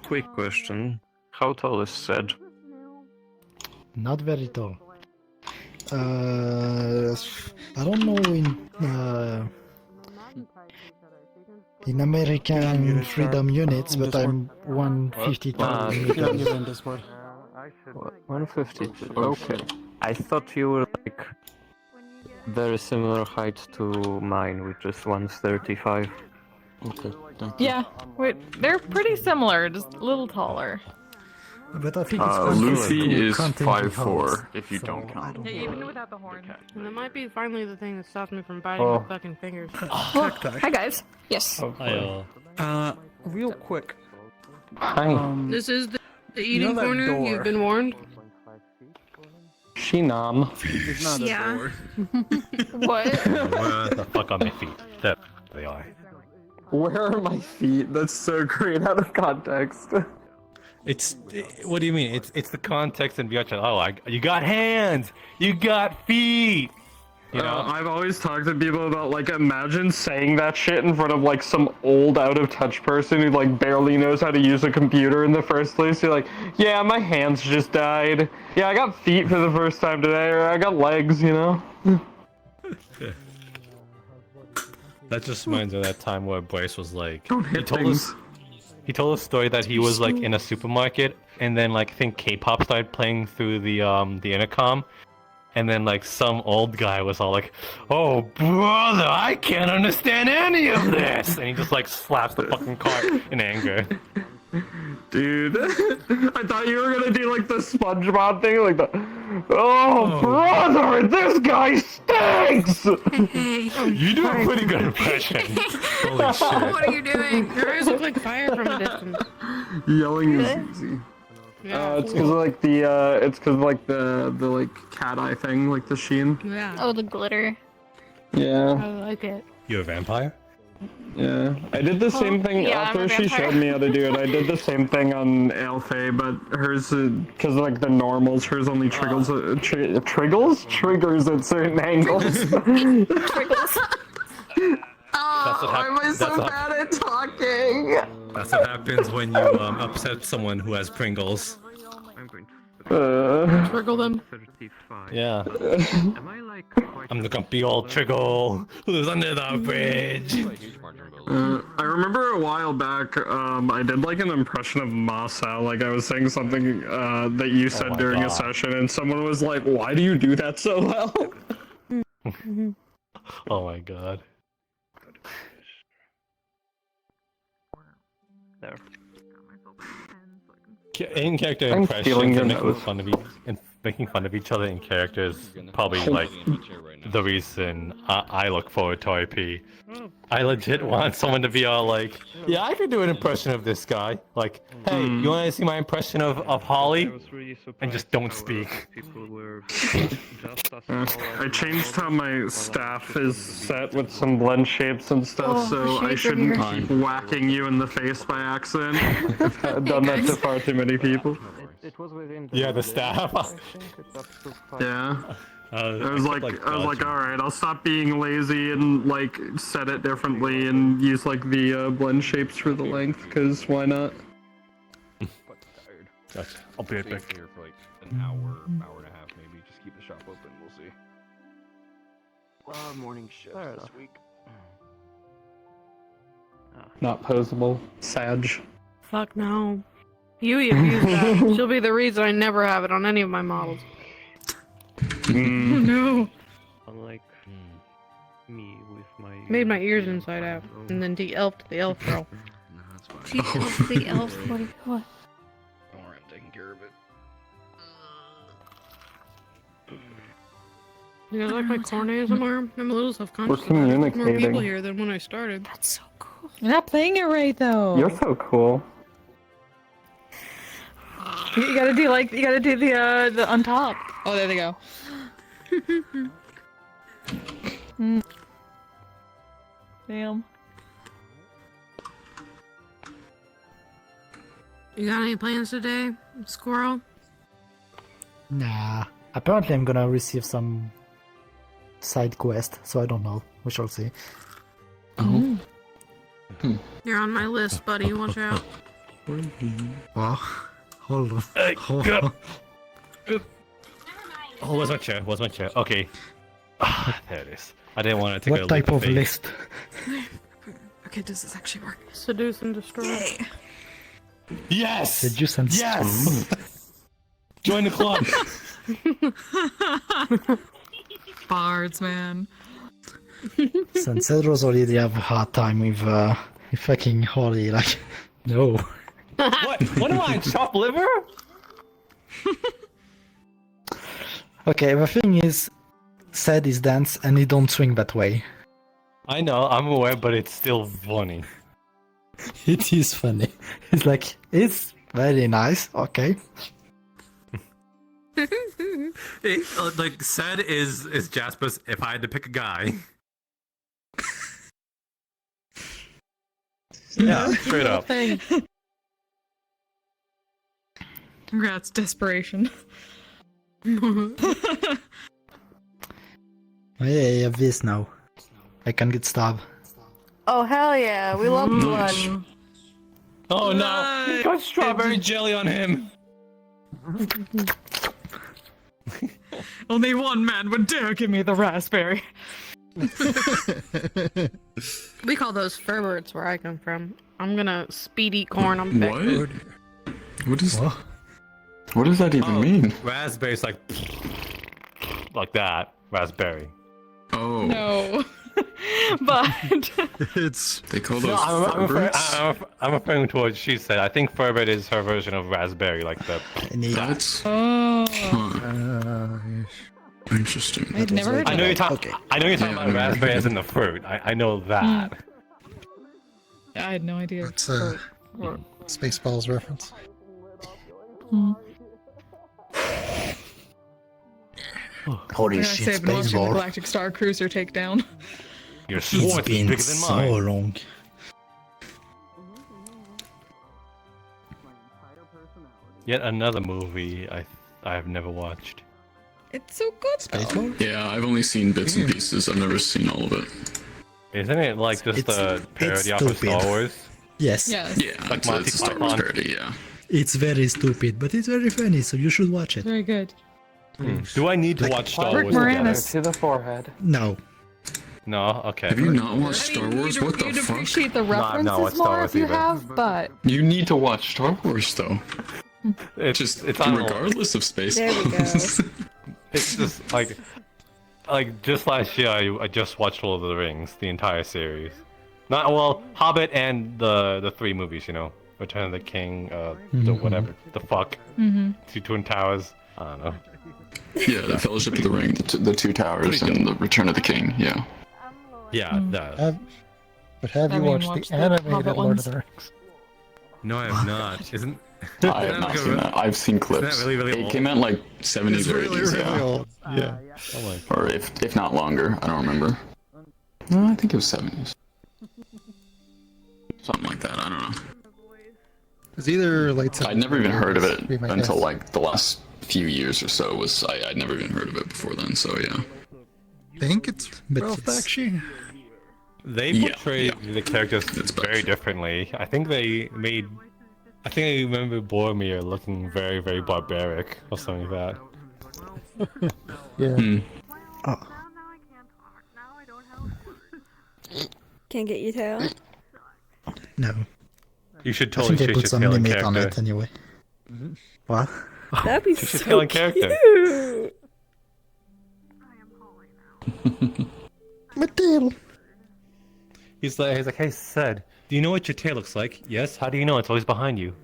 quick question. How tall is Sed? Not very tall. I don't know in American freedom units, but I'm 152 meters. 152. Okay. I thought you were like very similar height to mine, which is 135. Okay, thank you. Yeah, wait, they're pretty similar, just a little taller. But I think it's Lucy is content 5'4", if you so don't count. Yeah, even without the horn. And that might be finally the thing that stops me from biting my fucking fingers. Hi guys. Yes. Real quick. Hi. This is the eating that corner. door? You've been warned. Shinam. It's not Yeah. a door. What? Where the fuck are my feet? There they are. Where are my feet? That's so great out of context. It's what do you mean? It's the context and beyond. Oh, you got hands, you got feet. You know, I've always talked to people about like imagine saying that shit in front of like some old out of touch person who like barely knows how to use a computer in the first place. You're like, yeah, my hands just died. Yeah, I got feet for the first time today, or I got legs, you know? that just reminds me of that time where Bryce was like, Don't hit things. He told a story that he was like in a supermarket, and then like I think K-pop started playing through the intercom, and then like some old guy was all like, "Oh brother, I can't understand any of this," and he just like slaps the fucking car in anger. Dude, I thought you were gonna do like the SpongeBob thing, like the, oh brother, this guy stinks! You do a pretty good impression. Holy shit. What are you doing? Your eyes look like fire from a distance. Yelling is easy. Yeah. It's cause of like the like cat eye thing, like the sheen. Yeah. Oh, the glitter. Yeah. I like it. You're a vampire? Yeah, I did the same thing yeah, I'm after a she vampire. showed me how to do it. I did the same thing on Alfei, but hers, because like the normals, hers only triggers at certain angles. Why am I so bad at talking? That's what happens when you upset someone who has Pringles. Trickle them. Yeah. I'm the grumpy old Triggle who lives under the bridge. I remember a while back, I did like an impression of Masa, like I was saying something that you said during a session, and someone was like, why do you do that so well? Oh my god. There. In character I'm feeling impressions your and nose. making fun of each other in characters probably like the reason I look forward to RP. I legit want someone to be all like, yeah, I could do an impression of this guy. Like, hey, you want to see my impression of Holly? And just don't speak. I changed how my staff is set with some blend shapes and stuff, so I shouldn't keep whacking you in the face by accident. I've done that to far too many people. Yeah, the staff. Yeah. I was like, alright, I'll stop being lazy and like set it differently and use like the blend shapes for the length, because why not? Gotcha. I'll be right back. Here for like an hour and a half maybe. Just keep the shop open. We'll see. Morning shift this week. Not posable. Sag. Fuck no. Yui abused that. She'll be the reason I never have it on any of my models. No. Unlike me with my... Made my ears inside out. And then de-elfed the elf girl. No, that's fine. She the elf. What? Don't worry, I'm taking care of it. You guys like my corn ASMR? I'm a little self-conscious. We're about it. There's more communicating. people here than when I started. That's so cool. You're not playing it right though. You're so cool. You gotta do the on top. Oh, there they go. Damn. You got any plans today, squirrel? Nah. Apparently I'm gonna receive some side quest, so I don't know. We shall see. You're on my list, buddy. Watch out. Wow. Hold on. Hold go. on. Oh, where's my chair? Where's my chair? Okay. Ah, there it is. I didn't want it to go. What type of list? Okay, does this actually work? Seduce and destroy. Yes. Seduce and Yes. Join the club. Bards, man. Sansedros already have a hard time with fucking Holly. Like, no. What? What am I? Chopped liver? Okay, the thing is, said is dance and he don't swing that way. I know. I'm aware, but it's still funny. It is funny. It's like, it's very nice. Okay. Like said is Jasper's. If I had to pick a guy. Yeah, straight up. Congrats, desperation. Oh, yeah, I have this now. I can get stabbed. Oh hell yeah, we love blood. Oh no! He got strawberry jelly on him. Only one man would dare give me the raspberry. We call those furberts where I come from. I'm gonna speed eat corn. I'm back. What? What is? What? What does that even mean? Raspberry's like that. Raspberry. Oh, No. But it's they call those No, Furberts? I'm referring to what she said. I think Furbert is her version of raspberry, like the. That's oh, interesting. I'd never heard I of know it. you're talking. I know you're talking about raspberry as in the fruit. I know that. I had no idea. It's a Spaceballs reference. Holy I shit, say, I've been watching the baseball. Galactic Star Cruiser take down. Your It's sword is been bigger than so mine. long. Yet another movie I have never watched. It's so good though. Spaceballs? Yeah, I've only seen bits and pieces. I've never seen all of it. Isn't it like just It's- a parody off of stupid. Star Wars? Yes, Yes. Yeah, Like it's Monty a Star Wars Python. parody. Yeah. it's very stupid, but it's very funny, so you should watch it. Very good. Do I need to Like watch Star Rick Wars together? Moranis to the forehead. No. No. Okay. Have you not watched Star Wars? What the You'd fuck? appreciate the No, I've not watched references Star more Wars if you either. have, but You need to watch Star Wars though. It's Just it's on. regardless of There we Spaceballs. It's just like just last year I just watched Lord of the Rings, the entire series. Not well, Hobbit and the three movies, you know, Return of the King, the whatever, the fuck, Two Twin Towers. I don't know. Yeah, the Fellowship of the Ring, the Two Towers, and the Return of the King. Yeah. Yeah, that. But have you Haven't watched watched the the animated Hobbit Lord ones. of the Rings? No, I have not. Isn't I have not seen that. I've seen clips. really, really It old? came out in like 70s It's or really, 80s, really yeah. old. Yeah. Oh my. Or if not longer, I don't remember. No, I think it was 70s. Something like that, I don't know. It's either late. I'd never even heard of it Be my until guess. like the last few years or so. I'd never even heard of it before then, so yeah. I think it's But Ralph it's- Bakshi. They Yeah, portrayed the characters It's very better. differently. I think I remember Boromir looking very, very barbaric or something like that. Yeah. Hmm. Can't get you tail. No. You should I totally think I change put your some tail in limit on character. it anyway. What? That'd be She's so still in character. cute. My tail. He's like, hey, Sid, do you know what your tail looks like? Yes. How do you know? It's always behind you.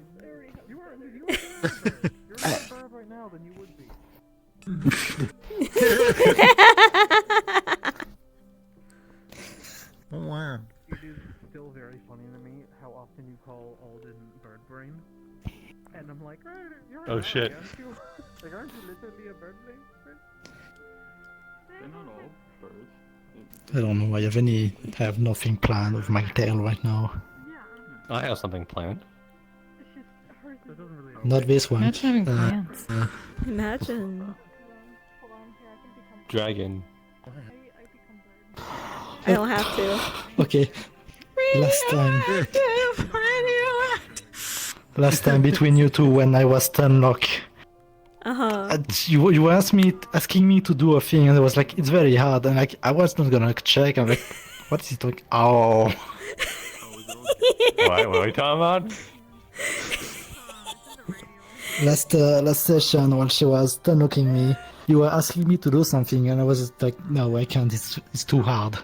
Oh wow. It is still very funny to me how often you call Alden bird brain. And I'm like, you're Oh, shit. Aren't you? Like, aren't you literally a bird brain? They're not all birds. I don't know. I have nothing planned with my tail right now. I have something planned. Not this one. Imagine having plans. Imagine. Dragon. I don't have to. Okay. Last time. last time between you two when I was Stunlock. You were asking me to do a thing, and I was like, it's very hard, and like I was not gonna check. I'm like, what is he talking? Oh. What are you talking about? Last session when she was Stunlocking me, you were asking me to do something, and I was like, no, I can't. It's too hard.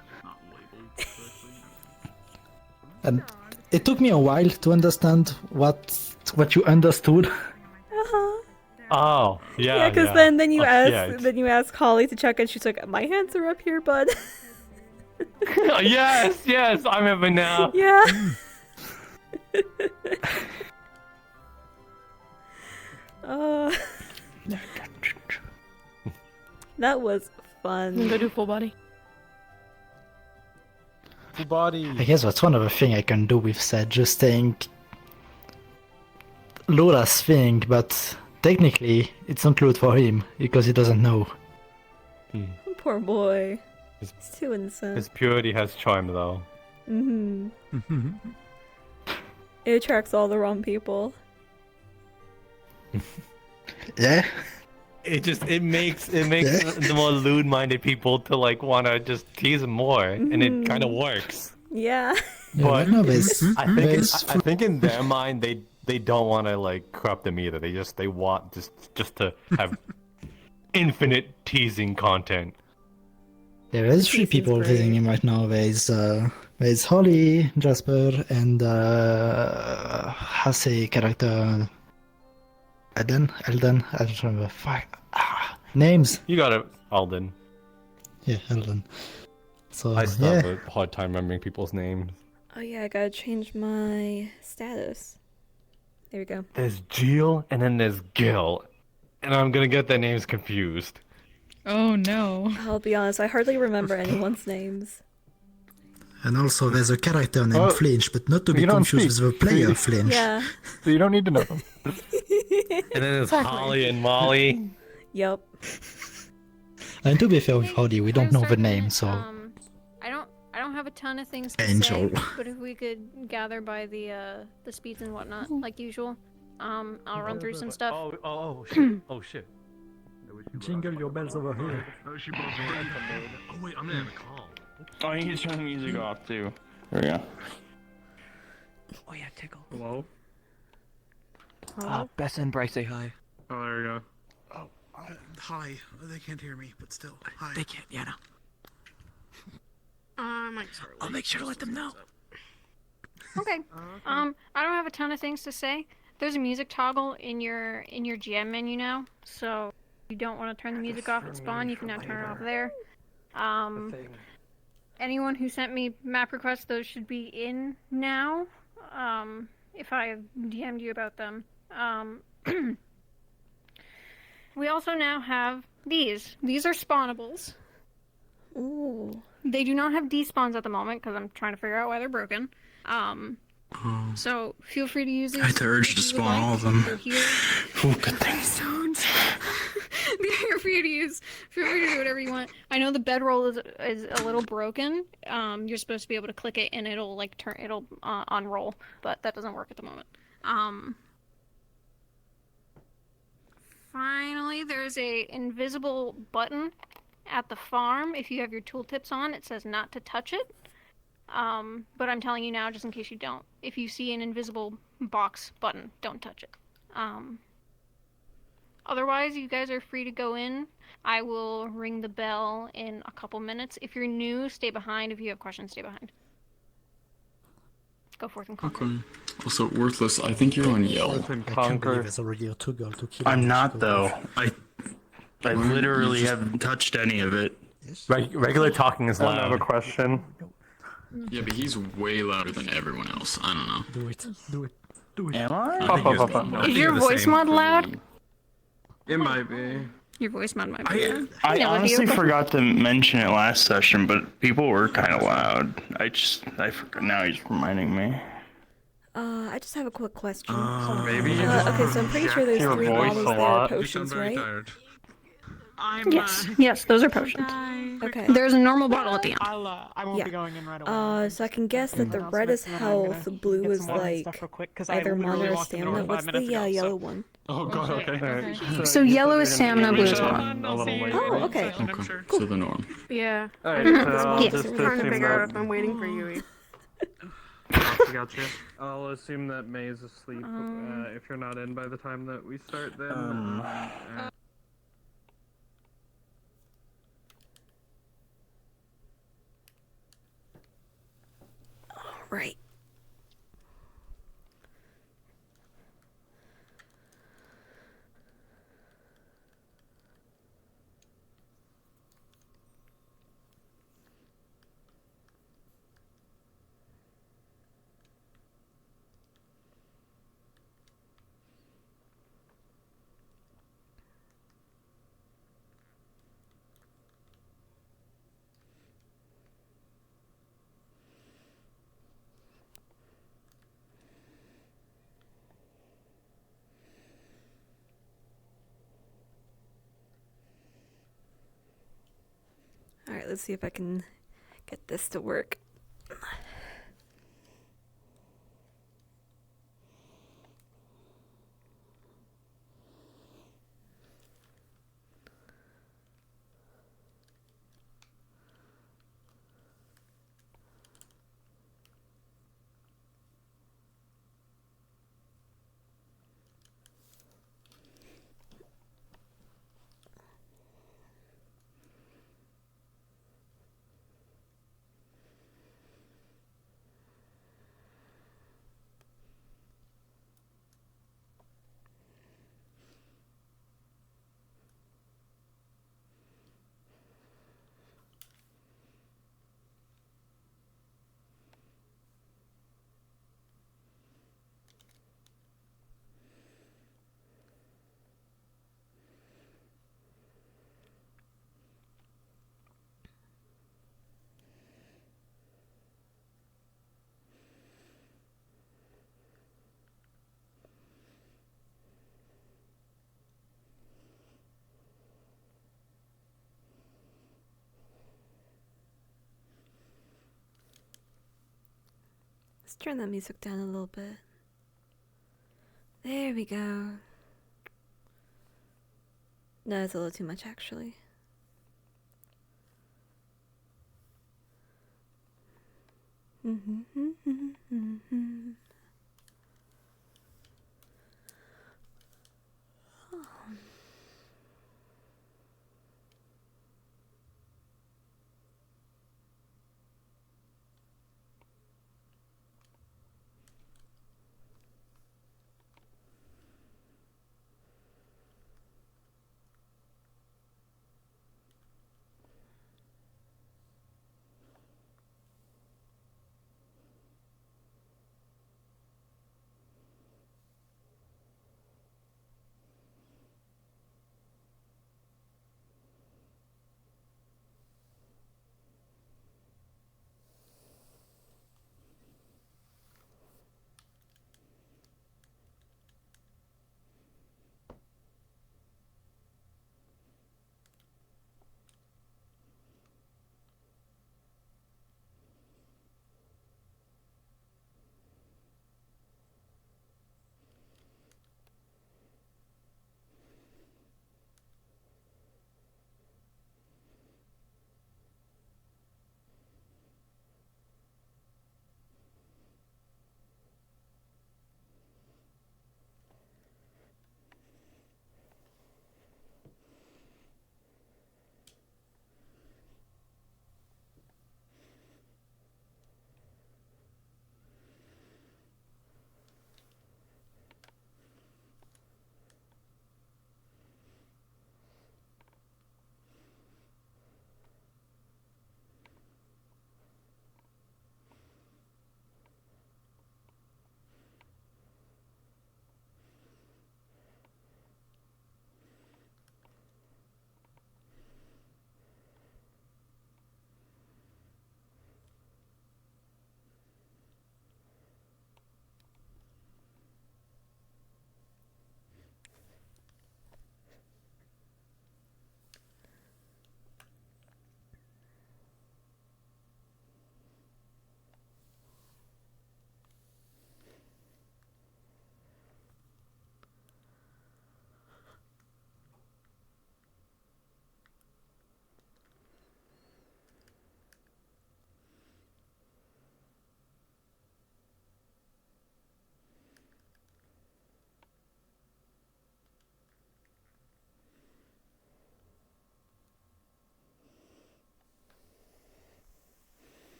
And it took me a while to understand what you understood. Oh, yeah. Yeah, because then you ask Holly to check, and she's like, "My hands are up here, bud." Yes, I remember now. Yeah. That was fun. Go do full body. Full body. I guess that's one of the things I can do with Seth, just saying Lola's thing, but technically it's not loot for him because he doesn't know. Poor boy. He's too innocent. His purity has charm, though. It attracts all the wrong people. Yeah. It makes the more lewd-minded people to like want to just tease him more, and it kind of works. Yeah. But I think in their mind they don't want to like corrupt them either. They want just to have infinite teasing content. There is 3 people teasing him right now. There's Holly, Jasper, and Hase character Elden. I don't remember. Fuck. Names. You got it, Alden. Yeah, Elden. So I still have a hard time remembering people's names. Oh yeah, I gotta change my status. There we go. There's Jill and then there's Gil, and I'm gonna get their names confused. Oh no. I'll be honest, I hardly remember anyone's names. And also there's a character named Flinch, but not to be confused with the player Flinch. Yeah. So you don't need to know them. And then there's Holly and Molly. Yep. And to be fair with Holly, we don't know the name, so... I don't have a ton of things to Angel. say, but if we could gather by the speeds and whatnot, like usual, I'll run through some stuff. Oh shit. Oh shit. Jingle your bells over here. Oh wait, I'm gonna have a call. Oh, you can turn the music off too. There we go. Oh yeah, tickle. Hello? Bess and Bryce say hi. Oh, there we go. Hi. They can't hear me, but still. Hi. They can't, yeah, no. I'll make sure to let them know. Okay. I don't have a ton of things to say. There's a music toggle in your GM menu now, so if you don't want to turn the music off at spawn, you can now turn it off there. Anyone who sent me map requests, those should be in now. If I DM'd you about them. We also now have these. These are spawnables. Ooh. They do not have despawns at the moment because I'm trying to figure out why they're broken. So feel free to use these. I had the urge to spawn all of them. They're here. Oh, good thing. They're here for you to use. Feel free to do whatever you want. I know the bedroll is a little broken. You're supposed to be able to click it and it'll like it'll unroll, but that doesn't work at the moment. Finally, there's a invisible button at the farm. If you have your tooltips on, it says not to touch it. But I'm telling you now, just in case you don't. If you see an invisible box button, don't touch it. Otherwise, you guys are free to go in. I will ring the bell in a couple minutes. If you're new, stay behind. If you have questions, stay behind. Go forth and conquer. Okay. Also, Worthless, I think you're on Yell. Conquer. I'm not, though. I literally haven't touched any of it. Regular talking is loud. I have a question. Yeah, but he's way louder than everyone else. I don't know. Do it. Am I? Is your voice mod loud? It might be. Your voice mod might be loud. I honestly forgot to mention it last session, but people were kind of loud. I forgot. Now he's reminding me. I just have a quick question. Maybe. Okay, so I'm pretty sure there's Your 3 voice bottles a there lot. of potions, right? I'm. Yes, those are potions. Okay. There's a normal bottle at the end. I won't be going in right away. So I can guess that the red is health, blue is like either mana or stamina. What's the yellow one? Oh god, okay. So yellow is stamina, blue is mana. Oh, okay. Okay, so the norm. Yeah. Alright, I'm so I'll just just trying to assume figure out that... if I'm waiting for Yui. Gotcha. I'll assume that May's asleep if you're not in by the time that we start then. Right. Alright, let's see if I can get this to work. Let's turn that music down a little bit. There we go. No, it's a little too much actually.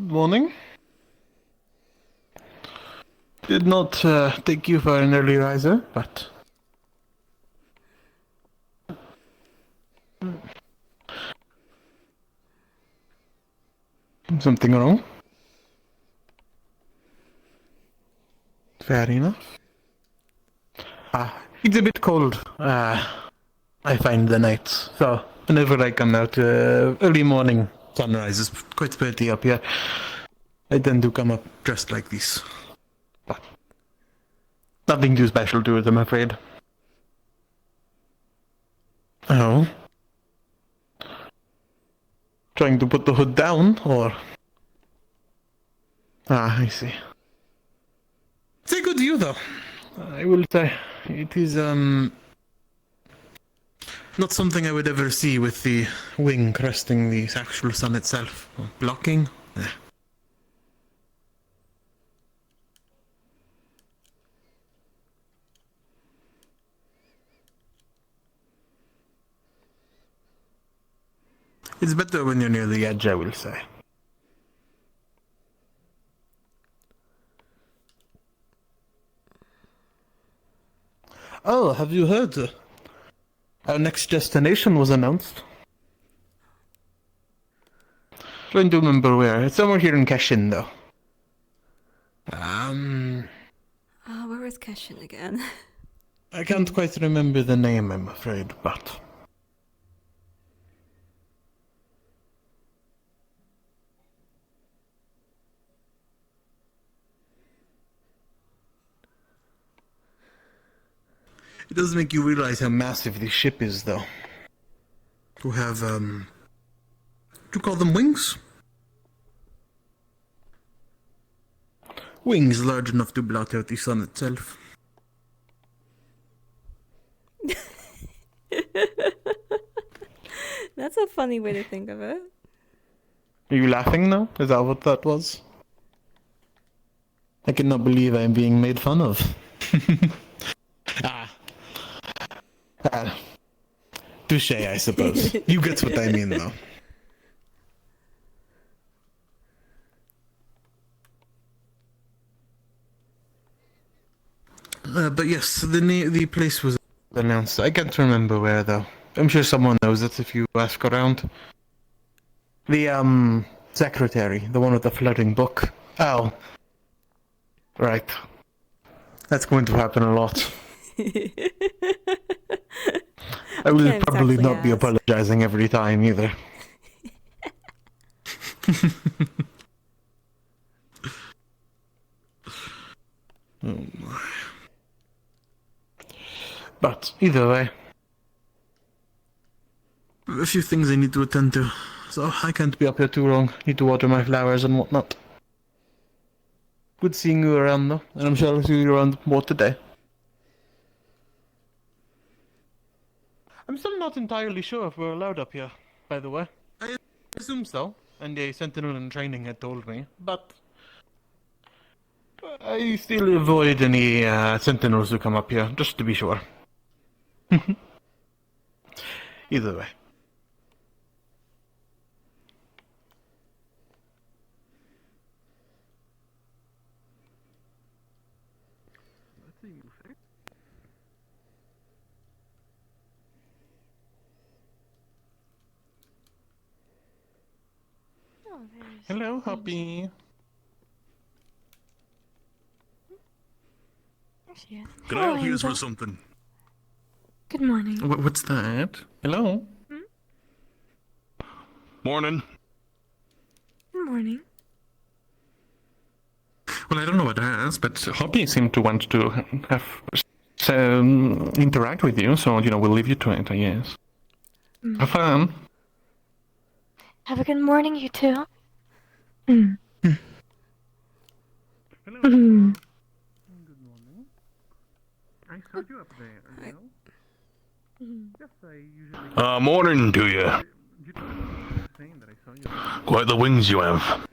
Good morning. Did not take you for an early riser, but... Something wrong? Fair enough. It's a bit cold. I find the nights, so whenever I come out, early morning sunrise is quite pretty up here. I tend to come up dressed like this. But nothing too special to it, I'm afraid. Oh? Trying to put the hood down, or? I see. It's a good view, though. I will say, it is, not something I would ever see with the wing cresting the actual sun itself. Blocking? It's better when you're near the edge, I will say. Oh, have you heard? Our next destination was announced. Trying to remember where. It's somewhere here in Kashin, though. Where is Kashin again? I can't quite remember the name, I'm afraid, but... It does make you realize how massive this ship is, though. To have, do you call them wings? Wings large enough to blot out the sun itself. That's a funny way to think of it. Are you laughing now? Is that what that was? I cannot believe I am being made fun of. Touche, I suppose. You get what I mean, though. But yes, the place was announced. I can't remember where, though. I'm sure someone knows it if you ask around. The, secretary, the one with the floating book. Oh. Right. That's going to happen a lot. I will probably not be apologizing every time either. Oh my. But either way, a few things I need to attend to, so I can't be up here too long. Need to water my flowers and whatnot. Good seeing you around, though, and I'm sure I'll see you around more today. I'm still not entirely sure if we're allowed up here, by the way. I assume so, and a sentinel in training had told me, but I still avoid any sentinels who come up here, just to be sure. Either way. Hello, Hoppy. Can I help you with something? Good morning. What's that? Hello? Morning. Good morning. Well, I don't know what to ask, but Hoppy seemed to want to have interact with you, so, we'll leave you to it, I guess. Have fun. Have a good morning, you two. Hello. Good morning. I heard you up there, you know? Yes, I usually... Morning to you. Quite the wings you have.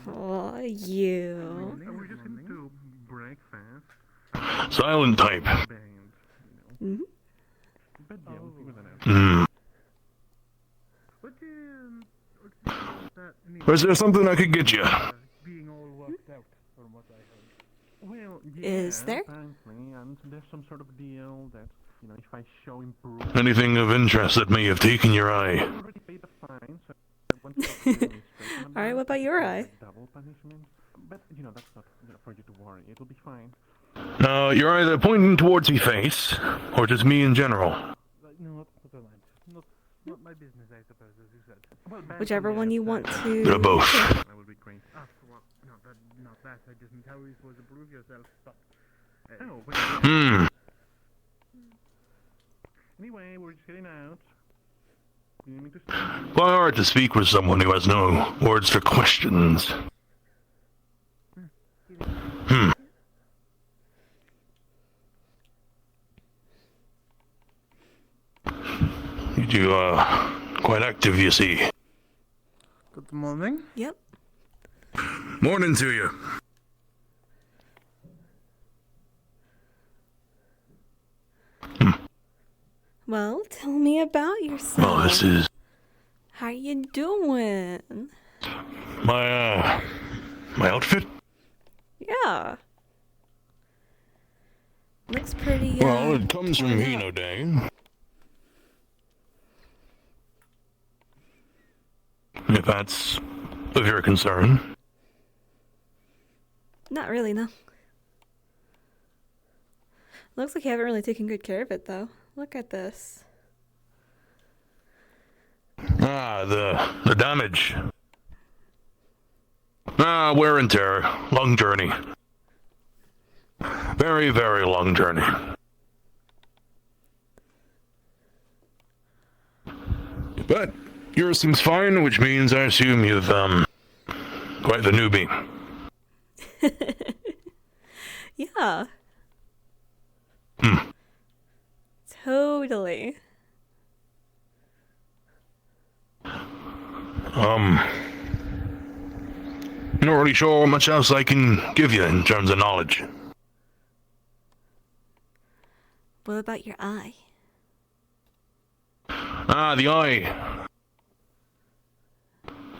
Oh, you. We're just going to break fast. Silent type. Mm-hmm. Hmm. What is that? is there something I could get you? Being all worked out from what I heard. Well, Is there? apparently, and there's some sort of deal that, you know, if I show improvement... Anything of interest that may have taken your eye? I already paid the fine, so I want to talk to the administration Alright, what about your eye? double punishment. But, you know, that's not for you to worry. It'll be fine. Now, you're either pointing towards me face, or just me in general. No, not my business, I suppose, as you said. Well, Whichever one you want to. They're both. That would be great. Well, not that. I didn't. How are you supposed to prove yourself? Stop. Oh, Anyway, we're just getting out. You need me to stop? Well, hard to speak with someone who has no words for questions. You quite active, you see. Good morning. Yep. Morning to you. Well, tell me about yourself. Well, this is How you doing? my outfit. Yeah. Looks pretty. Well, it comes from Hino Day. If that's of your concern. Not really, no. Looks like you haven't really taken good care of it, though. Look at this. Ah, the damage. Ah, wear and tear. Long journey. Very, very long journey. But yours seems fine, which means I assume you've, quite the newbie. Yeah. Totally. Not really sure much else I can give you in terms of knowledge. What about your eye? Ah, the eye.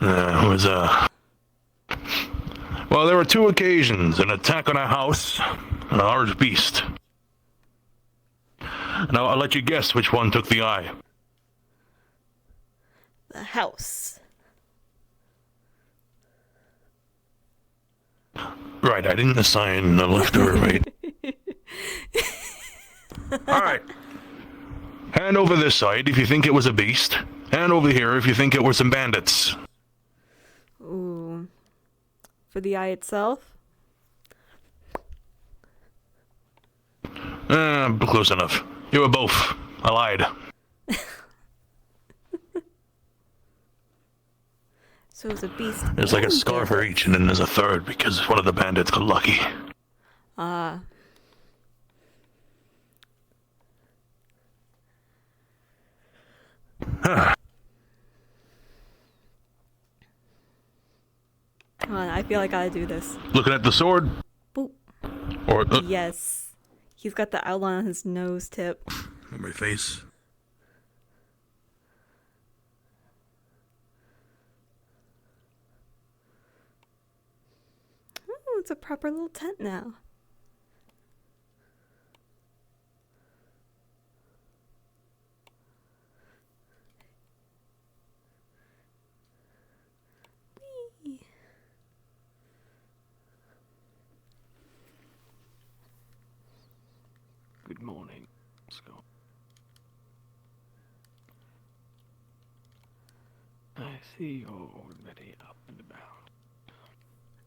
Was, well, there were two occasions, an attack on a house, and a large beast. Now, I'll let you guess which one took the eye. The house. Right, I didn't assign a left or a right. Alright. Hand over this side if you think it was a beast. Hand over here if you think it were some bandits. Ooh. For the eye itself? Close enough. You were both. I lied. So it was a beast. There's like a and scar for bandit. each, and then there's a third because one of the bandits got lucky. Ah. Come on, I feel like I gotta do this. Looking at the sword? Boop. Or Yes. He's got the outline on his nose tip. on my face. Oh, it's a proper little tent now. Whee! Good morning. Let's go. I see you're already up and about.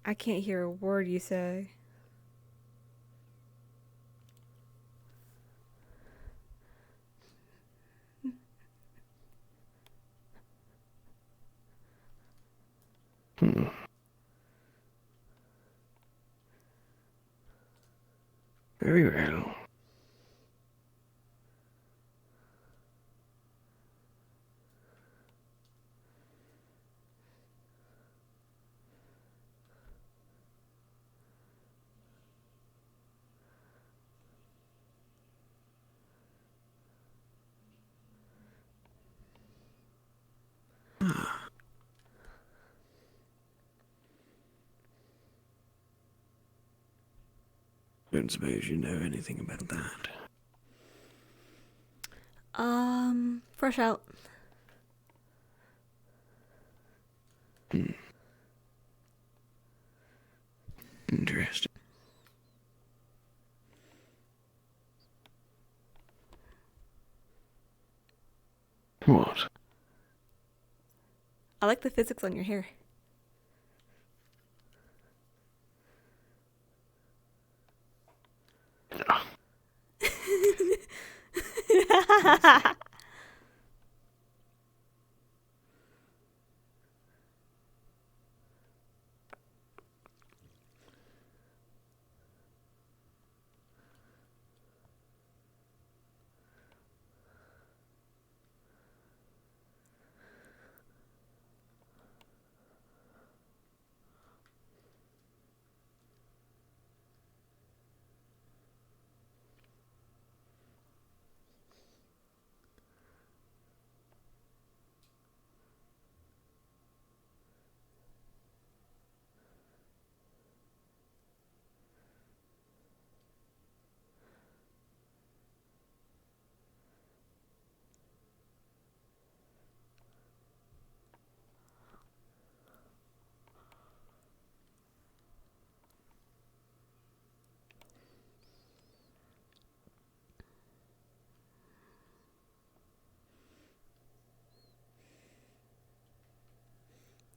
I can't hear a word you say. Very well. Don't suppose you know anything about that. Fresh out. Interesting. What? I like the physics on your hair.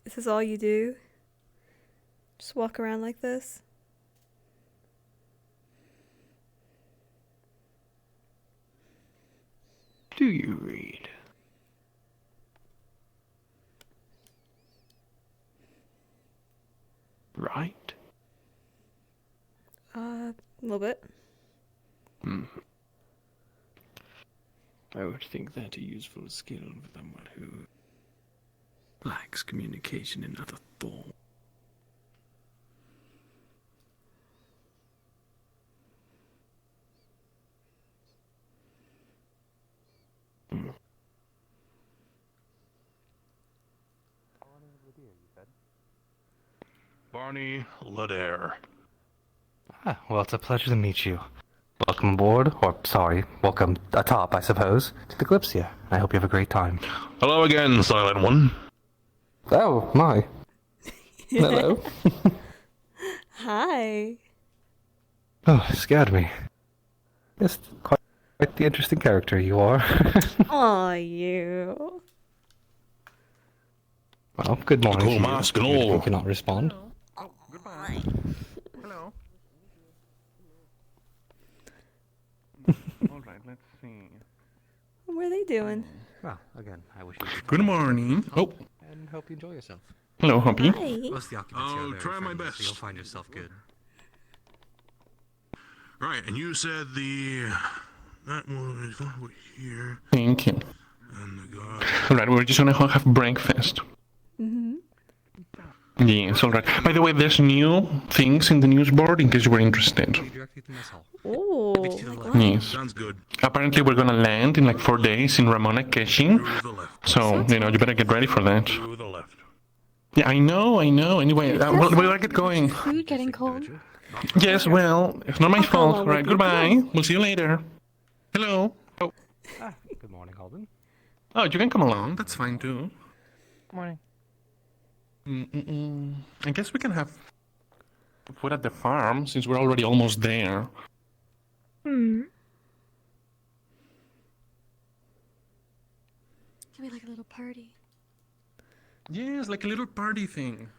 This is all you do? Just walk around like this? Do you read? Right? A little bit. I would think that a useful skill for someone who lacks communication in other thought. Barney Ladair. Ah, well, it's a pleasure to meet you. Welcome aboard, or sorry, welcome atop, I suppose, to the Kalypsia. I hope you have a great time. Hello again, Silent One. Oh, my. Hello. Hi. Oh, scared me. Yes, quite the interesting character you are. Aw, you. Well, good morning Cool to you. mask and You all. cannot respond. Oh, goodbye. Hello. Alright, let's see. What are they doing? Well, again, I wish you Good morning. Oh, and hope you enjoy yourself. hello, Hoppy. Hi. Most of the occupants here are I'll very try my friendly, best. so you'll find yourself good. Right, and you said that was over here. Thank you. And the guy. Alright, we're just gonna have breakfast. Mm-hmm. Yes, alright. By the way, there's new things in the news board in case you were interested. Directly to mess hall. Oh, Which to the like left. what? Yes. Sounds good. Apparently we're gonna land in like 4 days in Ramona Keshin. To the left. So, you know, you better get ready for that. To the left. Yeah, I know. Anyway, well, we gotta get going. Food getting cold. Yes, well, it's not my I'll come fault. along Alright, with you. goodbye. We'll see you later. Hello. Oh. Ah, good morning, Holden. Oh, you can come along. That's fine too. Morning. I guess we can have food at the farm since we're already almost there. Can we like a little party? Yes, like a little party thing.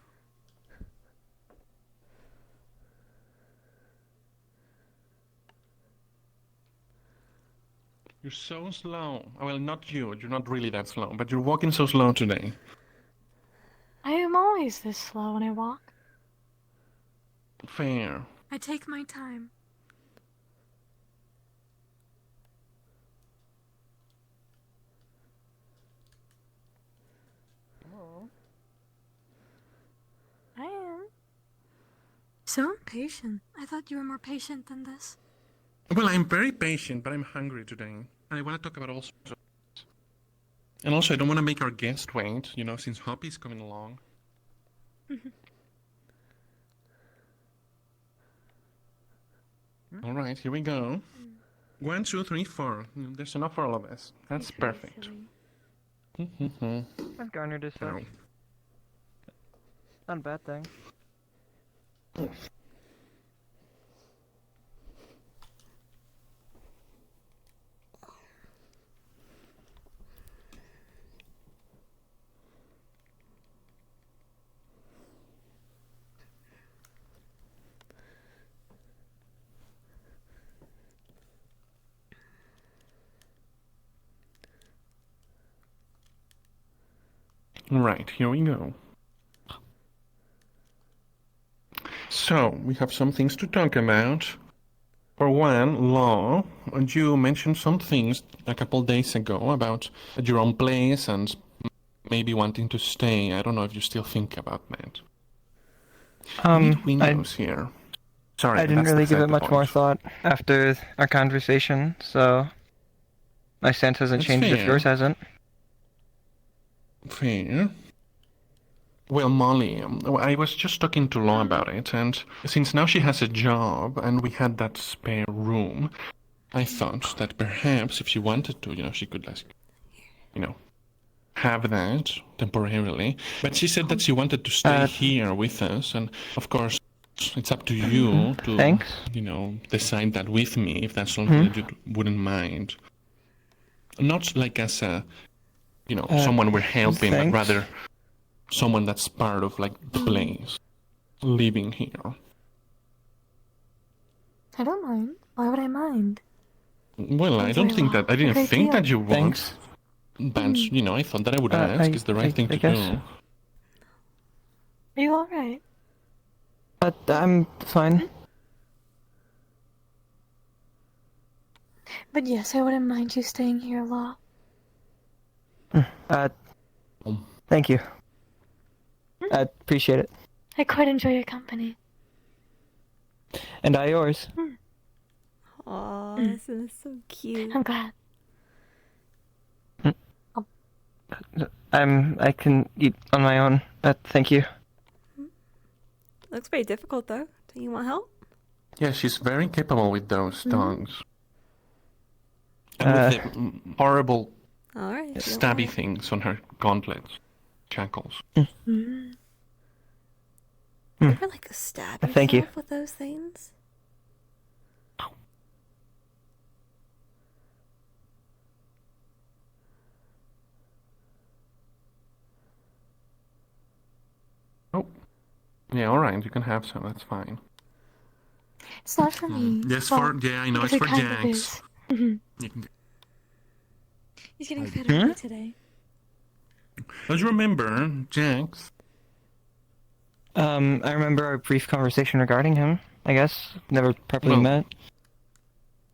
You're so slow. Well, not you. You're not really that slow, but you're walking so slow today. I am always this slow when I walk. Fair. I take my time. I am. So impatient. I thought you were more patient than this. Well, I'm very patient, but I'm hungry today. And I want to talk about all sorts of things. And also, I don't want to make our guest wait, you know, since Hoppy's coming along. All right, here we go. 1, 2, 3, 4. There's enough for all of us. That's perfect. I've garnered as such. Not a bad thing. Right, here we go. So, we have some things to talk about. For one, law. And you mentioned some things a couple days ago about your own place and maybe wanting to stay. I don't know if you still think about that. Need windows here. Sorry, I didn't that's really give beside it the much point. more thought after our conversation, so my stance hasn't That's changed if fair. yours hasn't. Fair. Well, Molly, I was just talking to Law about it, and since now she has a job and we had that spare room, I thought that perhaps if she wanted to, she could, have that temporarily. But she said that she wanted to stay here with us, and of course, it's up to you to, Thanks. decide that with me, if that's something that you wouldn't mind. Not like as a, someone we're helping, but thanks. rather someone that's part of, the place, living here. I don't mind. Why would I mind? Well, I don't think that, I didn't think that you would. But, I thought that I would ask. It's the right thing to guess. do. Are you alright? I'm fine. But yes, I wouldn't mind you staying here, Law. Thank you. I appreciate it. I quite enjoy your company. And I yours. Aw, this is so cute. I'm glad. I can eat on my own. Thank you. Looks pretty difficult though. Do you want help? Yeah, she's very capable with those tongues. And with the horrible Alright. stabby things on her gauntlets, shackles. You ever stab yourself Thank you. with those things? Oh. Yeah, alright, you can have some, that's fine. It's not for me. Yes, Well, I know, because it's for it kind of Jax. is. Mhm. You can... He's getting fed early today. Don't you remember, Jax? I remember our brief conversation regarding him, I guess. Never properly met.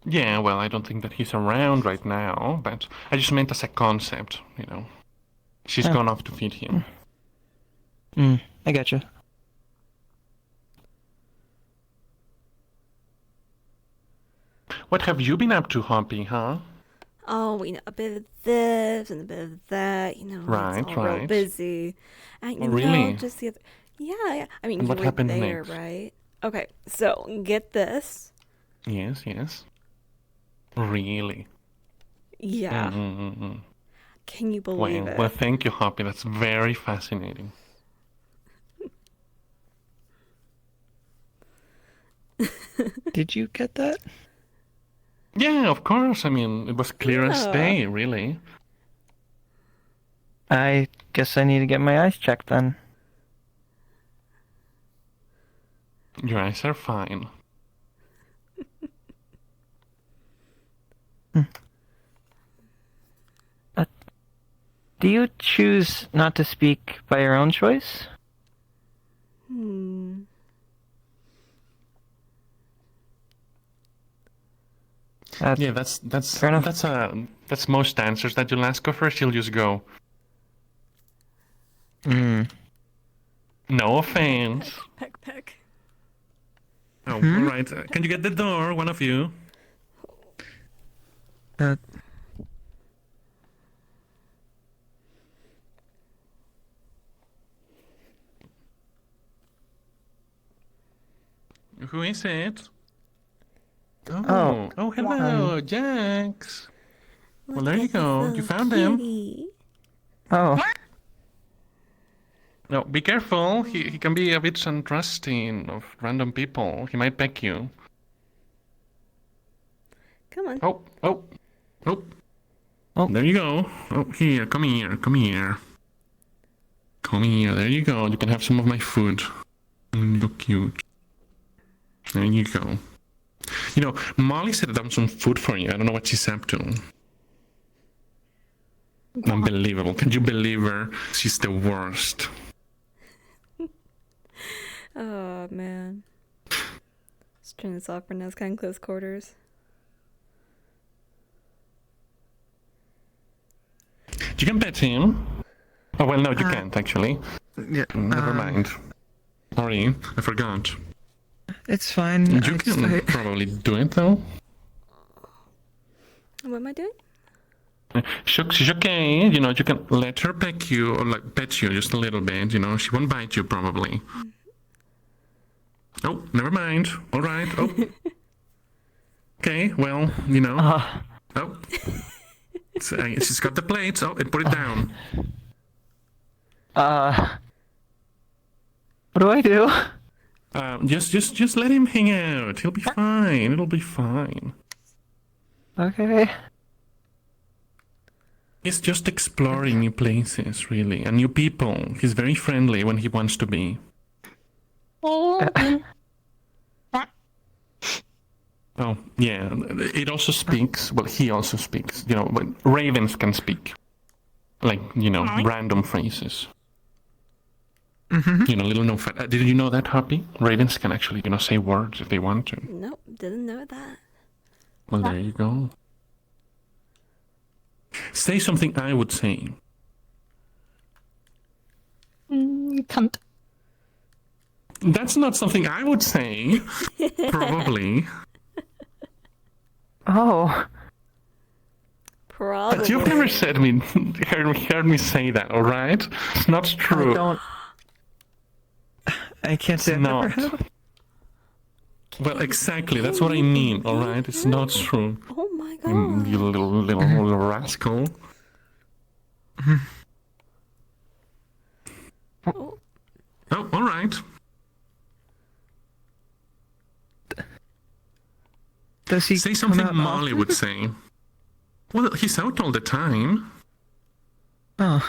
Yeah, well, I don't think that he's around right now, but I just meant as a concept, She's gone off to feed him. I gotcha. What have you been up to, Hoppy, huh? Oh, a bit of this and a bit of that, Right, it's all real right. busy. And really? just the other... Yeah. I mean, And you what were happened there, next? right? Okay, so get this. Yes. Really? Yeah. Can you believe it? Well, thank you, Hoppy. That's very fascinating. Did you get that? Yeah, of course. I mean, it was clear as day, really. I guess I need to get my eyes checked then. Your eyes are fine. Do you choose not to speak by your own choice? Yeah, that's most answers that you'll ask of her. She'll just go. No offense. Peck. Oh, all right. Can you get the door, one of you? Who is it? Oh, hello, Jax. Well, there you go. You found him. Oh. No, be careful. He can be a bit untrusting of random people. He might peck you. Come on. Oh. There you go. Oh, here, come here. Come here, there you go. You can have some of my food. You look cute. There you go. You know, Molly set down some food for you. I don't know what she's up to. Unbelievable. Can you believe her? She's the worst. Oh, man. Let's turn this off for now. It's kind of close quarters. You can pet him. Oh, well, no, you can't, actually. Yeah. Never mind. Sorry, I forgot. It's fine. You can probably do it, though. What am I doing? She's okay. You know, you can let her peck you, or like pet you just a little bit. You know, she won't bite you, probably. Oh, never mind. All right. Oh. Okay, well, you know. Oh. She's got the plates. Oh, and put it down. What do I do? Just let him hang out. He'll be fine. It'll be fine. Okay. He's just exploring new places, really, and new people. He's very friendly when he wants to be. Oh, yeah. It also speaks. Well, he also speaks. You know, when ravens can speak. Like, you know, random phrases. You know, little no fat. Did you know that, Happy? Ravens can actually, you know, say words if they want to. Nope, didn't know that. Well, there you go. Say something I would say. Cunt. That's not something I would say. Probably. Oh. Probably. But you've never heard me say that, all right? It's not true. I can't say I've never heard. Well, exactly. That's what I mean, all right? It's not true. Oh my god. You little rascal. Oh, all right. Does he say something Molly would say? Well, he's out all the time. Oh.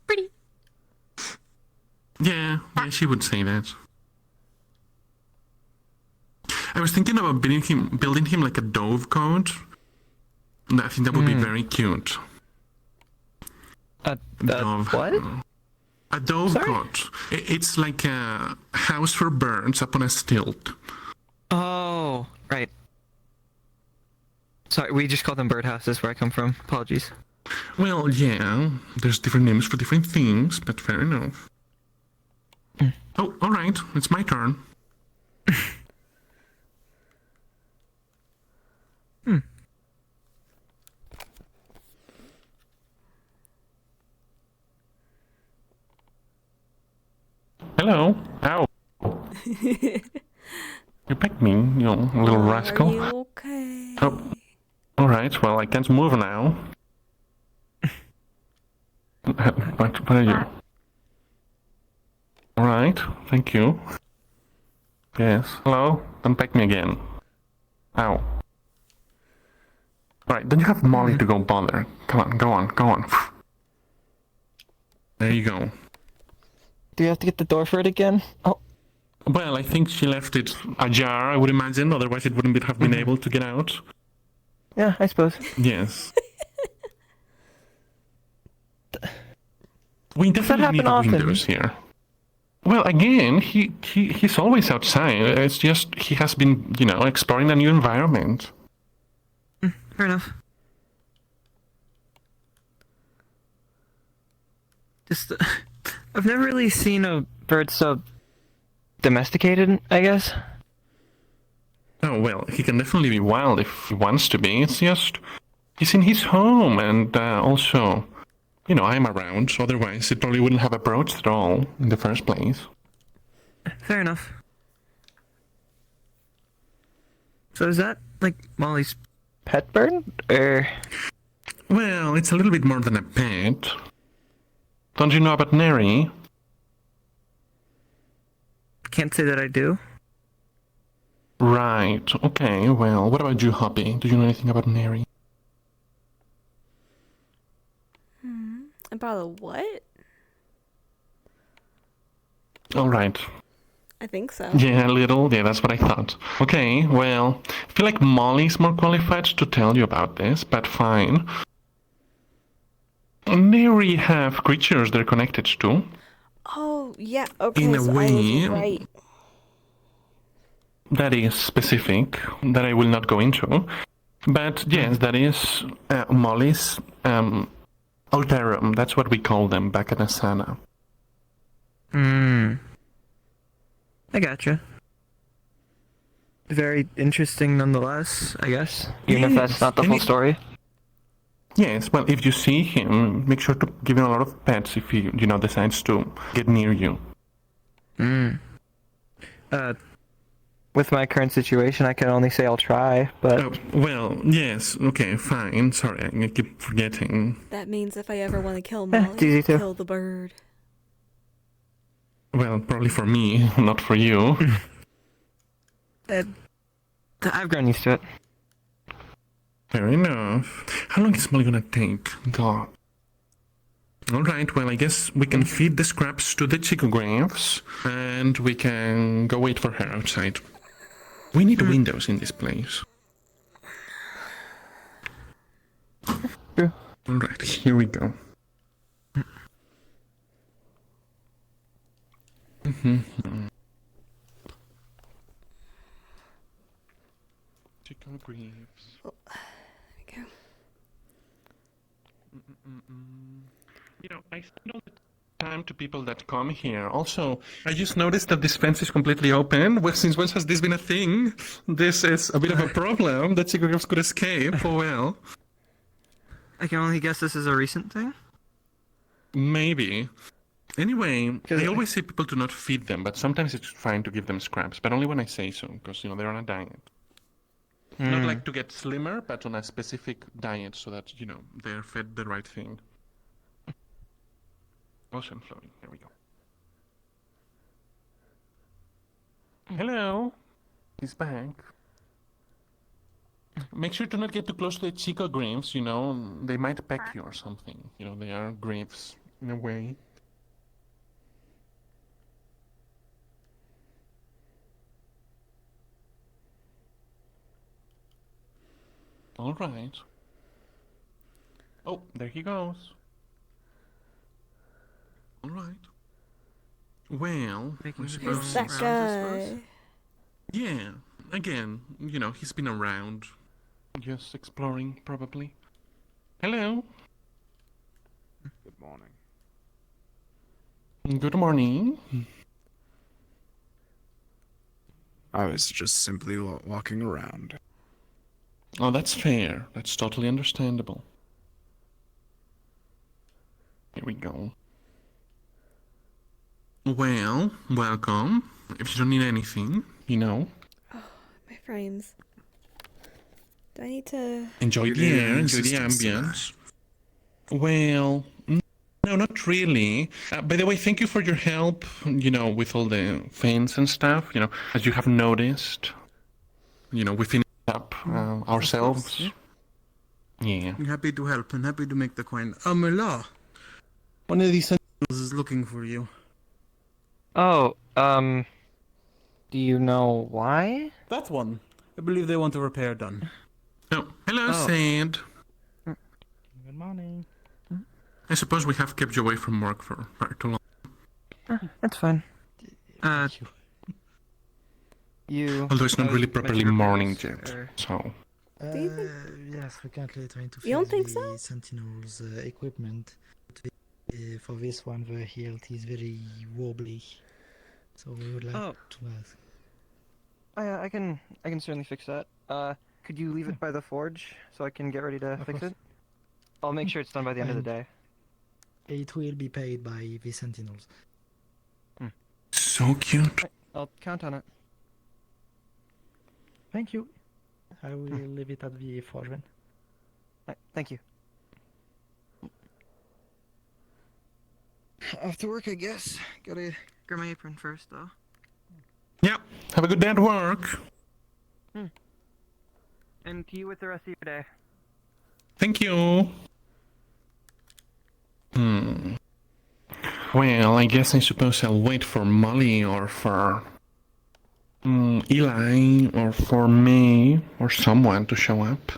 Pretty. Yeah, she would say that. I was thinking about building him like a dove coat. I think that would be very cute. A dove what? A dove coat. It's like a house for birds up on a stilt. Oh, right. Sorry, we just call them birdhouses where I come from. Apologies. Well, yeah, there's different names for different things, but fair enough. Oh, all right, it's my turn. Hello. Ow. You pecked me, you little rascal. Are you okay? Oh. Alright, well, I can't move now. What are you? Alright, thank you. Yes. Hello? Don't peck me again. Ow. Alright, then you have Molly to go bother. Come on, go on. There you go. Do you have to get the door for it again? Oh. Well, I think she left it ajar, I would imagine, otherwise it wouldn't have been able to get out. Yeah, I suppose. Yes. We definitely need windows here. Well, again, he's always outside. It's just he has been, you know, exploring a new environment. Fair enough. Just, I've never really seen a bird so domesticated, I guess. Oh, well, he can definitely be wild if he wants to be. It's just, he's in his home, and also, you know, I'm around, so otherwise it probably wouldn't have approached at all in the first place. Fair enough. So is that like Molly's pet bird, or? Well, it's a little bit more than a pet. Don't you know about Neri? Can't say that I do. Right. Okay. Well, what about you, Hoppy? Do you know anything about Neri? About a what? All right. I think so. Yeah, a little. Yeah, that's what I thought. Okay. Well, I feel like Molly's more qualified to tell you about this, but fine. Neri have creatures they're connected to. Oh, yeah. Okay, In a so I way, was right. that is specific, that I will not go into. But yes, that is Molly's Alterum. That's what we call them back at Asana. I gotcha. Very interesting nonetheless, I guess. Even if that's not the full story. Yes, well, if you see him, make sure to give him a lot of pets if he, decides to get near you. With my current situation, I can only say I'll try, but... Well, yes, okay, fine. Sorry, I keep forgetting. That means if I ever want to kill Molly, it's easy to. kill the bird. Well, probably for me, not for you. I've grown used to it. Fair enough. How long is Molly gonna take? God. Alright, well, I guess we can feed the scraps to the chicographs, and we can go wait for her outside. We need windows in this place. Alright, here we go. Chicographs. Oh, there we go. I spend all the time to people that come here. Also, I just noticed that this fence is completely open. Well, since when has this been a thing? This is a bit of a problem. The chicographs could escape. Oh well. I can only guess this is a recent thing? Maybe. Anyway, I always say people to not feed them, but sometimes it's fine to give them scraps. But only when I say so, because, they're on a diet. Not like to get slimmer, but on a specific diet so that, they're fed the right thing. Ocean floating. There we go. Hello. He's back. Make sure to not get too close to the Chico graves, They might peck you or something. They are graves in a way. All right. Oh, there he goes. All right. Well, Who's that guy? Yeah, again, he's been around. Just exploring, probably. Hello. Good morning. Good morning. I was just simply walking around. Oh, that's fair. That's totally understandable. Here we go. Well, welcome. If you don't need anything, Oh, my frames. Do I need to... Enjoy the air, enjoy the ambience. Well, no, not really. By the way, thank you for your help, with all the fans and stuff. As you have noticed, we finished up ourselves. Yeah. I'm happy to help and happy to make the coin. Amela, one of these sentinels is looking for you. Oh, do you know why? That one. I believe they want a repair done. Oh, hello, Sand. Good morning. I suppose we have kept you away from work for far too long. That's fine. You... Although it's not really properly morning yet, so... Do you think... Yes, we're currently trying to You don't fix think the so? Sentinel's equipment. For this one, the hilt is very wobbly. So we would like to ask. I can certainly fix that. Could you leave it by the forge so I can get ready to fix it? I'll make sure it's done by the end of the day. It will be paid by the Sentinels. So cute. I'll count on it. Thank you. I will leave it at the forge then. Right, thank you. Off to work, I guess. Gotta grab my apron first, though. Yeah. Have a good day at work. And to you with the rest of your day. Thank you. Well, I guess I suppose I'll wait for Molly or for Eli or for May or someone to show up.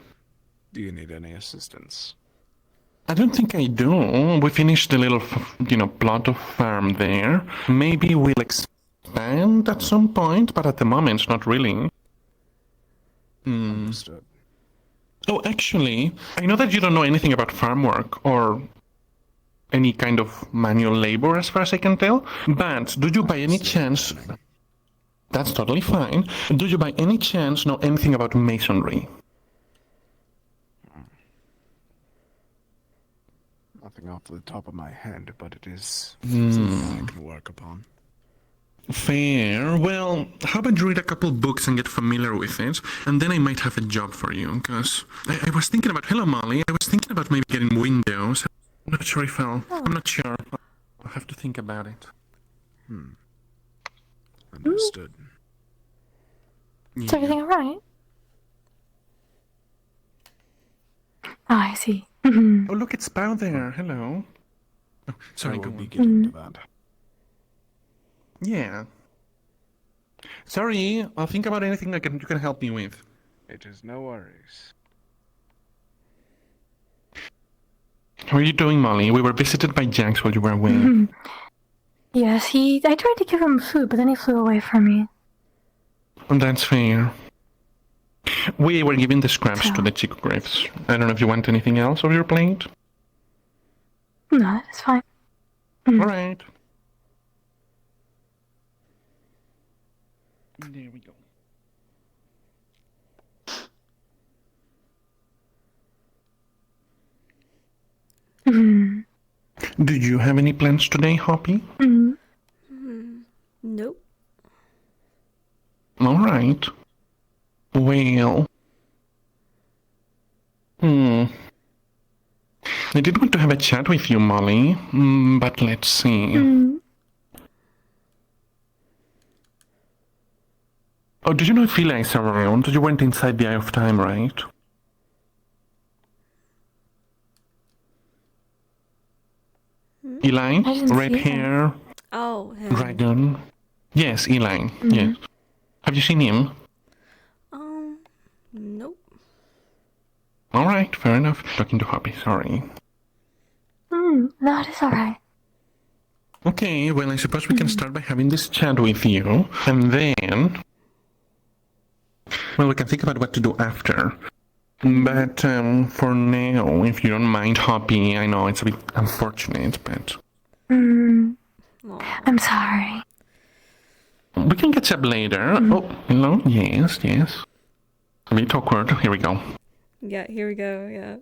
Do you need any assistance? I don't think I do. We finished the little, plot of farm there. Maybe we'll expand at some point, but at the moment, not really. Understood. Oh, actually, I know that you don't know anything about farm work or any kind of manual labor as far as I can tell, but do you by any chance... That's totally fine. Do you by any chance know anything about masonry? Nothing off the top of my head, but it is something I can work upon. Fair. Well, how about you read a couple books and get familiar with it, and then I might have a job for you, because I was thinking about... Hello, Molly. I was thinking about maybe getting windows. I'm not sure if I'm not sure. I'll have to think about it. Understood. Is everything alright? Oh, I see. Oh, look, it's Bao there. Hello. Oh, sorry, I will go be on. getting to that. Yeah. Sorry, I'll think about anything you can help me with. It is no worries. How are you doing, Molly? We were visited by Jax while you were away. Yes, I tried to give him food, but then he flew away from me. That's fair. We were giving the scraps to the Chico Graves. I don't know if you want anything else on your plate? No, it's fine. Alright. There we go. Do you have any plans today, Hoppy? Nope. Alright. Well... I did want to have a chat with you, Molly, but let's see. Oh, did you know if Eli's around? You went inside the Eye of Time, right? Eli? Red hair? Oh, him. Dragon? Yes, Eli. Yes. Have you seen him? Nope. Alright, fair enough. Talking to Hoppy, sorry. No, it's alright. Okay, well, I suppose we can start by having this chat with you, and then... Well, we can think about what to do after. But, for now, if you don't mind, Hoppy, I know it's a bit unfortunate, but... I'm sorry. We can catch up later. Oh, hello? Yes, yes. A bit awkward. Here we go. Yeah, here we go, yeah.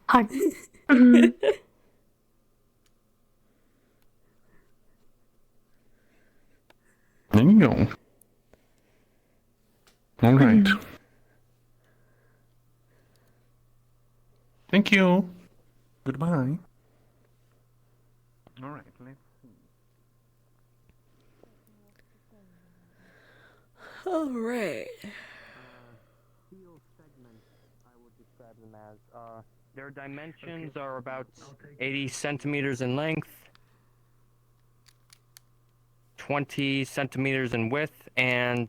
Hi. There you go. Alright. Thank you. Goodbye. Alright, let's see. Alright. Steel segments, I would describe them as. Their dimensions are about 80 centimeters in length, 20 centimeters in width, and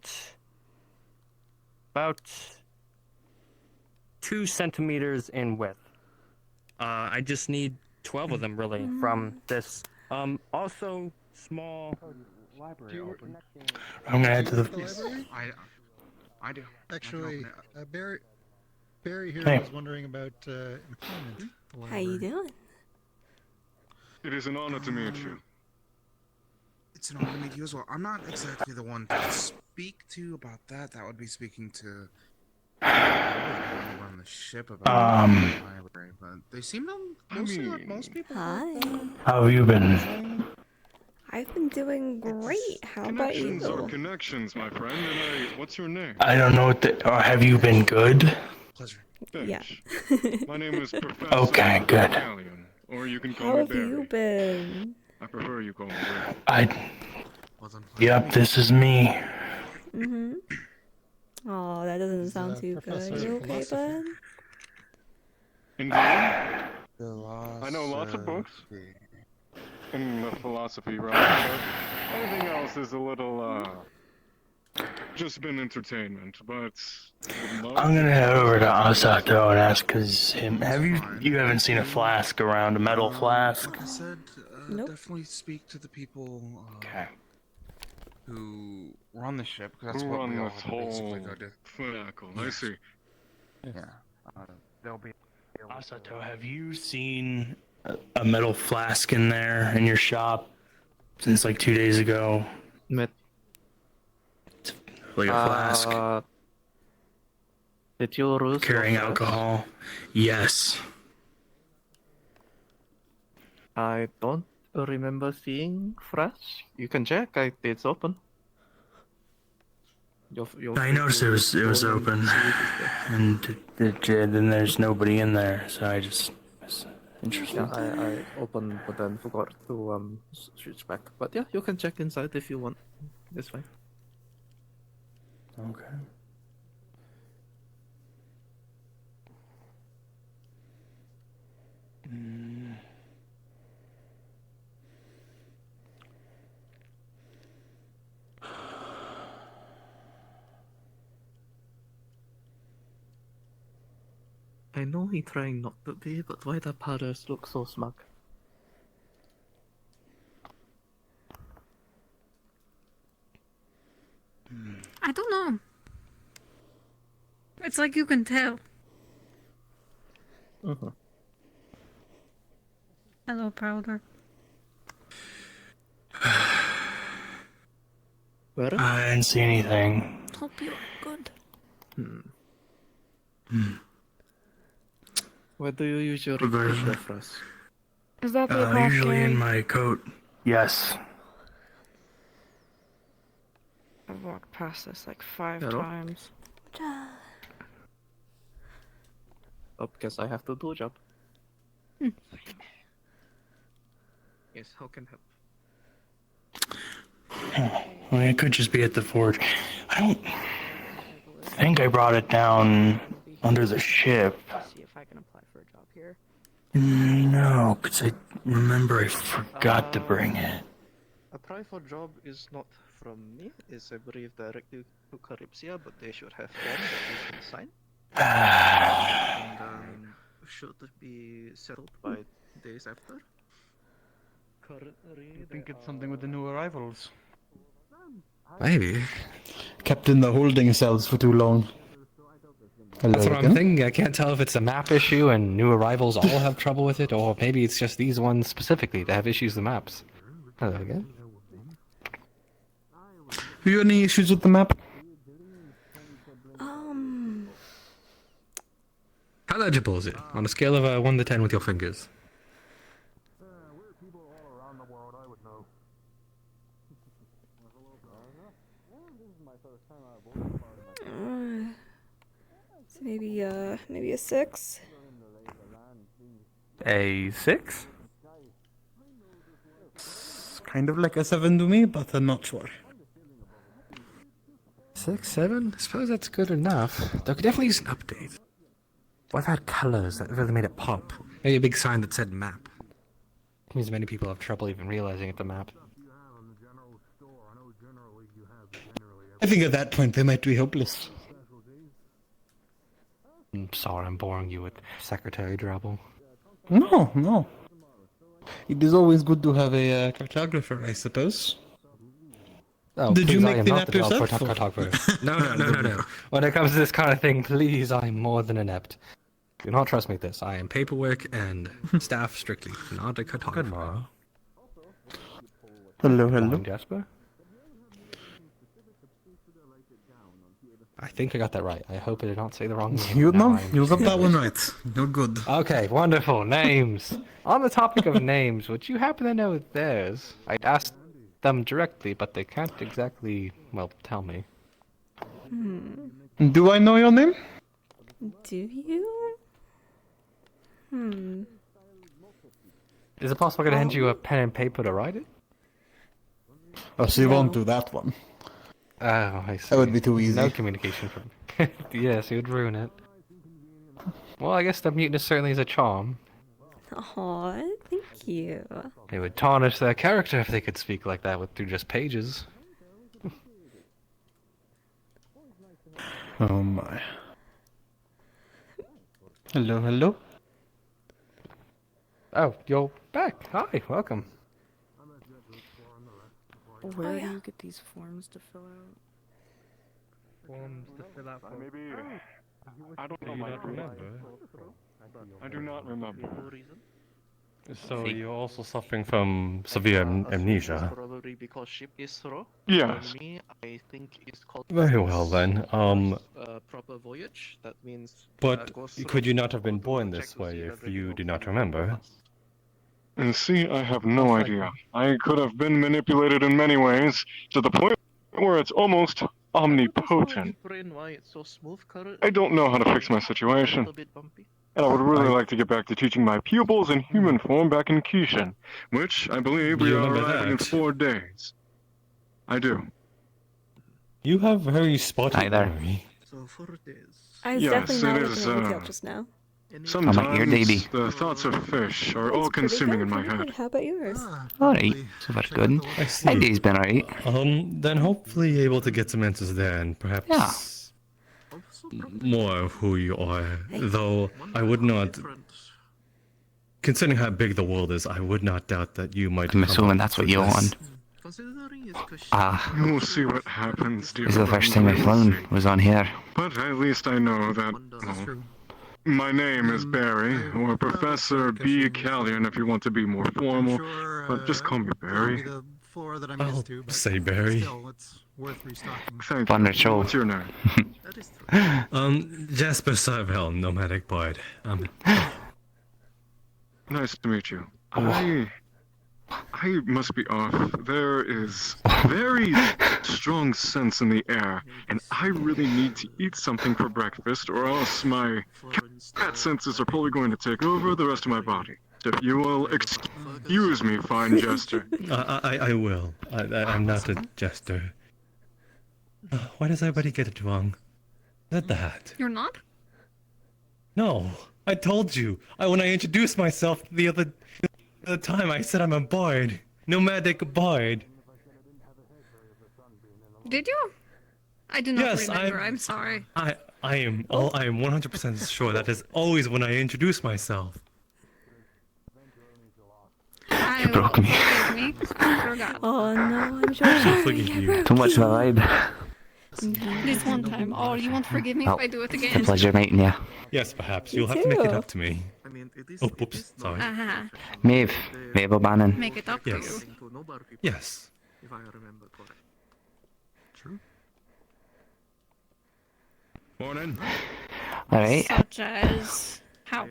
about 2 centimeters in width. I just need 12 of them, really, from this. Also, small library open. I'm gonna head to the. I do. Actually, Barry here Hey. was wondering about employment. How you doing? It is an honor to meet you. It's an honor to meet you as well. I'm not exactly the one to speak to about that. That would be speaking to run the ship about the library, but they seem to mostly let most people. Hi. How have you been? I've been doing great. How about Connections are you? connections, my friend. And what's your name? I don't know what have you been good? Pleasure. Yeah. My name is Professor Okay, good. Italian, or you can call How me have Barry. you been? I prefer you call me Barry. Yep, this is me. Mm-hmm. Oh, that doesn't sound too good. You okay, bud? Indeed. I know lots of books in the philosophy realm, but everything else is a little, just been entertainment, but... I'm gonna head over to Asato and ask you haven't seen a flask around, a metal flask? Like I said, definitely speak to the people who run the ship, because that's Who what run we all this have to basically whole go do. Finacle, I see. Yeah. They'll be... Asato, have you seen a metal flask in there in your shop since like 2 days ago? Like a flask? Did you lose Carrying your flask? alcohol? Yes. I don't remember seeing fresh. You can check. It's open. I noticed it was open, and then there's nobody in there, so I just... Interesting. Yeah, I opened but then forgot to switch back. But yeah, you can check inside if you want. It's fine. Okay. I know he trying not to be, but why the powders look so smug? I don't know. It's like you can tell. Hello, Powder. I didn't see anything. Hope you're good. Where do you usually put the frost? Is that the Usually in my coat. Yes. I've walked past this like 5 Hello? times. Oh, because I have to do a job. Yes, how can help? I mean, it could just be at the forge. I don't think I brought it down under the ship. See if I can apply for a job here. No, because I remember I forgot to bring it. Apply for job is not from me. It's I believe directly to Kalypsia, but they should have form that you can sign. And should be settled by days after. Currently, I think it's something with the new arrivals. Maybe. Kept in the holding cells for too long. Hello That's what again. I'm thinking. I can't tell if it's a map issue and new arrivals all have trouble with it, or maybe it's just these ones specifically that have issues with the maps. Hello again. Have you any issues with the map? How legible is it? On a scale of 1 to 10 with your fingers. Maybe a 6. A 6? It's kind of like a 7 to me, but I'm not sure. 6, 7? I suppose that's good enough. They could definitely use an update. What about colors that really made it pop? Maybe a big sign that said map. Means many people have trouble even realizing it's a map. I think at that point they might be hopeless. I'm sorry, I'm boring you with secretary drabble. No. It is always good to have a cartographer, I suppose. Oh, Did please, you I make am the not map the yourself? cartographer. No. When it comes to this kind of thing, please, I'm more than inept. Do not trust me with this. I am paperwork and staff strictly, not a cartographer. Hello. Morning, Jasper. I think I got that right. I hope I did not say the wrong name. You Now got that one right. You're good. Okay, wonderful. Names. On the topic of names, would you happen to know theirs? I'd asked them directly, but they can't exactly, well, tell me. Do I know your name? Do you? Is it possible I could hand you a pen and paper to write it? Oh, so you won't do that one. Oh, I see. That would be too easy. No communication from... Yes, it would ruin it. Well, I guess the muteness certainly is a charm. Aw, thank you. It would tarnish their character if they could speak like that through just pages. Oh my. Hello, hello. Oh, you're back. Hi, welcome. Where do you get these forms to fill out? Forms to fill out for... Maybe... I don't know my I do not remember. So you're also suffering from severe amnesia? Probably because ship is slow. Yes. For me, I think it's called... Very well then. proper voyage. That means... But could you not have been born this way if you do not remember? And see, I have no idea. I could have been manipulated in many ways, to the point where it's almost omnipotent. Why it's so smooth, I don't know how to fix my situation. And I would really like to get back to teaching my pupils in human form back in Kishin, which I believe we You are remember arriving in that? 4 days. I do. You have very spotty memory. So 4 days. I was Yes, definitely not it looking is, at retail just now. Sometimes the thoughts of fish are all consuming in my head. How about yours? Alright, so far good. I see. My day's been alright. Then hopefully able to get some answers there and perhaps more of who you are. Though I would not, considering how big the world is, I would not doubt that you might. I'm assuming that's what you want. We'll see what happens, dear. This is the first time I flown was on here. But at least I know that, well, my name is Barry, or Professor B. Callion if you want to be more formal, but just call me Barry. I'll say Barry. Thank Fun you. show. What's your name? Jasper Sarvel, nomadic bard. Nice to meet you. I must be off. There is a very strong sense in the air, and I really need to eat something for breakfast, or else my cat senses are probably going to take over the rest of my body. If you will excuse me, fine jester. I will. I'm not a jester. Why does everybody get it wrong? Is it that? You're not? No, I told you. When I introduced myself the other time, I said I'm a bard, nomadic bard. Did you? I do not Yes, remember. I'm sorry. I am 100% sure that is always when I introduce myself. You broke me. Forgive me. I forgot. Oh no, I'm so sorry. Forgive you. Too much of a vibe. This one time. Oh, you won't forgive me Oh, if I do it it's a again. pleasure meeting you. Yes, perhaps. You'll have to make it up to me. Oh, whoops. Sorry. Maeve O'Bannon. Make it up to Yes. you. Yes. If I remember correct. True. Morning. Alright. Such as how?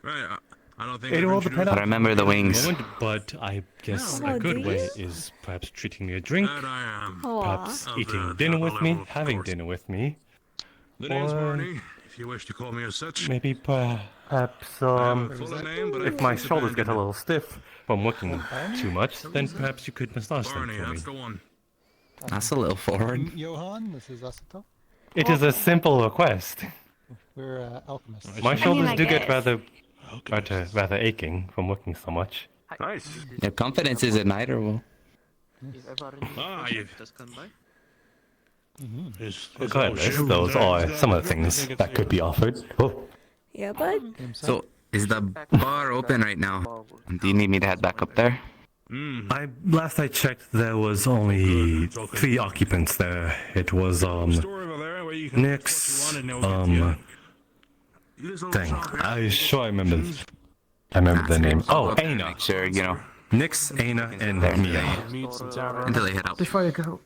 Right. I don't think It all depends. I remember the wings. But I guess Oh, a good do way you? is perhaps treating me a drink, perhaps Aw. eating dinner with me, having dinner with me, The name's or Barney, if you wish to call me as such. maybe perhaps full name, but if my shoulders get a little stiff from working too much, then perhaps you could massage them Barney, for me. that's the one. That's a little forward. Johan, this is Asato. It is a simple request. We're alchemists. My shoulders I do get guess. rather aching from working so much. Nice. Your confidence is admirable. If ever in Ah, the you- just come by. Regardless, those are some of the things that could be offered. Oh. Yeah, bud. So, is the bar open right now? Do you need me to head back up there? Last I checked, there was only 3 occupants there. It was Nick's thing. I sure I remember the name. Oh, Aina. Sure, you know. Nix, Aina, and Mia. Until they head up. Before you go,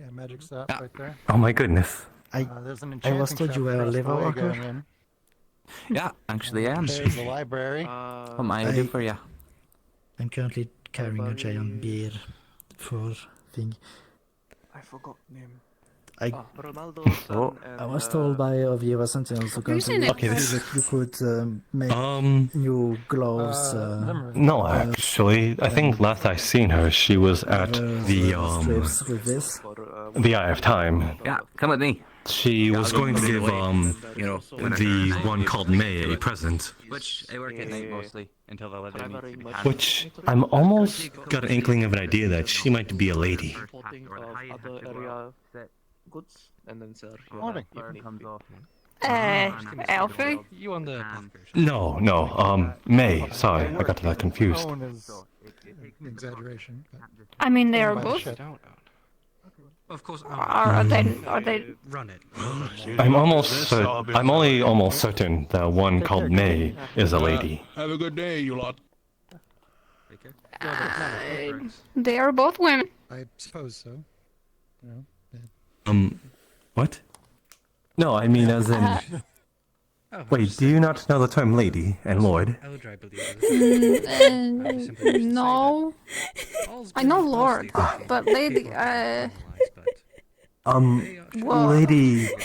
Yeah, magic stop right there. Oh my goodness. There's an I was enchanting told you shop were a first level before you go walker. in. Yeah, actually I am. There's the library. What might I do for you? I'm currently carrying a giant beer for thing. I forgot name. I Ronaldo's son and, I was told by Ovieva Sentinels to come to seen you it? that you could make new gloves. No, actually, I think last I seen her, she was at strips with this. the Eye of Time. Yeah, come with me. She was going to give You know, the one called May a present, Which I work at night mostly until the weather needs to be bad. which I'm almost got an inkling of an idea that she might be a lady. Reporting of other area goods and then sir. Morning. Comes off. Alfie? You on the No, May. Sorry, I got that confused. Tone is an exaggeration. But I mean, they are by the both. ship. Of course. Are they? Run it. I'm only almost certain that one called May is a lady. Have a good day, you lot. They are both women. I suppose so. You know, What? No, I mean as in... Wait, do you not know the term lady and lord? No. I know Lord, but lady, well-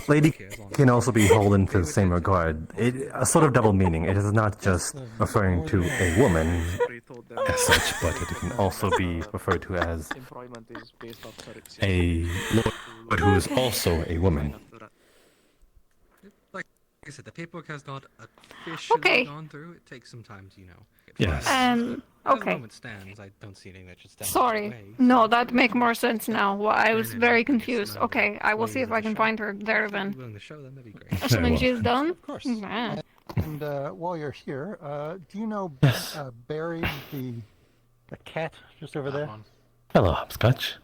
Lady can also be held into the same regard. A sort of double meaning. It is not just referring to a woman as such, but it can also be referred to as Employment is based off a lord who is also a woman. Like I said, the paperwork has not officially Okay. gone through. It takes some time to, get Yes. filed. As the Okay. moment stands, I don't see anything that should stand in Sorry. the way. No, that make more sense now. Well, I was very confused. Okay, I will see if I can find her there then. Willing to show them, that'd be great. Assuming she's done? Of course. Yeah. And while you're here, do you know Barry, the cat just over there? Hello, Hopscotch.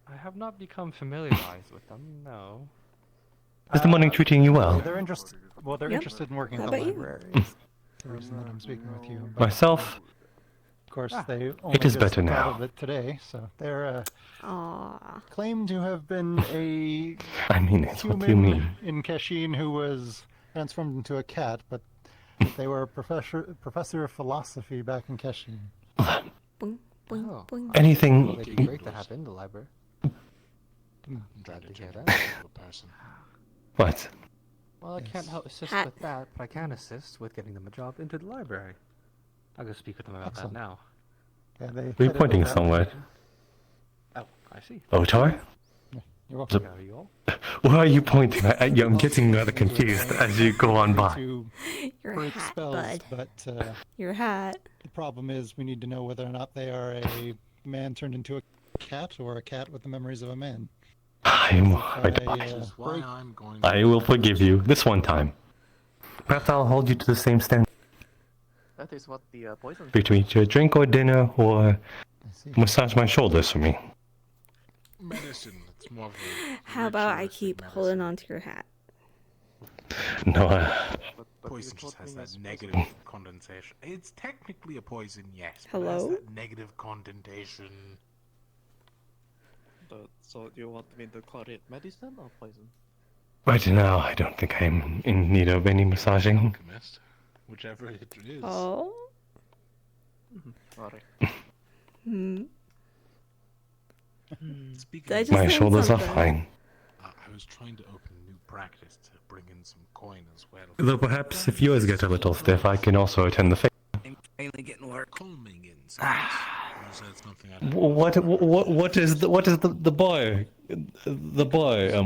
I have not become familiarized with them, no. Is the morning treating you well? They're interested. Well, they're Yep. interested in working How at the about you? library. The reason that I'm speaking with you. But Myself? of course, they only is just better thought now. of it today, so they're Aww. claimed to have been a I mean it, what do you human mean? in Kashin who was transformed into a cat, but they were a professor of philosophy back in Kashin. Boing, boing, boing. Anything- Well, it'd be great to have in the library. I'm glad to hear that. What? Well, I can't help assist Hat. with that, but I can assist with getting them a job into the library. I'll go speak with them about Excellent. that now. Yeah, they Are you headed pointing over that somewhere? direction. Oh, I see. Otar? You're welcome. There you go. Where are you pointing? I'm getting rather confused as you go on by. To Your break hat, spells, bud. but Your hat. the problem is we need to know whether or not they are a man turned into a cat or a cat with the memories of a man. I will forgive you this one time. Perhaps I'll hold you to the same standard. That is what the poison. Between a drink or dinner or massage my shoulders for me. Medicine. It's more of How about I keep holding on to your hat? No, poison just has that negative condensation. It's technically a poison, yes. But it has Hello? that negative condensation. So you want me to call it medicine or poison? right now I don't think I'm in need of any massaging. Alchemist, whichever it is. Oh? Alright. Hmm. Speaking Did I of- just My say shoulders are something? fine. I was trying to open a new practice to bring in some coin as well. Though perhaps if yours get a little stiff, I can also attend the fair. Finally getting work. Calming in sense. So it's nothing I don't What is the boy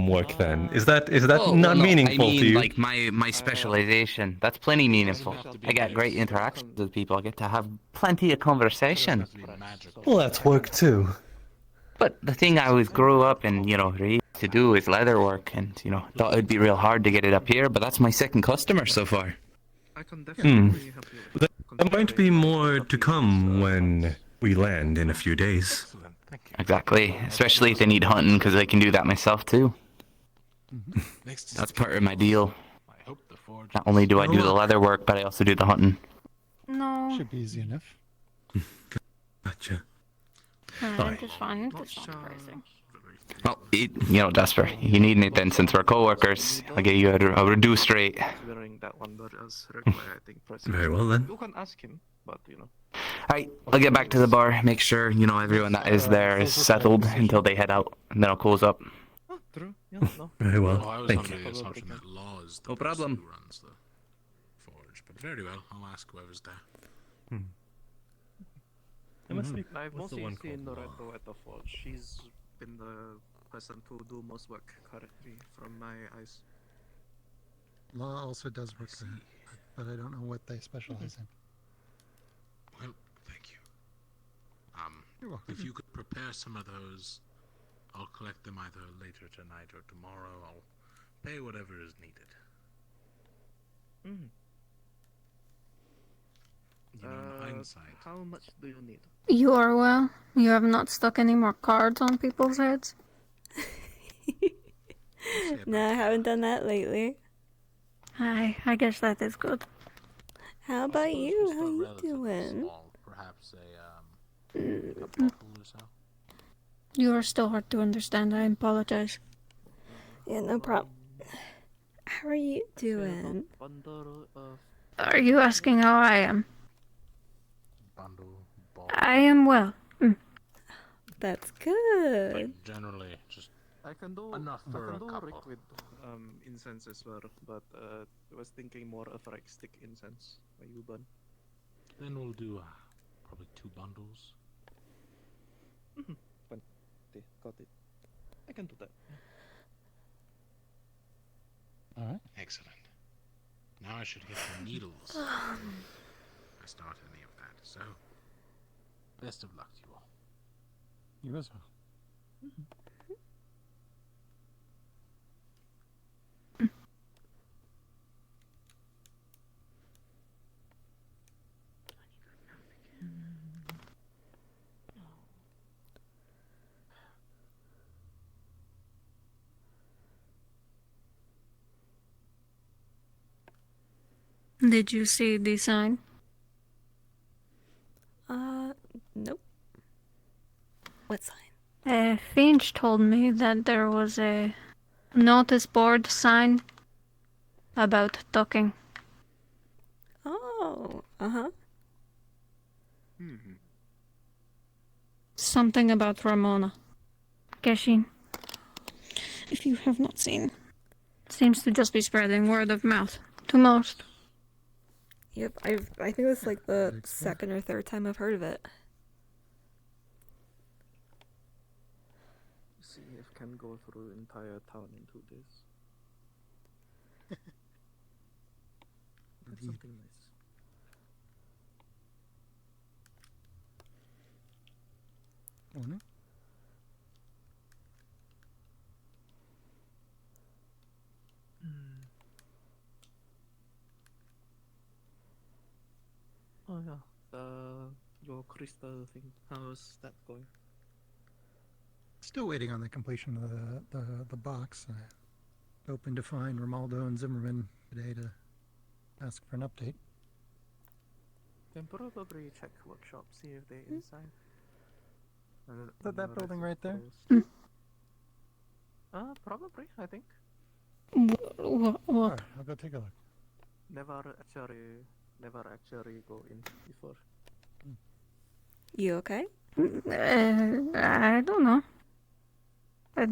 work then? Is that Oh, not no, meaningful I mean, to you? like my specialization. That's plenty meaningful. I got great interactions with people. I get to have plenty of conversation. Well, that's work too. But the thing I always grew up and used to do is leather work, and thought it'd be real hard to get it up here. But that's my second customer so far. I can definitely help you. There might be more to come when we land in a few days. Exactly, especially if they need hunting, because I can do that myself too. That's part of my deal. Not only do I do the leather work, but I also do the hunting. No. Should be easy enough. Gotcha. It's fine. It's not crazy. Well, Jasper, you need anything since we're co-workers. I'll get you a reduced rate. Considering that one, but as regular, I think. Very well then. You can ask him, but Alright, I'll get back to the bar, make sure, you know, everyone that is there is settled until they head out, and then I'll close up. True. Yeah, no. Very well. Oh, I was Thank under you. the assumption that Law is the No person problem. who runs the forge, but very well, I'll ask whoever's there. I've What's the mostly one seen called Loretto at the forge. She's been the person to do most work currently, from my eyes. Law also does work there, but I don't know what they specialize in. Well, thank you. You're welcome. If you could prepare some of those, I'll collect them either later tonight or tomorrow. I'll pay whatever is needed. You know, in hindsight. How much do you need? You are well. You have not stuck any more cards on people's heads? No, I haven't done that lately. I guess that is good. How about you? How you doing? Perhaps a bottle or so. You are still hard to understand. I apologize. Yeah, no problem. How are you doing? Are you asking how I am? I am well. That's good. Generally, just I can do enough for a couple. liquid incense as well, but I was thinking more of like stick incense where you burn. Then we'll do probably 2 bundles. Got it. I can do that. All right. Excellent. Now I should get the needles. I start any of that. So, best of luck to you all. You as well. Did you see the sign? Nope. What sign? Finch told me that there was a notice board sign about ducking. Oh, uh-huh. Something about Ramona. Geshin. If you have not seen. Seems to just be spreading word of mouth. To most. Yep, I think it's like the second or third time I've heard of it. See if can go through entire town in 2 days. That's something nice. Morning. Oh yeah, your crystal thing. How's that going? Still waiting on the completion of the box. Hoping to find Romaldo and Zimmerman today to ask for an update. Can probably check workshop, see if they're inside. Is that building right there? Probably, I think. What? Alright, I'll go take a look. Never actually go in before. You okay? I don't know. I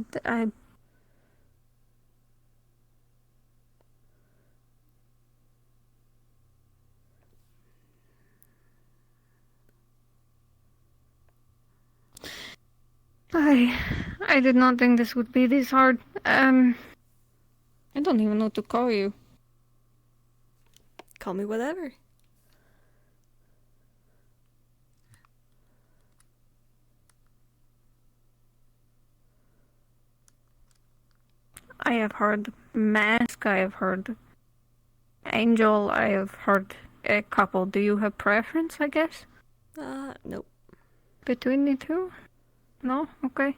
did not think this would be this hard. I don't even know what to call you. Call me whatever. I have heard Mask, I have heard Angel, I have heard a couple. Do you have preference, I guess? Nope. Between the two? No? Okay.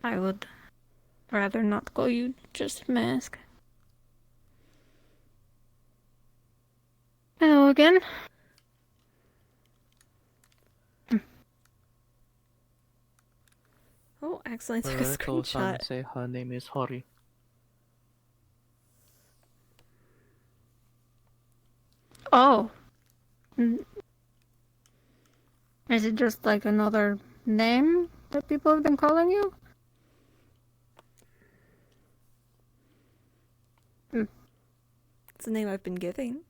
I would rather not call you just Mask. Hello again. Oh, actually, I took a screenshot. Say her name is Hori. Oh. Is it just like another name that people have been calling you? It's the name I've been giving.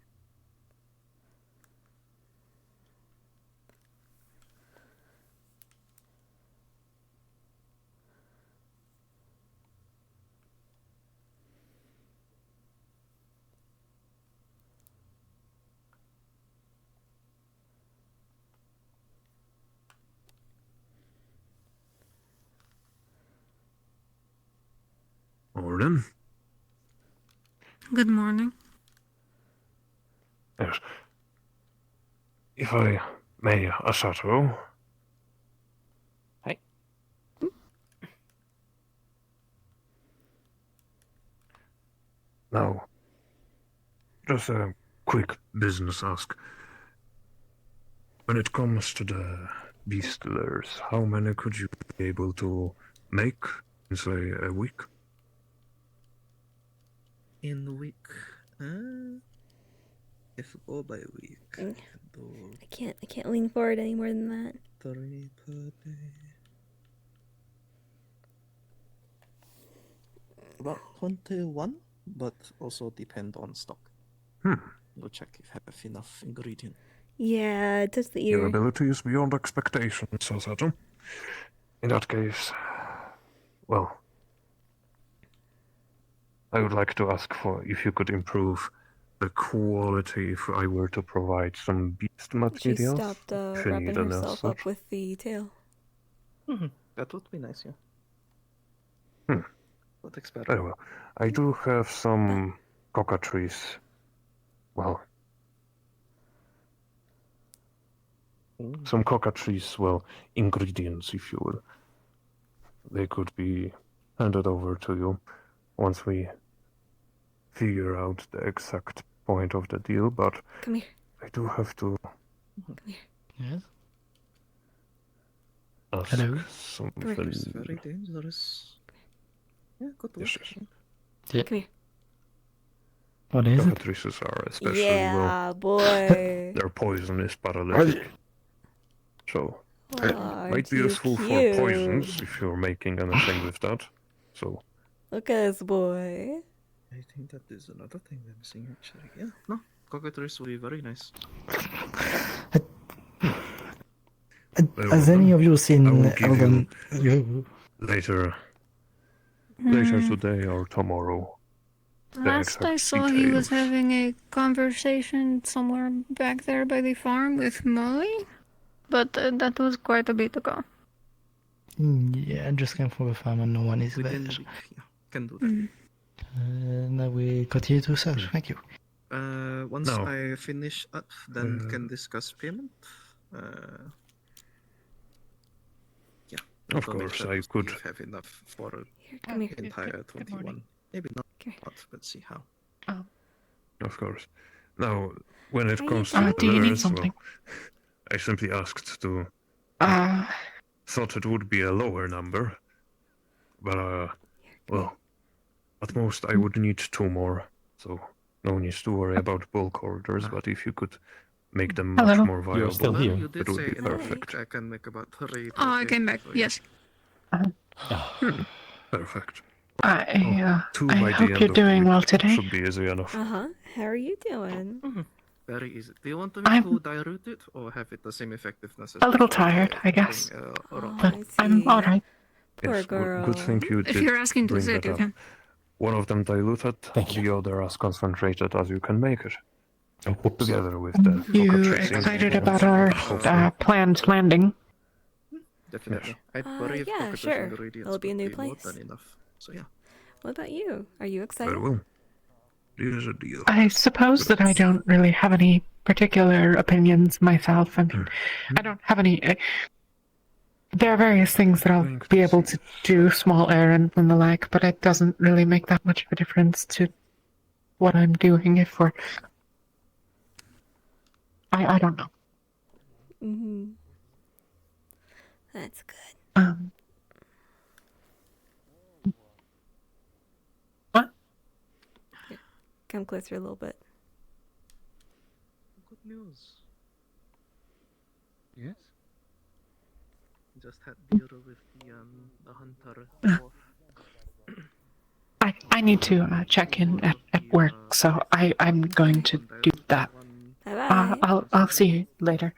Morning. Good morning. Yes. If I may, Asato. Hi. Now, just a quick business ask. When it comes to the beastlers, how many could you be able to make in, say, a week? In a week. If we go by week, I can do I can't lean forward any more than that. 3 per day. About 21, but also depend on stock. We'll check if I have enough ingredient. Yeah, it does the Your ear. ability is beyond expectations, Asato. In that case, well, I would like to ask for if you could improve the quality if I were to provide some beast She materials. stopped if you wrapping need any herself such. up with the tail. That would be nice, yeah. What expert? Very well. I do have some cockatrice. Well, some cockatrice, well, ingredients, if you will. They could be handed over to you once we figure out the exact point of the deal, but Come here. I do have to Yes. ask Hello. something. It's very dangerous. Yeah, good work. Yeah. Come here. What is it? Cockatrices are especially Yeah, boy. they're poisonous paralytic. So it Aw, might be too useful for cute. poisons if you're making anything with that. So Look at this boy. I think that is another thing I'm seeing actually. Yeah, no, cockatrice will be very nice. Has any of you I seen will give Elden? later today or tomorrow. the Last I exact saw, he was details. having a conversation somewhere back there by the farm with Molly, but that was quite a bit ago. Yeah, I just came from the farm and no one is there. Within a week, yeah, can do that. Now we continue to search. Thank you. Once I finish up, then can discuss payment. Yeah. Of don't know if course, that I was- could. if have enough for come here. entire Good 21. morning. Maybe not, let's see how. Of course. Now, when it How you comes doing? to Do you need others, something? well, I simply asked to. Thought it would be a lower number, but well, at most I would need 2 more, so no need to worry about bulk orders. But if you could make them much more viable, You're still here. You did it would say be in a perfect. week I can make about 3. Oh, I came back. Yes. Perfect. I 2 I by the hope end you're of the doing week well today. should be easy enough. How are you doing? Very easy. Do you want me I'm- to dilute it or have it the same effectiveness as A little before? tired, I guess. Around But I'm alright. Poor Yes, girl. good thing you If did you're asking to bring sit, that you up. can. One of them diluted, the other as concentrated as you can make it. Together with the You cockatrice excited ingredients, about our hopefully. planned landing? Definitely. I'd worry if yeah, cockatrice sure. ingredients It'll be a would new be more place. than enough. So yeah. What about you? Are you excited? Very well. Here's a deal. I suppose that I don't really have any particular opinions myself. I mean, I don't have any. There are various things that I'll be able to do, small errands and the like, but it doesn't really make that much of a difference to what I'm doing if we're. I don't know. That's good. What? Come closer a little bit. news. Yes? Just had beer with the hunter dwarf. I need to check in at work, so I'm going to do that. Bye-bye. I'll see you later.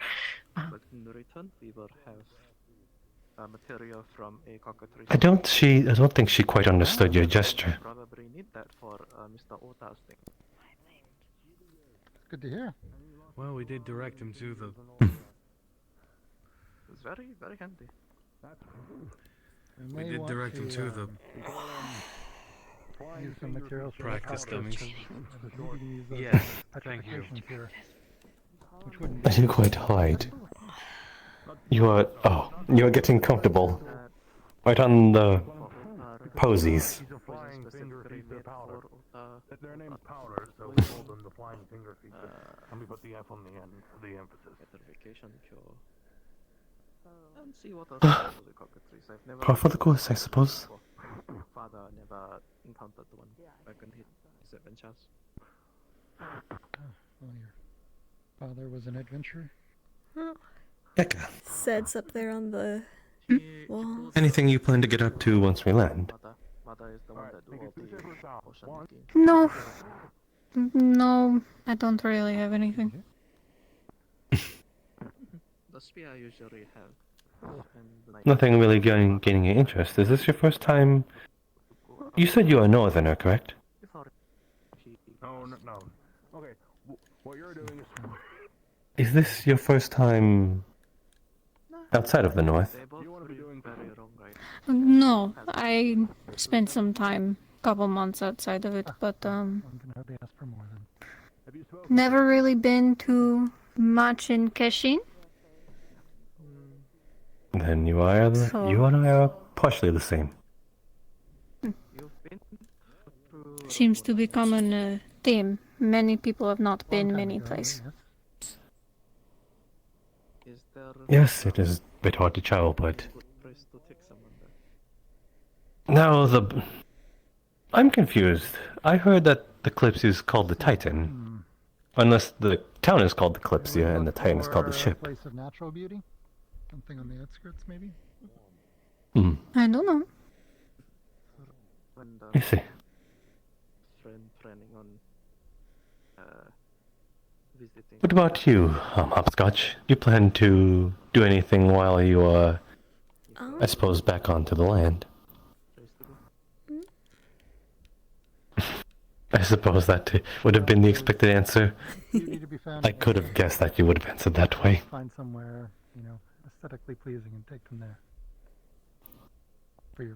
But in return, we will have material from a cockatrice. I don't think she quite understood your gesture. Probably need that for Mr. Ota's thing. Good to hear. Well, we did direct him to the. It's very, very handy. We did direct him to the. Use some materials for practice dummies. Yes, thank you. I didn't quite hide. You are getting comfortable. Right on the posies. Their name's Powder, so we call them the flying finger feature. And we put the F on the end for the emphasis. Vacation cure. And see what else for the cockatrice. I've never. Par for the course, I suppose. Father never encountered one back in his adventures. Well, your father was an adventurer. Said's up there on the wall. Anything you plan to get up to once we land? Mother is the one that do all the potion making. No. No, I don't really have anything. The spear usually have. Nothing really gaining your interest. Is this your first time? You said you're a northerner, correct? No. Okay, what you're doing Is this your first time outside of the north? No, I spent some time, couple months outside of it, but never really been too much in Keshin. Then you and I are partially the same. Seems to be common theme. Many people have not been many places. Yes, it is a bit hard to travel, but now I'm confused. I heard that the Kalypsia is called the Titan, unless the town is called the Kalypsia and the Titan is called the ship. Place of natural beauty? Something on the outskirts, maybe? I don't know. I see. Planning on visiting. What about you, Hopscotch? You plan to do anything while you are, I suppose, back onto the land? I suppose that would have been the expected answer. I could have guessed that you would have answered that way. Find somewhere, aesthetically pleasing and take from there.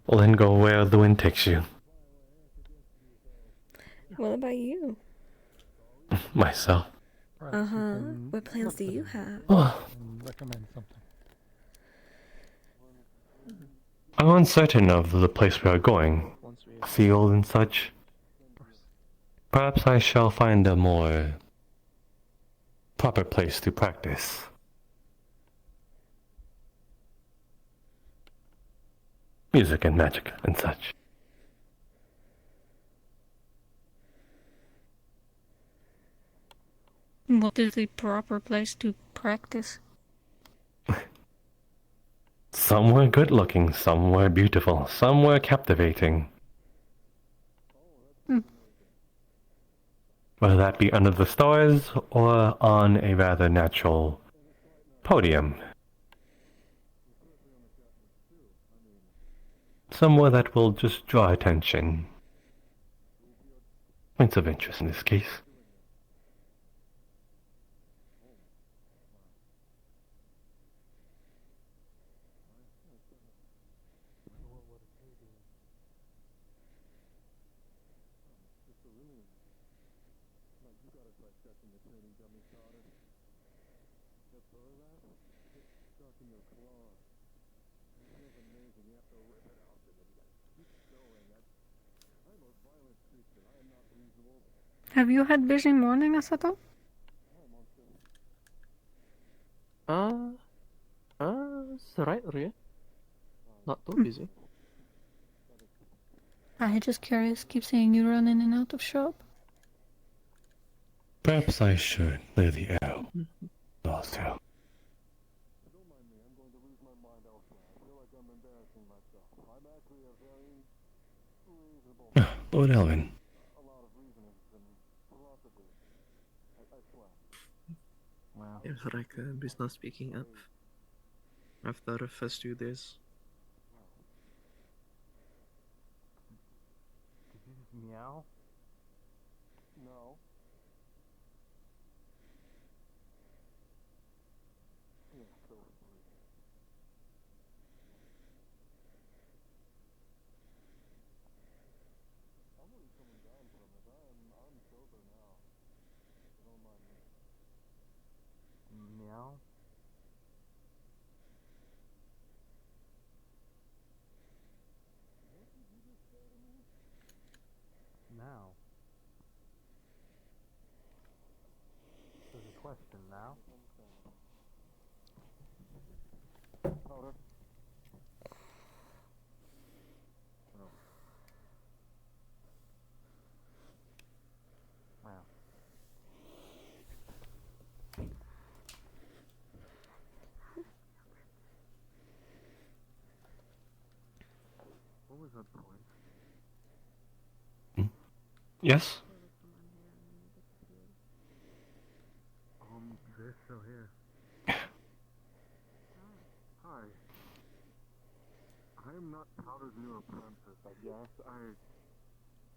Well, then go where the wind takes you. What about you? Myself. Uh-huh. What plans do you have? Recommend something. I'm uncertain of the place we are going. Field and such. Perhaps I shall find a more proper place to practice. Music and magic and such. What is the proper place to practice? Somewhere good looking, somewhere beautiful, somewhere captivating. Whether that be under the stars or on a rather natural podium. Somewhere that will just draw attention. Points of interest in this case. Have you had busy morning, Asato? It's right, Ria. Not too busy. I just curious, keep seeing you run in and out of shop. Perhaps I should clear the air. supposed to. Lord Elvin. Wow. Seems like he's not speaking up after the first 2 days. Did you just meow? No. Yeah, so I'm really coming down from it. I'm sober now. Don't mind me. Meow. What did you just say to me? Now. There's a question now. Powder. Oh. Wow. What was that point? Yes? They're still here. Hi. I am not Powder's new apprentice, I guess.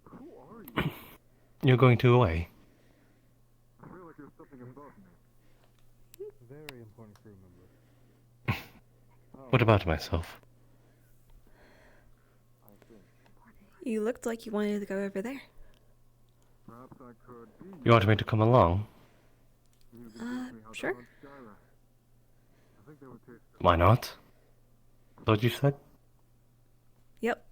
Who are you? You're going to away. I feel like there's something above me. Very important crew member. What about myself? I think. You looked like you wanted to go over there. Perhaps I could be. You want me to come along? Sure. I think they would taste good. Why not? What you said? Yep.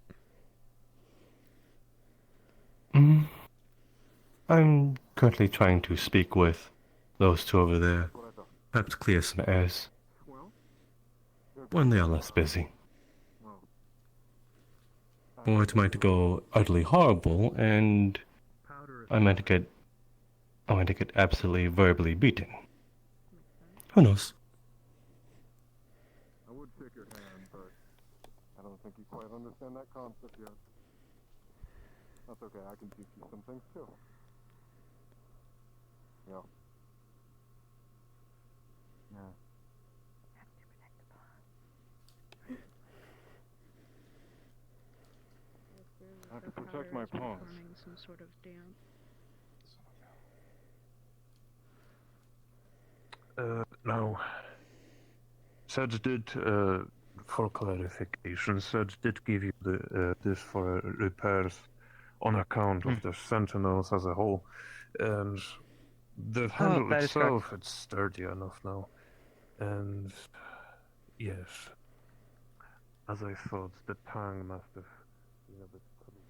I'm currently trying to speak with those two over there. Perhaps clear some airs. When they are less busy. Or it might go utterly horrible, and I might get absolutely verbally beaten. Who knows? I would shake your hand, but I don't think you quite understand that concept yet. That's okay, I can teach you some things too. Yeah. Yeah. I have to protect my paws. Some sort of damp. No. Sed did, for clarification, Sed did give you this for repairs on account of the sentinels as a whole, and the handle that is itself, it's sturdy enough now, and yes, as I thought, the tang must have been a bit trouble.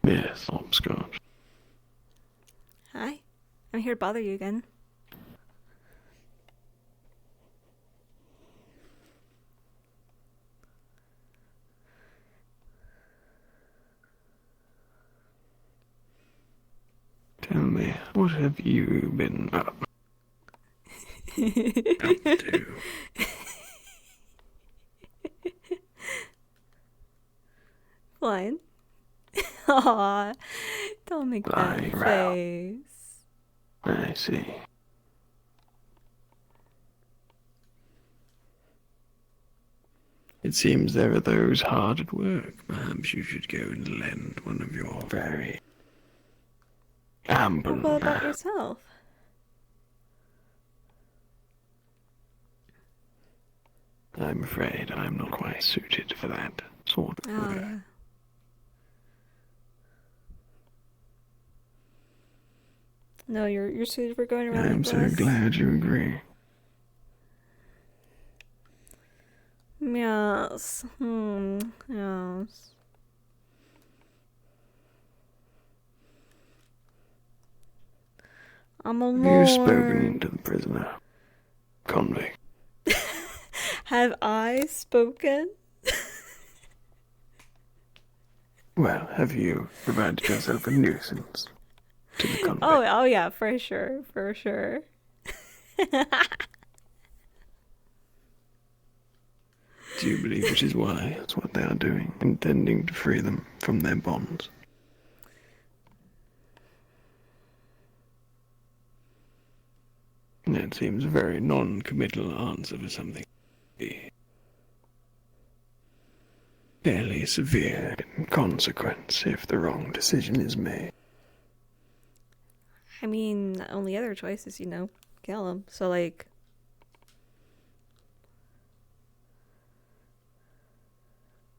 Yes, hopscotch. Hi. I'm here to bother you again. Tell me, what have you been up to? Fine. Aw, don't make that Lying face. I see. It seems there are those hard at work. Perhaps you should go and lend one of your very ample. What about yourself? I'm afraid I'm not quite suited for that sort of work. Yeah. No, you're suited for going around. I'm like so this. glad you agree. Yes. Yes. I'm a You've spoken lord. to the prisoner. Convict. Have I spoken? Well, have you provided yourself a nuisance to the convict? Oh yeah, for sure, for sure. Do you believe it is wise what they are doing, intending to free them from their bonds? That seems a very non-committal answer for something fairly severe in consequence if the wrong decision is made. I mean, the only other choice is, kill him. So, like...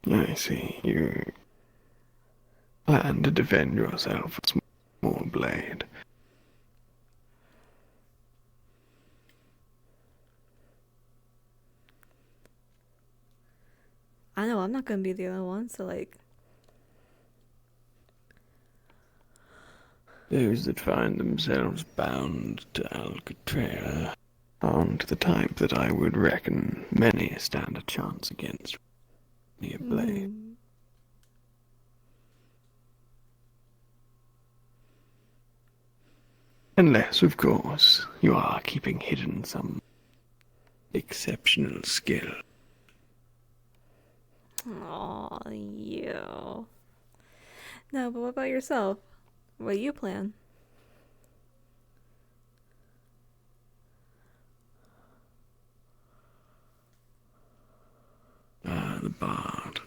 I see. You plan to defend yourself with a small blade. I know I'm not gonna be the only one, so, like... Those that find themselves bound to Alcatraz aren't the type that I would reckon many stand a chance against a blade. Unless, of course, you are keeping hidden some exceptional skill. Aw, you. No, but what about yourself? What do you plan? The bard.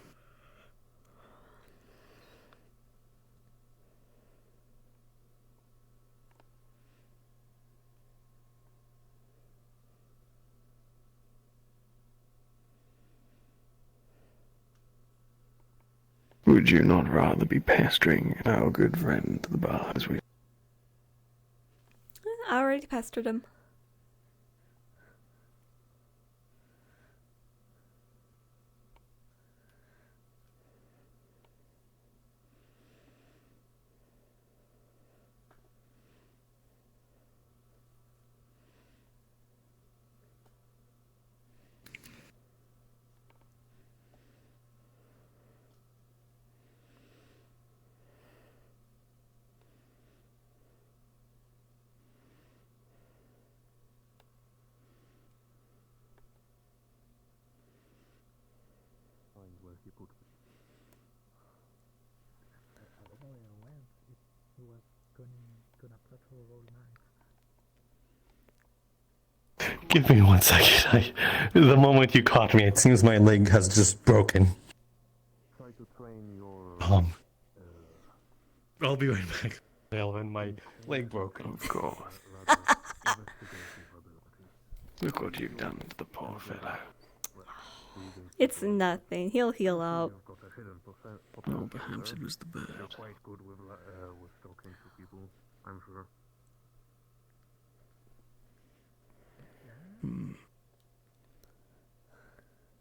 Would you not rather be pestering our good friend the bard as we... I already pestered him. Give me 1 second. The moment you caught me, it seems my leg has just broken. I'll be right back. Elvin, my leg broke. Of course. Look what you've done to the poor fellow. It's nothing. He'll heal up. Oh, perhaps it was the bird. Quite good with talking to people, I'm sure.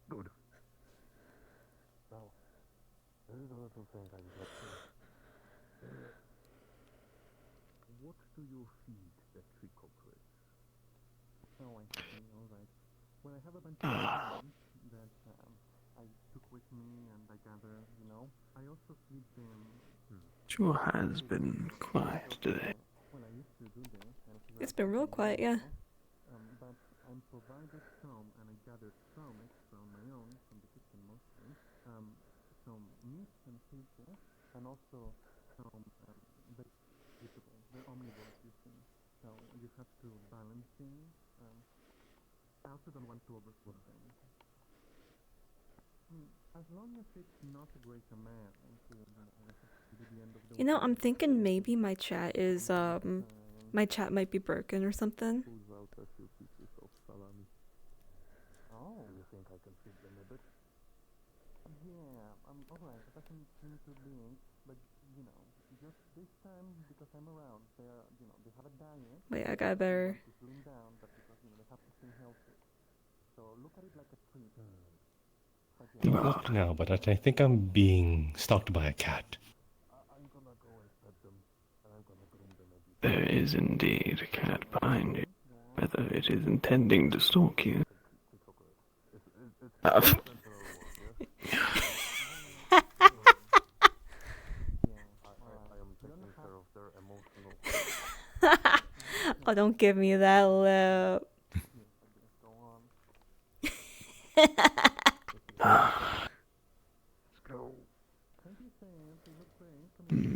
Good. Now, there is a little thing I would like to. What do you feed the tree culprits? Oh, I see. All right. Well, I have a bunch of that I took with me, and I gather, I also feed them. Sure has been quiet today. Well, I used to do this. It's been real quiet, yeah. But I'm provided some, and I gathered some extra on my own from the kitchen mostly. Some meat and fish, and also some vegetables. They're omnivores, you see. So you have to balance things. I also don't want to overcook them. As long as it's not a great amount to the end of the I'm thinking maybe my chat is, my chat might be broken or something. Oh, you think I can feed them a bit? Yeah, alright, it doesn't seem to be, but, just this time, because I'm around, they have a diet. Wait, I got better. To slim down, but because, they have to stay healthy. So look at it like a treat. Not now, but I think I'm being stalked by a cat. There is indeed a cat behind you. Whether it is intending to stalk you. Oh, don't give me that lip.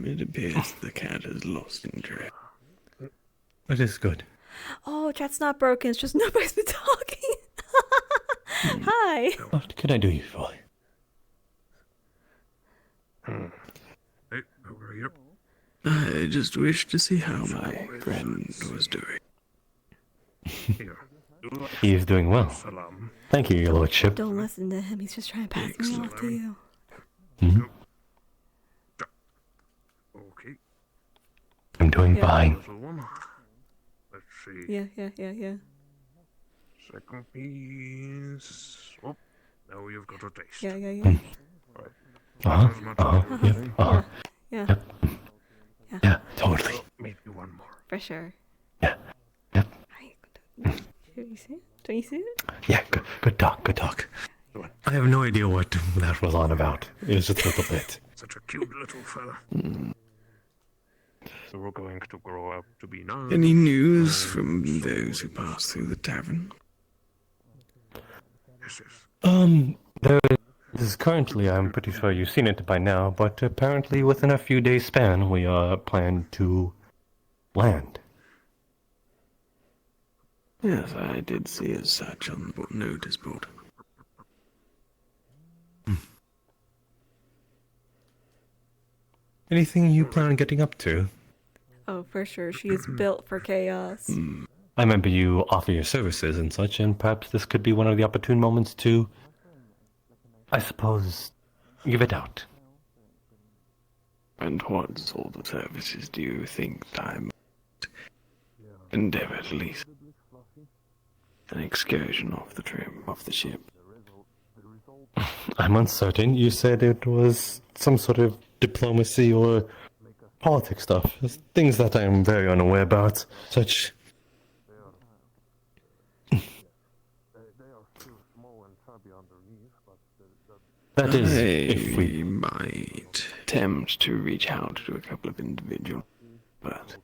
It appears the cat has lost interest. It is good. Oh, chat's not broken. It's just nobody's been talking. Hi. What can I do you for? Hey, over here. I just wished to see how my friend was doing. He is doing well. Thank you, your lordship. Don't listen to him. He's just trying to pass me off to you. Mhm. Okay. I'm doing fine. Let's see. Yeah. Second piece. Oh, now you've got a taste. Yeah. Right. Yeah. Yeah, totally. Maybe one more. For sure. Yeah. Do you see it? Do you see it? Yeah, good talk. I have no idea what that was on about. It was just a little bit. Such a cute little fella. So we're going to grow up to be nice. Any news from those who pass through the tavern? There is currently, I'm pretty sure you've seen it by now, but apparently within a few days span, we are planned to land. Yes, I did see as such on the notice board. Anything you plan on getting up to? Oh, for sure. She is built for chaos. I remember you offer your services and such, and perhaps this could be one of the opportune moments to, I suppose, give it out. And what sort of services do you think I might endeavour at least? An excursion off the ship. I'm uncertain. You said it was some sort of diplomacy or politics stuff. Things that I am very unaware about. Such... That is, if we might attempt to reach out to a couple of individuals, but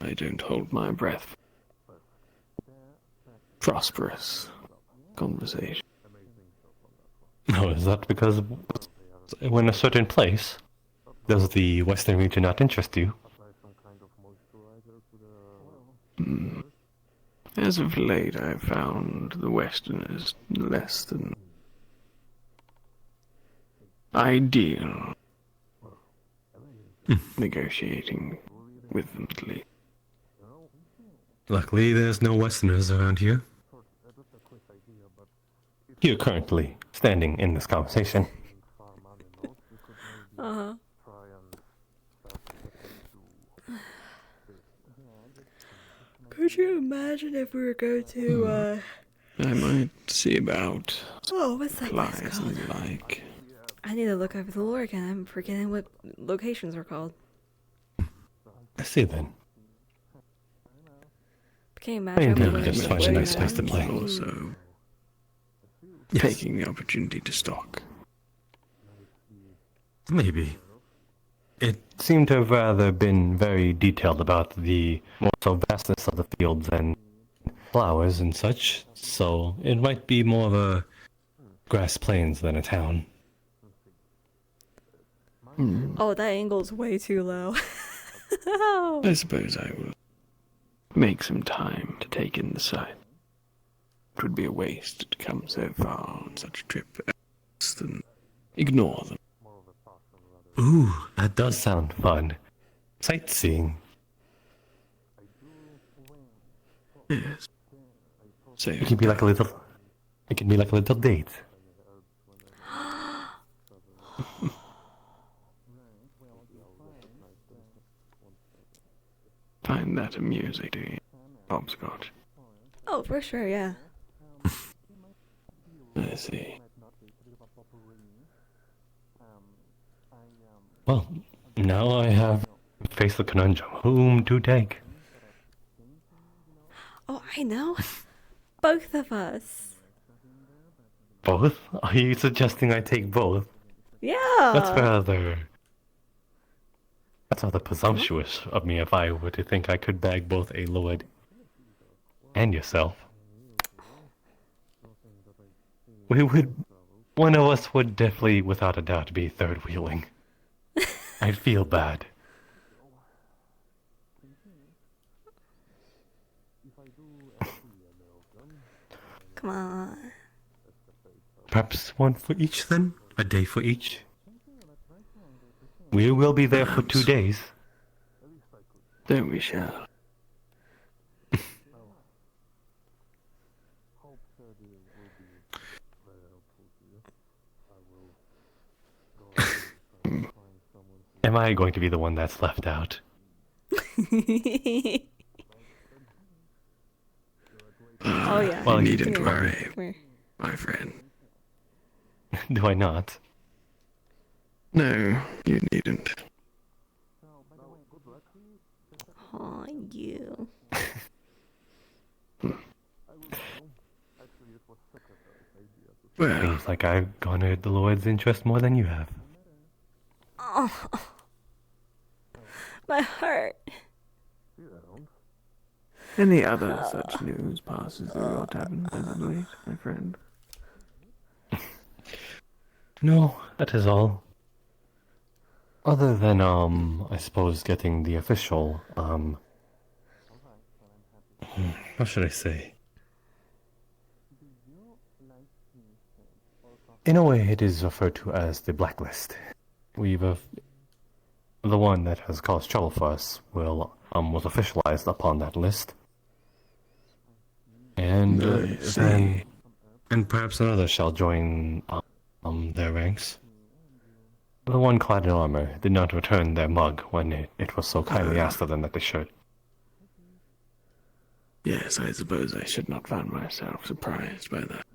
I don't hold my breath. Prosperous conversation. Oh, is that because when a certain place, does the Western region not interest you? As of late, I've found the Westerners less than ideal. Negotiating with them, at least. Luckily, there's no Westerners around here. You're currently standing in this conversation. Uh-huh. Could you imagine if we were going to, I might see about oh, what's that place supplies called? and the like. I need to look over the lore again. I'm forgetting what locations are called. I see then. Can you imagine? I if we need to went just find a nice around? place to play. Also, Yes. taking the opportunity to stock. Maybe. It seemed to have rather been very detailed about the more so vastness of the fields and flowers and such, so it might be more of a grass plains than a town. Oh, that angle's way too low. I suppose I will make some time to take in the sight. It would be a waste to come so far on such a trip else than ignore them. Ooh, that does sound fun. Sightseeing. Yes. So It can be like a little. It can be like a little date. find that amusing, do you? Hopscotch. Oh, for sure, yeah. I see. Well, now I have faced the conundrum. Whom to take? Oh, I know. Both of us. Both? Are you suggesting I take both? Yeah. That's rather presumptuous of me if I were to think I could bag both a lord and yourself. One of us would definitely, without a doubt, be third wheeling. I'd feel bad. Come on. Perhaps one for each then? A day for each? We will be there for 2 days. Then we shall. Am I going to be the one that's left out? Oh yeah. Well, you needn't Come worry, here. Come here. my friend. Do I not? No, you needn't. Aw, you. Well, seems like I've garnered the Lord's interest more than you have. Oh, my heart. any other such news passes through your tavern as of late, my friend? No, that is all. Other than, I suppose getting the official, how should I say? In a way, it is referred to as the blacklist. The one that has caused trouble for us was officialized upon that list. And and perhaps another shall join their ranks. The one clad in armor did not return their mug when it was so kindly asked of them that they should. Yes, I suppose I should not find myself surprised by that.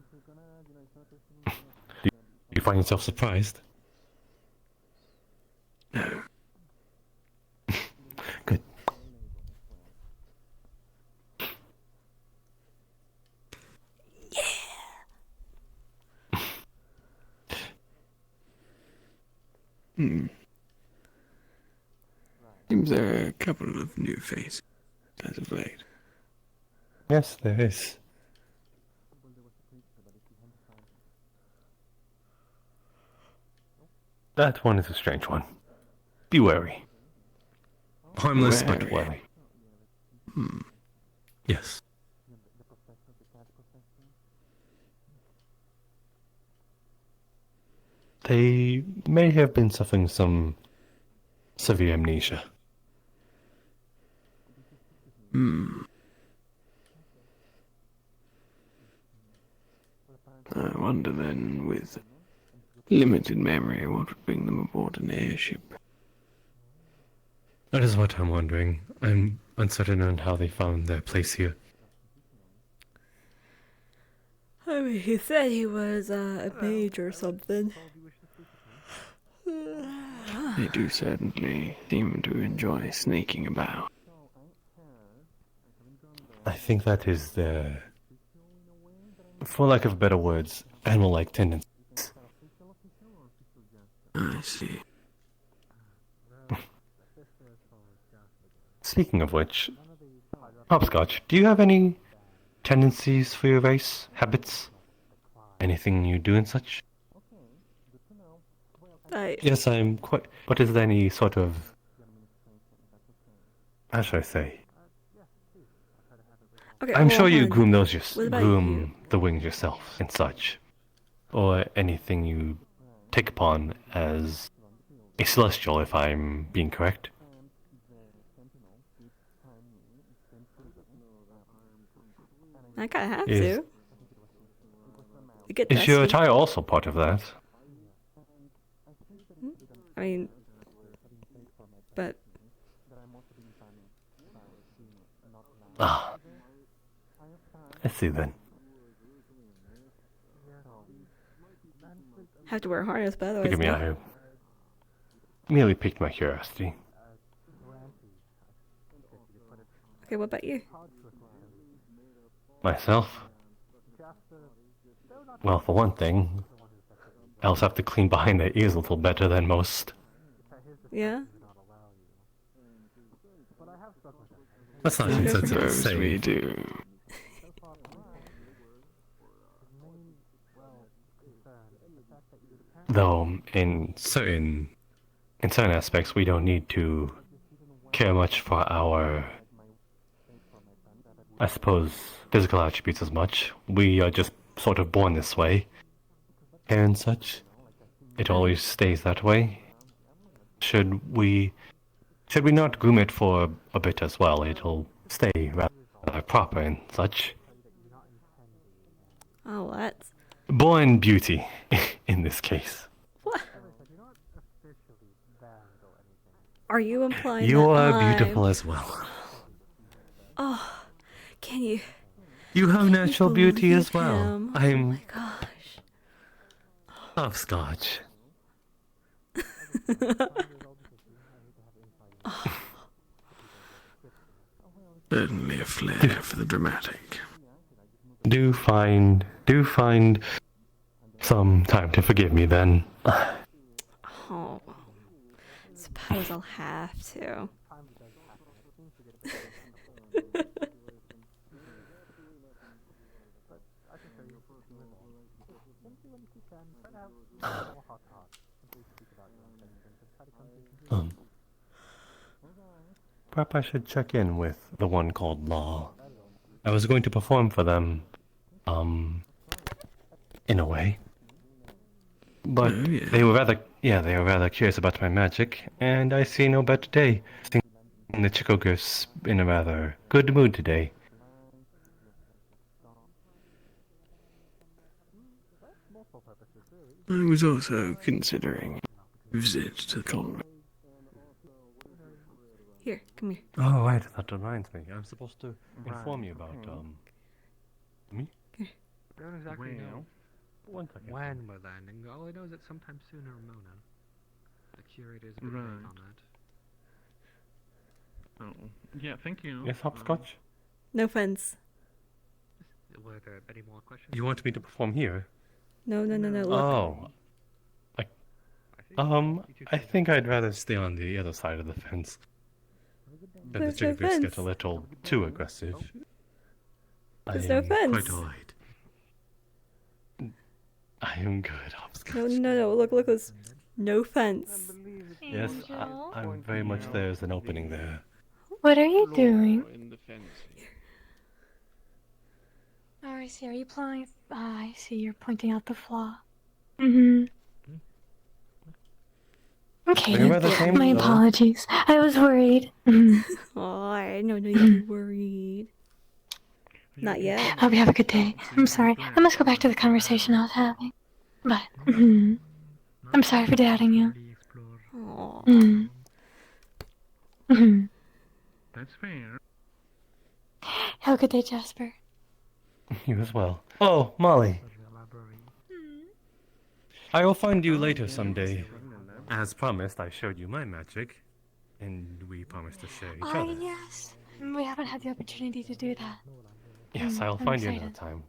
Do you find yourself surprised? No. Good. Seems there are a couple of new faces as of late. Yes, there is. That one is a strange one. Be wary. Harmless but wary. Yes. They may have been suffering some severe amnesia. I wonder then, with limited memory, what would bring them aboard an airship? That is what I'm wondering. I'm uncertain on how they found their place here. I mean, he said he was a mage or something. They do certainly seem to enjoy sneaking about. I think that is their, for lack of better words, animal-like tendencies. I see. Speaking of which, Hopscotch, do you have any tendencies for your race? Habits? Anything you do and such? Yes, I'm quite... But is there any sort of... How should I say? Okay, I'm sure you hold on. groom the wings yourself and such. Or anything you take upon as a celestial, if I'm being correct. I kinda have to. Is your attire also part of that? I mean, but Ah, I see then. Have to wear a harness, but otherwise Forgive me, no. I merely piqued my curiosity. Okay, what about you? Myself? Well, for one thing, elves have to clean behind their ears a little better than most. Yeah? That's not insensitive to say. we do. Though, in certain aspects, we don't need to care much for our, I suppose, physical attributes as much. We are just sort of born this way. Hair and such. It always stays that way. Should we not groom it for a bit as well? It'll stay rather proper and such. Oh, what? Born beauty, in this case. What? Are you implying You that are I'm... beautiful as well. Oh, can you... You have natural beauty as believe well. him? Oh I'm my gosh. hopscotch. Certainly a flair for the dramatic. Do find some time to forgive me then. Oh, suppose I'll have to. Perhaps I should check in with the one called Law. I was going to perform for them, in a way. But Oh, yeah. they were rather curious about my magic, and I see no better day. Seeing the Chicogriff's in a rather good mood today. I was also considering a visit to the convent. Here, come here. Oh, right, that reminds me. I'm supposed to inform you about, me? Don't exactly know 1 second. when we're landing. All I know is that sometime sooner, Ramona. The curator is big on that. Oh, yeah, thank you. Yes, hopscotch? No offense. Were there any more questions? You want me to perform here? No, look. Oh. I think I'd rather stay on the other side of the fence. The There's no Chicogriffs fence. get a little too aggressive. There's I no am fence. quite alright. I am good, hopscotch. No, look, there's no fence. Yes, I'm very much there's an opening there. What are you doing? In the fence. Oh, I see. Are you playing? I see. You're pointing out the flaw. Mm-hmm. Okay, Are you the same, my though? apologies. I was worried. Oh, I know you're worried. Not yet. Hope you have a good day. I'm sorry. I must go back to the conversation I was having. But, I'm sorry for doubting you. Aw. That's fair. Have a good day, Jasper. You as well. Oh, Molly. I will find you later someday. As promised, I showed you my magic, and we promised to share each other. Yes. We haven't had the opportunity to do that. Yes, I'll I'm find you excited. another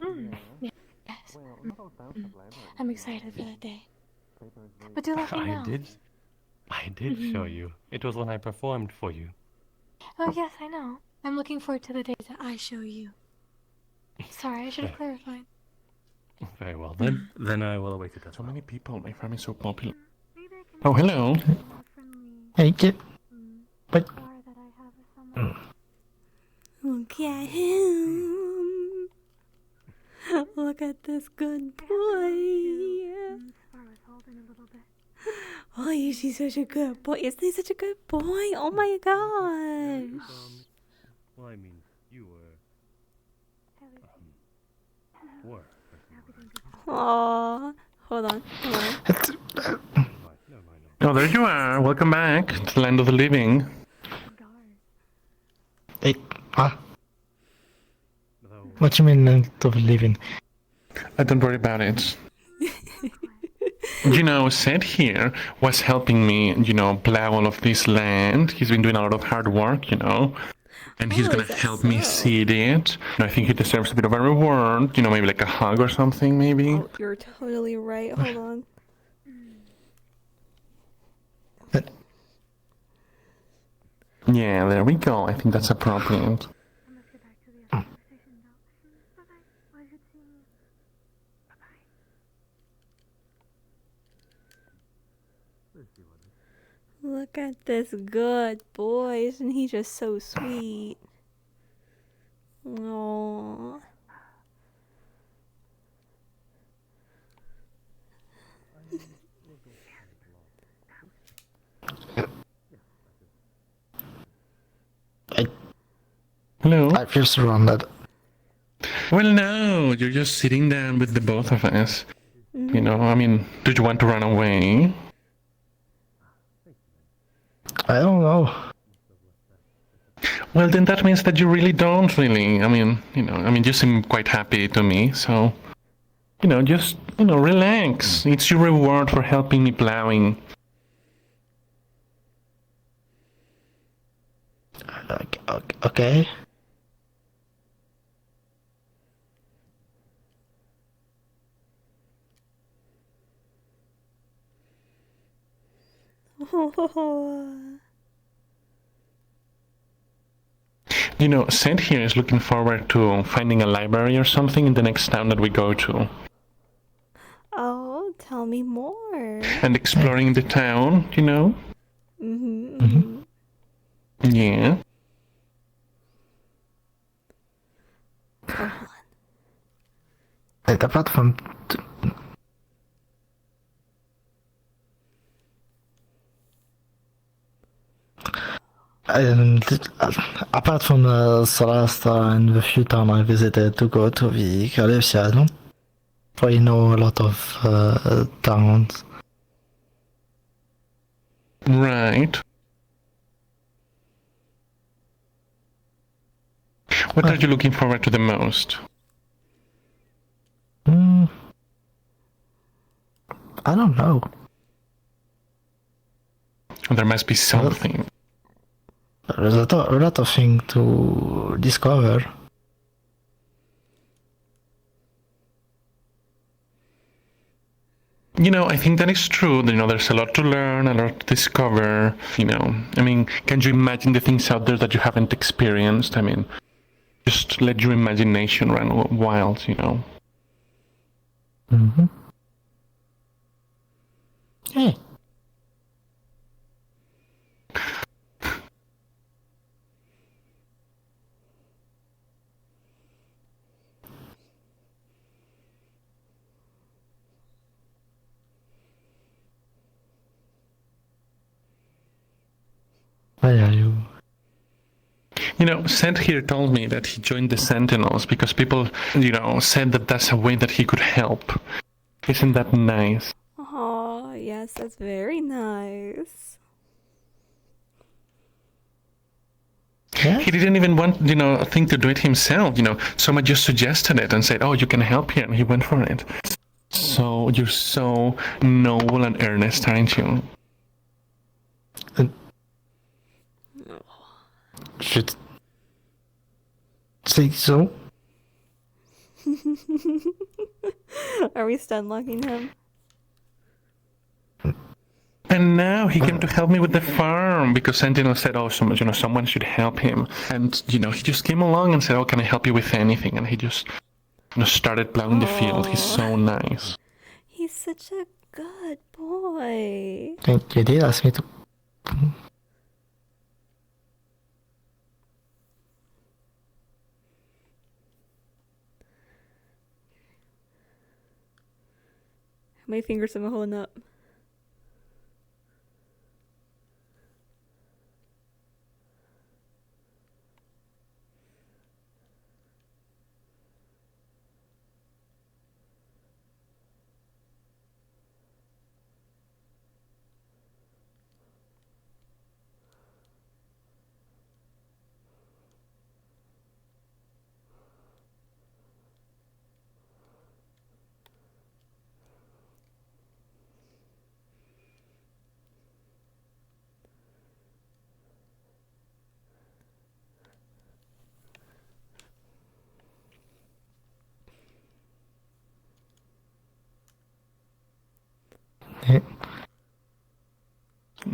time. Yes. I'm excited for that day. But do let me know. I did show you. It was when I performed for you. Oh, yes, I know. I'm looking forward to the day that I show you. Sorry, I should have clarified. Very well then. Then I will await it. So many people, my farm is so popular. Oh, hello. Hey, kid. But Look at him. Look at this good boy. Oh, he's such a good boy. Isn't he such a good boy? Oh my gosh. Well, I mean, you were. Aw. Hold on. oh, there you are. Welcome back to the land of the living. Hey, what you mean land of the living? Don't worry about it. You know, Seth here was helping me, you know, plow all of this land. He's been doing a lot of hard work, you know. And he's gonna help me seed it. And I think he deserves a bit of a reward, you know, maybe like a hug or something, maybe. Oh, you're totally right. Hold on. Yeah, there we go. I think that's appropriate. Look at this good boy. Isn't he just so sweet? Aww. Hello? I feel surrounded. Well, no, you're just sitting down with the both of us. You know, I mean, did you want to run away? I don't know. Well, then that means that you really don't really. I mean, you know, you seem quite happy to me, so, you know, just, you know, relax. It's your reward for helping me plowing. Okay. You know, Saint here is looking forward to finding a library or something in the next town that we go to. Oh, tell me more. And exploring the town, you know? Yeah. Apart from apart from Celesta and the few times I visited to go to the Kalypsia, I don't really know a lot of towns. Right. What are you looking forward to the most? I don't know. There must be something. There's a lot of things to discover. You know, I think that is true. You know, there's a lot to learn, a lot to discover. You know, I mean, can you imagine the things out there that you haven't experienced? I mean, just let your imagination run wild, you know. Hey. Why are you? You know, Seth here told me that he joined the Sentinels because people, you know, said that that's a way that he could help. Isn't that nice? Oh, yes, that's very nice. He didn't even want, you know, think to do it himself, you know. Someone just suggested it and said, oh, you can help here, and he went for it. So, you're so noble and earnest, aren't you? Should say so. Are we stun locking him? And now he came to help me with the farm because Sentinel said, oh, someone should help him. And, you know, he just came along and said, oh, can I help you with anything? And he just, you know, started plowing the field. He's so nice. He's such a good boy. Think you did ask me to. How many fingers am I holding up?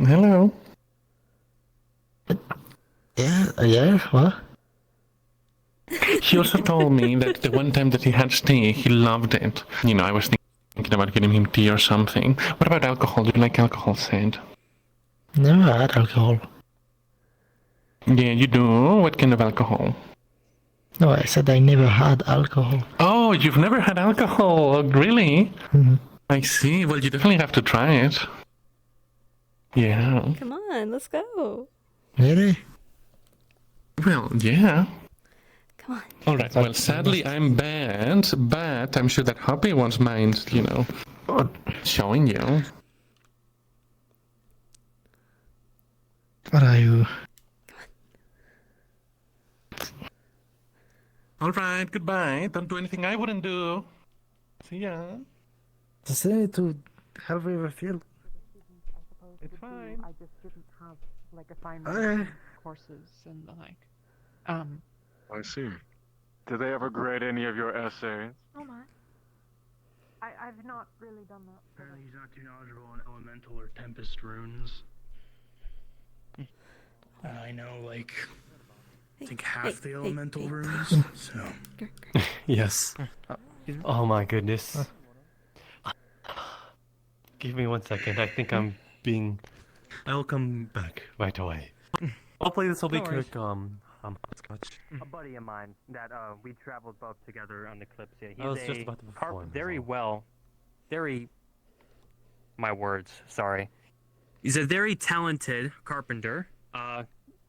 Hello. Yeah, what? He also told me that the one time that he had tea, he loved it. You know, I was thinking about getting him tea or something. What about alcohol? Do you like alcohol, Sid? Never had alcohol. Yeah, you do? What kind of alcohol? No, I said I never had alcohol. Oh, you've never had alcohol? Really? I see. Well, you definitely have to try it. Yeah. Come on, let's go. Really? Well, yeah. Come on. All right. Well, sadly, I'm bad, but I'm sure that Hoppy won't mind, you know, showing you. What are you? All right. Goodbye. Don't do anything I wouldn't do. See ya. Just say to help me feel. It's fine. I just didn't have like Okay. assignment courses and the like. I see. Did they ever grade any of your essays? Oh my. I've not really done that. Apparently he's not too knowledgeable on elemental or tempest runes. And I know, like, I think half the elemental runes, so... Yes. Oh my goodness. Give me 1 second. I think I'm being... I'll come back right away. Hopefully this will be No worries. quick. Hopscotch. A buddy of mine that we traveled both together on the Kalypsia. He's I was just about to perform, my words, sorry. He's a very talented carpenter.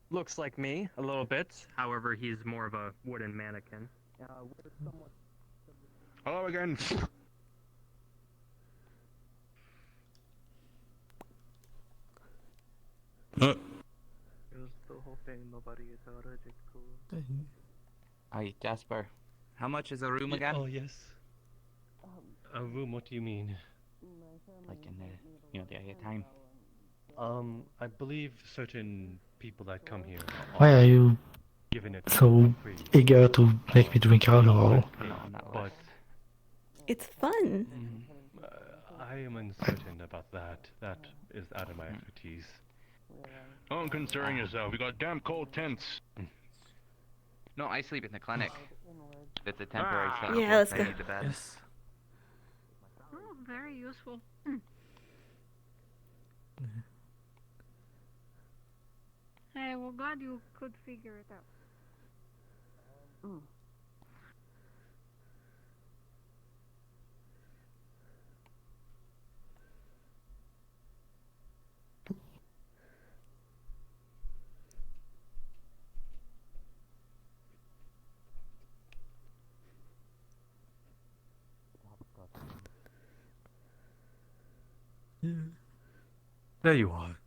Looks like me a little bit. However, he's more of a wooden mannequin. Hello again. It was the whole thing, nobody is allergic to. Hi, Jasper. How much is a room again? Oh, yes. A room, what do you mean? Like in the, you know, the area time. I believe certain people that come here Why are you given it so free. eager to make me drink alcohol? But It's fun. I am uncertain about that. That is out of my expertise. Don't concern yourself. We got damn cold tents. No, I sleep in the clinic. It's a temporary setup. Yeah, let's I go. need the bed. Yes. Oh, very useful. Hey, well, glad you could figure it out. There you are.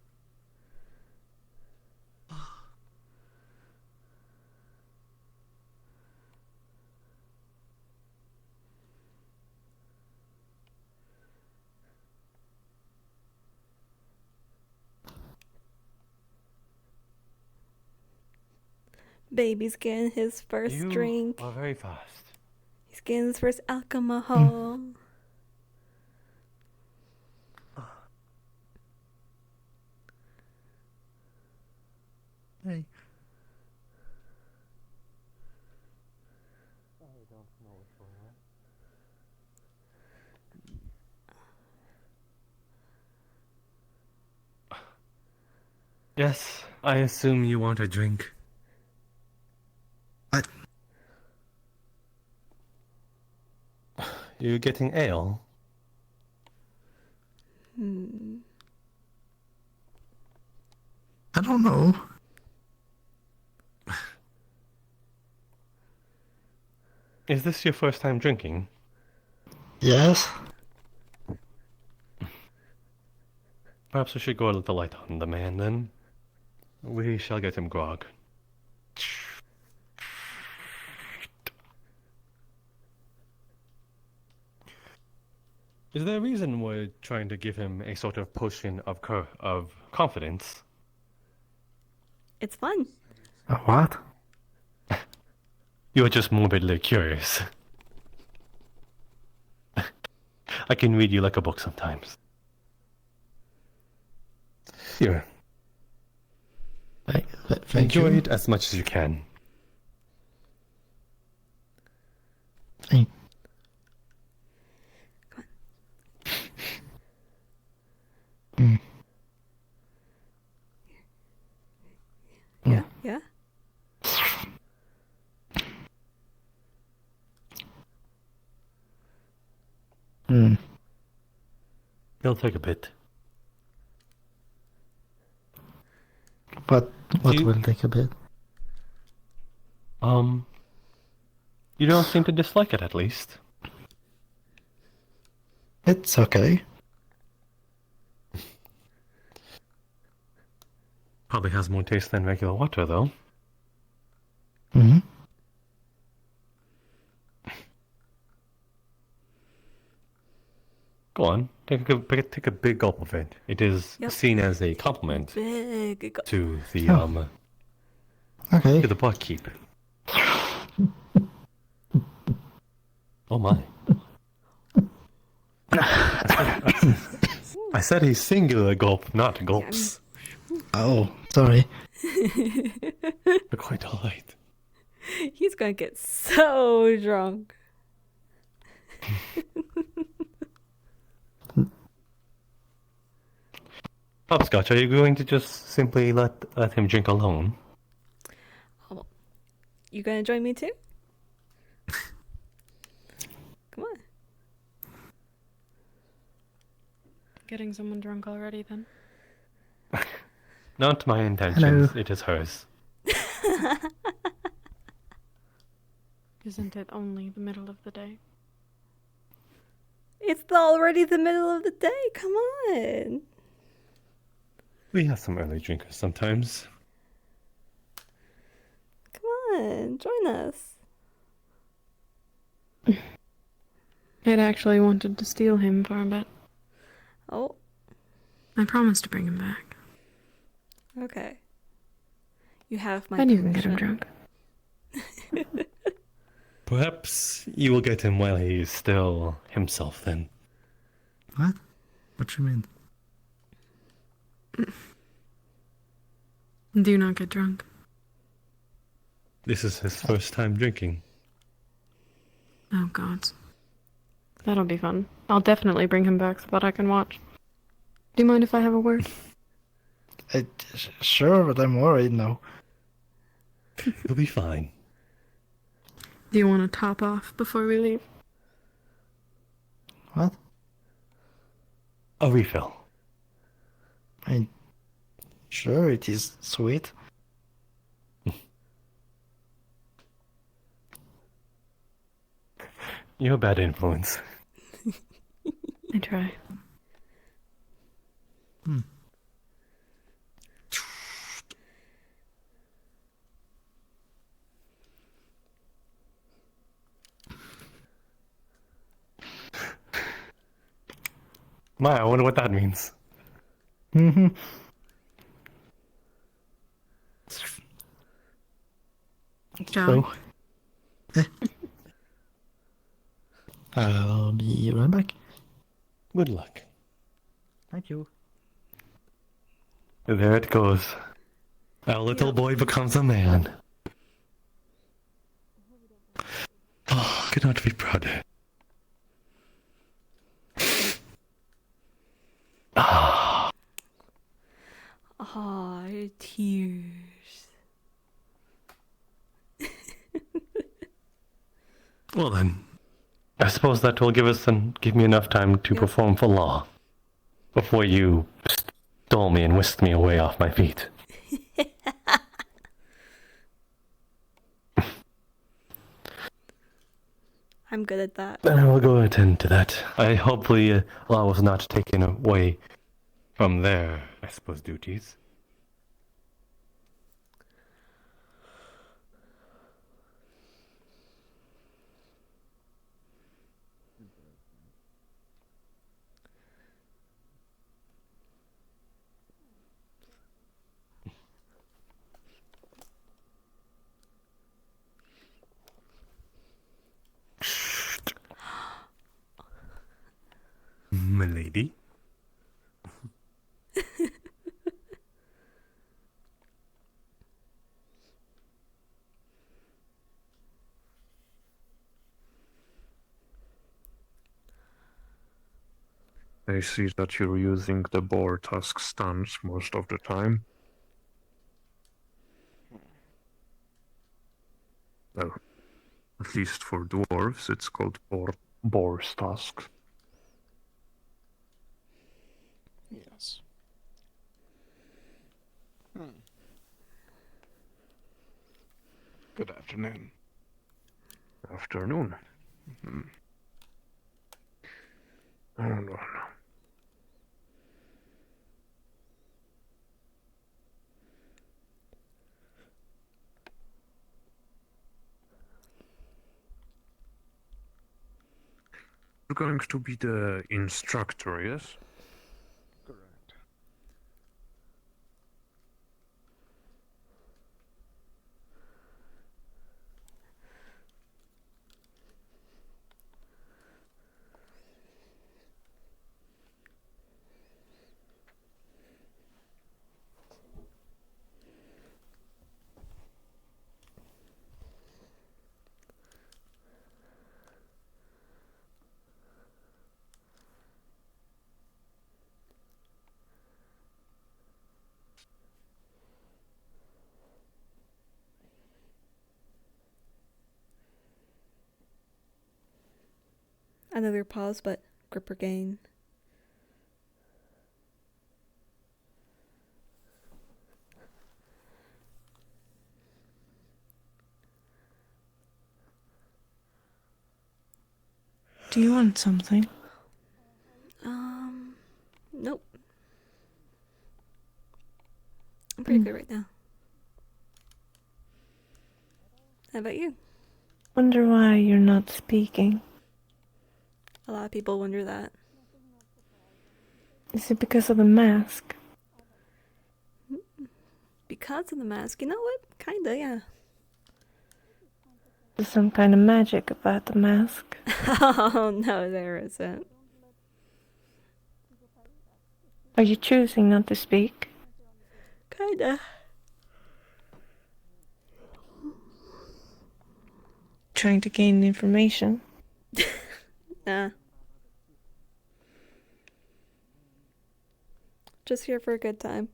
Baby's getting his first You drink. are very fast. He's getting his first alcohol. Hey. Yes, I assume you want a drink. What? You're getting ale? I don't know. Is this your first time drinking? Yes. Perhaps we should go a little light on the man then. We shall get him grog. Is there a reason we're trying to give him a sort of potion of confidence? It's fun. What? You're just morbidly curious. I can read you like a book sometimes. Here. Thank Enjoy you. it as much as you can. Thank Yeah, yeah. Hmm. It'll take a bit. What You- will take a bit? You don't seem to dislike it, at least. It's okay. Probably has more taste than regular water, though. Hmm. Go on, take a big gulp of it. It is Yep. seen as a compliment Big. to the Oh. Okay. to the barkeep. Oh my! I said a singular gulp, not gulps. Oh, sorry. You're quite alright. He's gonna get so drunk. Hopscotch, are you going to just simply let him drink alone? Oh, you gonna join me too? Come on. Getting someone drunk already then? Not my intentions. Hello. It is hers. Isn't it only the middle of the day? It's already the middle of the day. Come on. We have some early drinkers sometimes. Come on. Join us. I'd actually wanted to steal him for a bit. Oh, I promised to bring him back. okay. You have my Then you can get him permission. drunk. Perhaps you will get him while he is still himself then. What? What you mean? Do not get drunk. This is his first time drinking. Oh god. That'll be fun. I'll definitely bring him back so that I can watch. Do you mind if I have a word? Sure, but I'm worried now. He'll be fine. Do you want to top off before we leave? What? A refill. Sure, it is sweet. You're a bad influence. I try. My, I wonder what that means. Mm-hmm. John. So, I'll be right back. Good luck. Thank you. There it goes. Our little boy becomes a man. Oh, could not be prouder. Ah. Aw, tears. Well then, I suppose that will give me enough time to perform for law before you stole me and whisked me away off my feet. I'm good at that. Then I will go attend to that. Hopefully law was not taken away from their, I suppose, duties. Milady? I see that you're using the boar tusk stance most of the time. Well, at least for dwarves, it's called boar's tusk. Yes. Good afternoon. Afternoon. Hold on. You're going to be the instructor, yes? Correct. Another pause, but gripper gain. Do you want something? Nope. I'm pretty good right now. How about you? Wonder why you're not speaking. A lot of people wonder that. Is it because of the mask? Because of the mask. You know what? Kinda, yeah. There's some kind of magic about the mask. Oh, no, there isn't. Are you choosing not to speak? Kinda. Trying to gain information? Nah. Just here for a good time.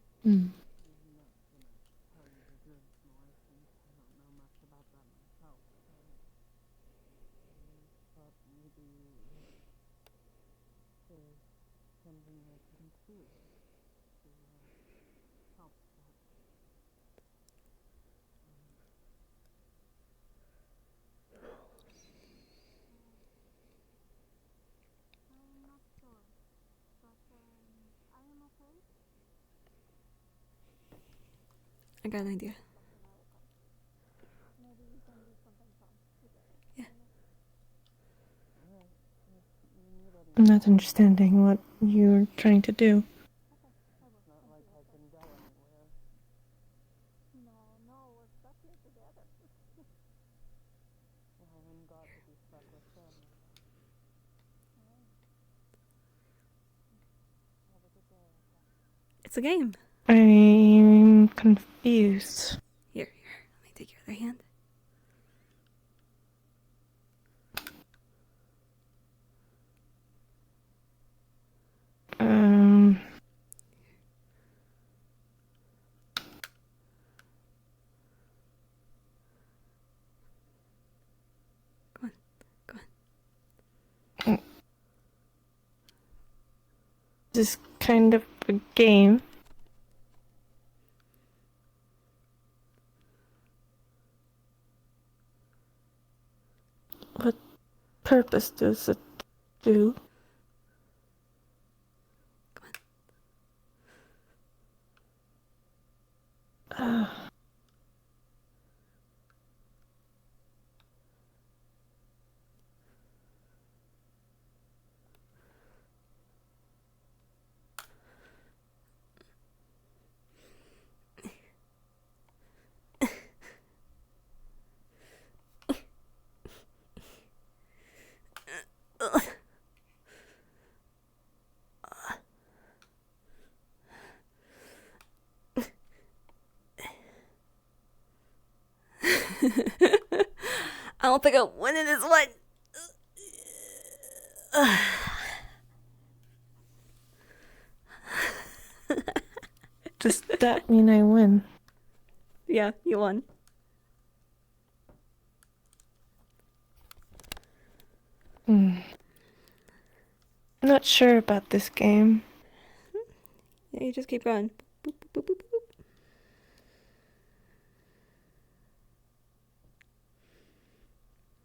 I got an idea. Yeah. I'm not understanding what you're trying to do. It's a game. I'm confused. Here, let me take your other hand. This is kind of a game. What purpose does it do? I don't think I'm winning this one. Does that mean I win? Yeah, you won. I'm not sure about this game. Yeah, you just keep going. Boop, boop, boop, boop, boop.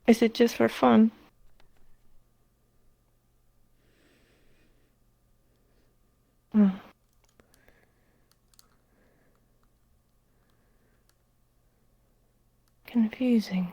Is it just for fun? Oh. Confusing.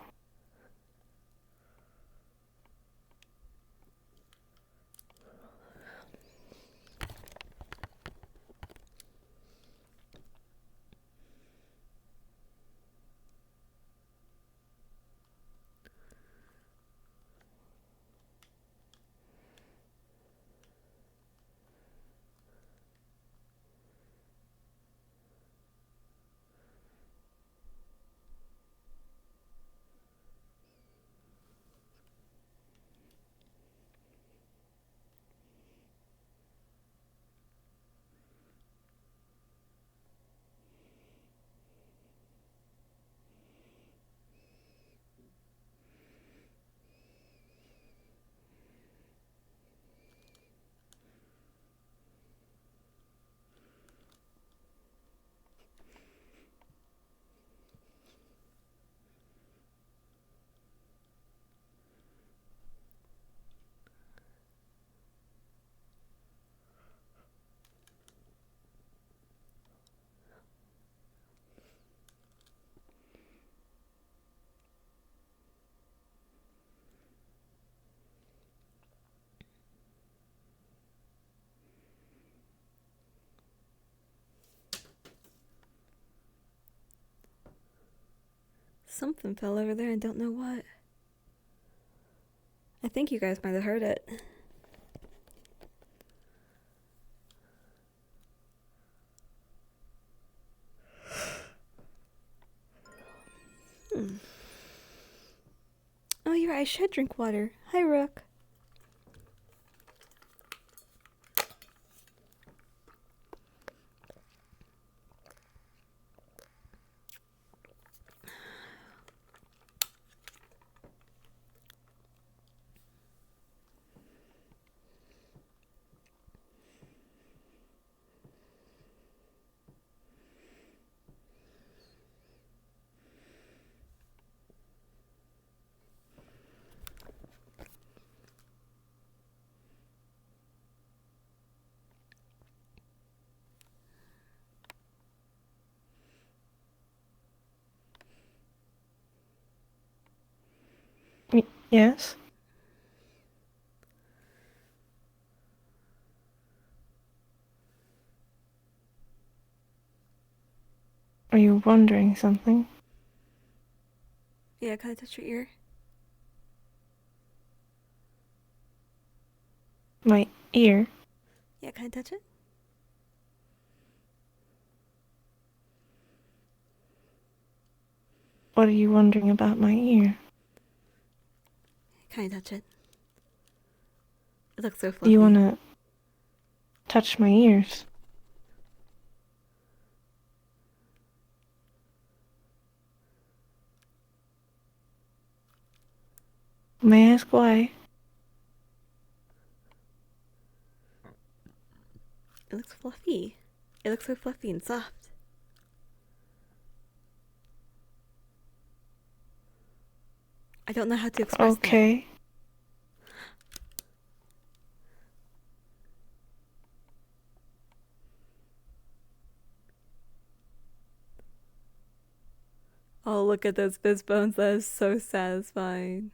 Something fell over there and don't know what. I think you guys might have heard it. Oh, you're right. I should drink water. Hi, Rook. Yes? Are you wondering something? Yeah, can I touch your ear? My ear? Yeah, can I touch it? What are you wondering about my ear? Can I touch it? It looks so Do fluffy. you wanna touch my ears? May I ask why? It looks fluffy. It looks so fluffy and soft. I don't know how to express that. Okay. Oh, look at those fizz bones. That is so satisfying.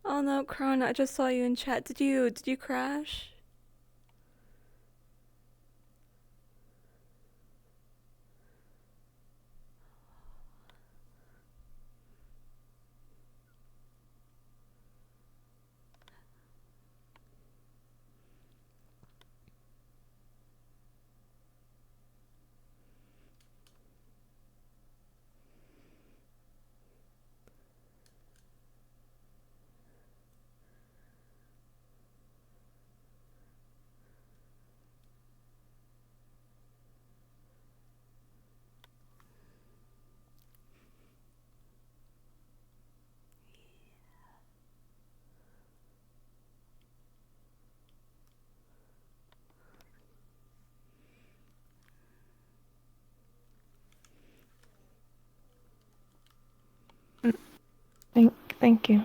Oh no, Crone, I just saw you in chat. Did you crash? Thank you.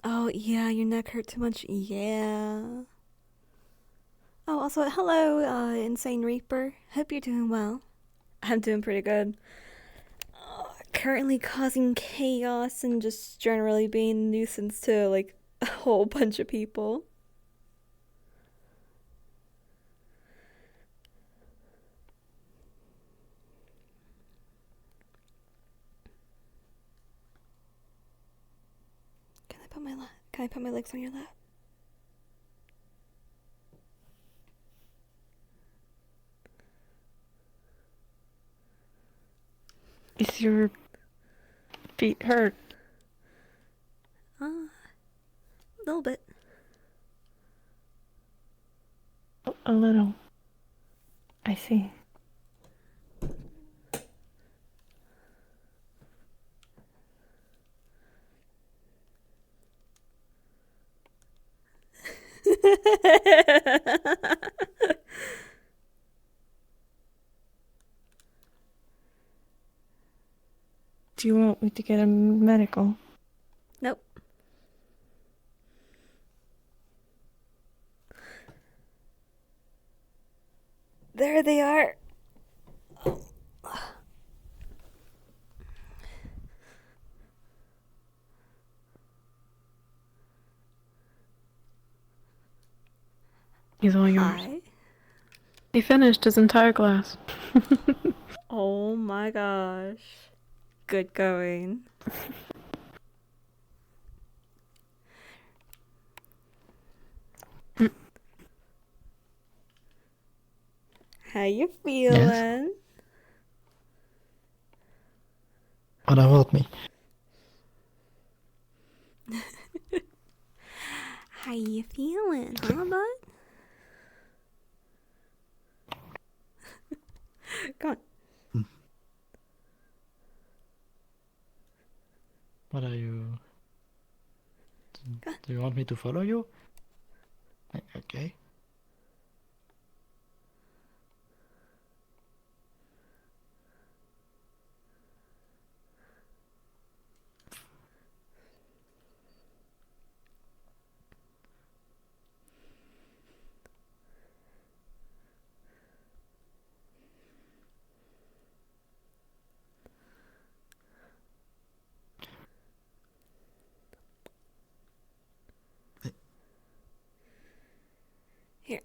Oh, yeah, your neck hurt too much. Yeah. Oh, also, hello, Insane Reaper. Hope you're doing well. I'm doing pretty good. Currently causing chaos and just generally being a nuisance to, like, a whole bunch of people. Can I put my legs on your lap? Is your feet hurt? A little bit. A little. I see. Do you want me to get a medical? Nope. There they are. He's all yours. Hi. He finished his entire glass. Oh my gosh. Good going. How you feeling? Yes. What about me? How you feeling, huh, bud? Come on. What are you? Do you want me to follow you? Okay. Here.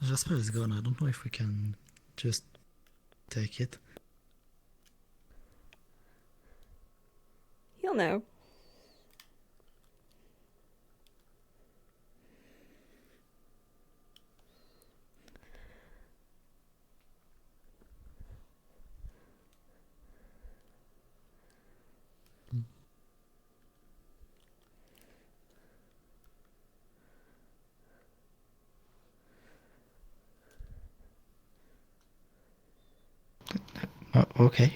Jasper is gone. I don't know if we can just take it. He'll know. Okay.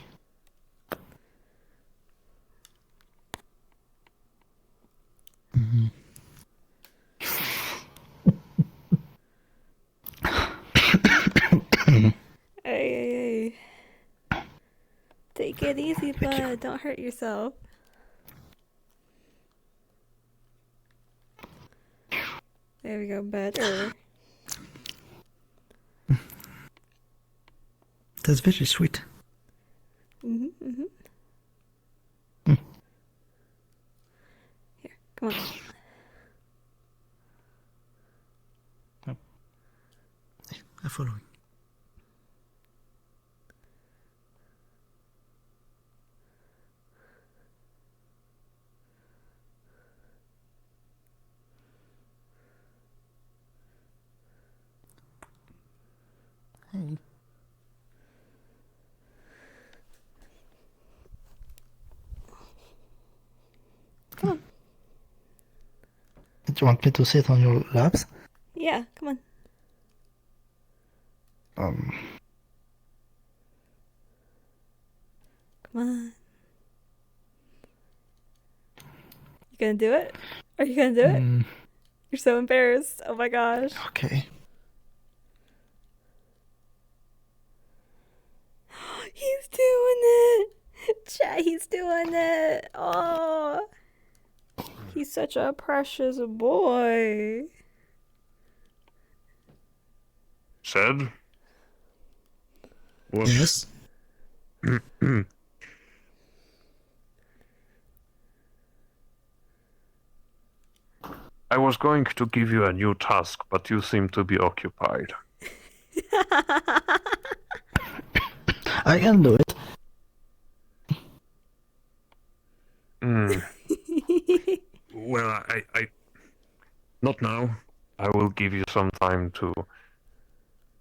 Hey. Take it easy, bud. Don't hurt yourself. There we go. Better. That's very sweet. Here, come on. I'm following. Hey. Come on. Do you want me to sit on your laps? Yeah, come on. on. You gonna do it? Are you gonna do it? You're so embarrassed. Oh my gosh. Okay. He's doing it. Chat, he's doing it. Oh. He's such a precious boy. Said? What? Yes? I was going to give you a new task, but you seem to be occupied. I can do it. Well, I... Not now. I will give you some time to...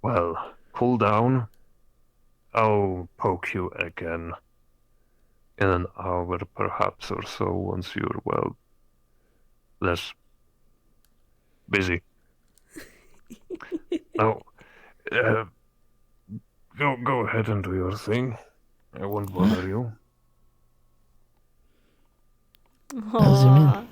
Well, cool down. I'll poke you again. In an hour, perhaps, or so, once you're, well... less... busy. Now, go ahead and do your thing. I won't bother you. Aww.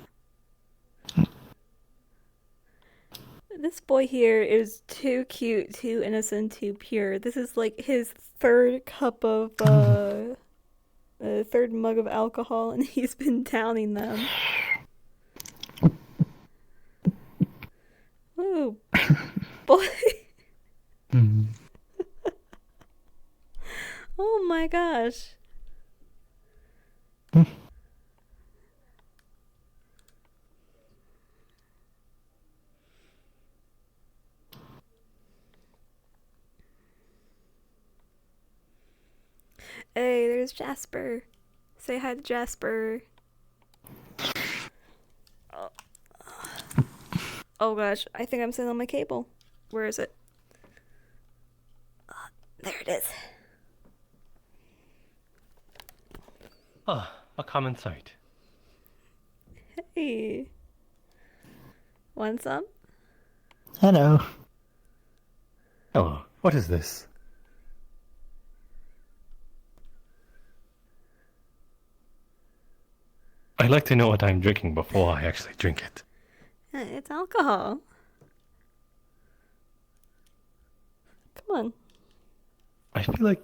This boy here is too cute, too innocent, too pure. This is like his third cup of, third mug of alcohol, and he's been downing them. Ooh, boy. Oh my gosh. Hey, there's Jasper. Say hi to Jasper. Oh gosh, I think I'm sitting on my cable. Where is it? There it is. Ah, a common sight. Hey. Want some? Hello. Oh, what is this? I like to know what I'm drinking before I actually drink it. It's alcohol. Come on. I feel like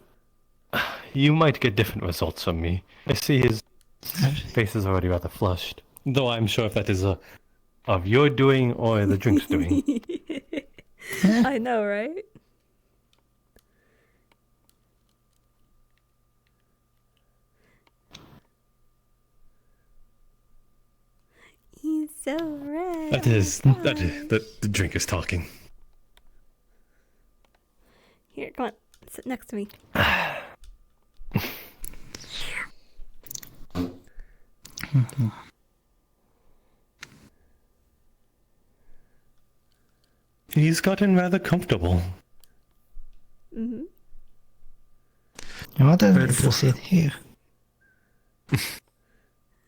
you might get different results from me. I see his face is already rather flushed. Though I'm sure if that is of your doing or the drink's doing. I know, right? He's so red. That is the drink is talking. Here, come on. Sit next to me. He's gotten rather comfortable. Mm-hmm. You want to sit here?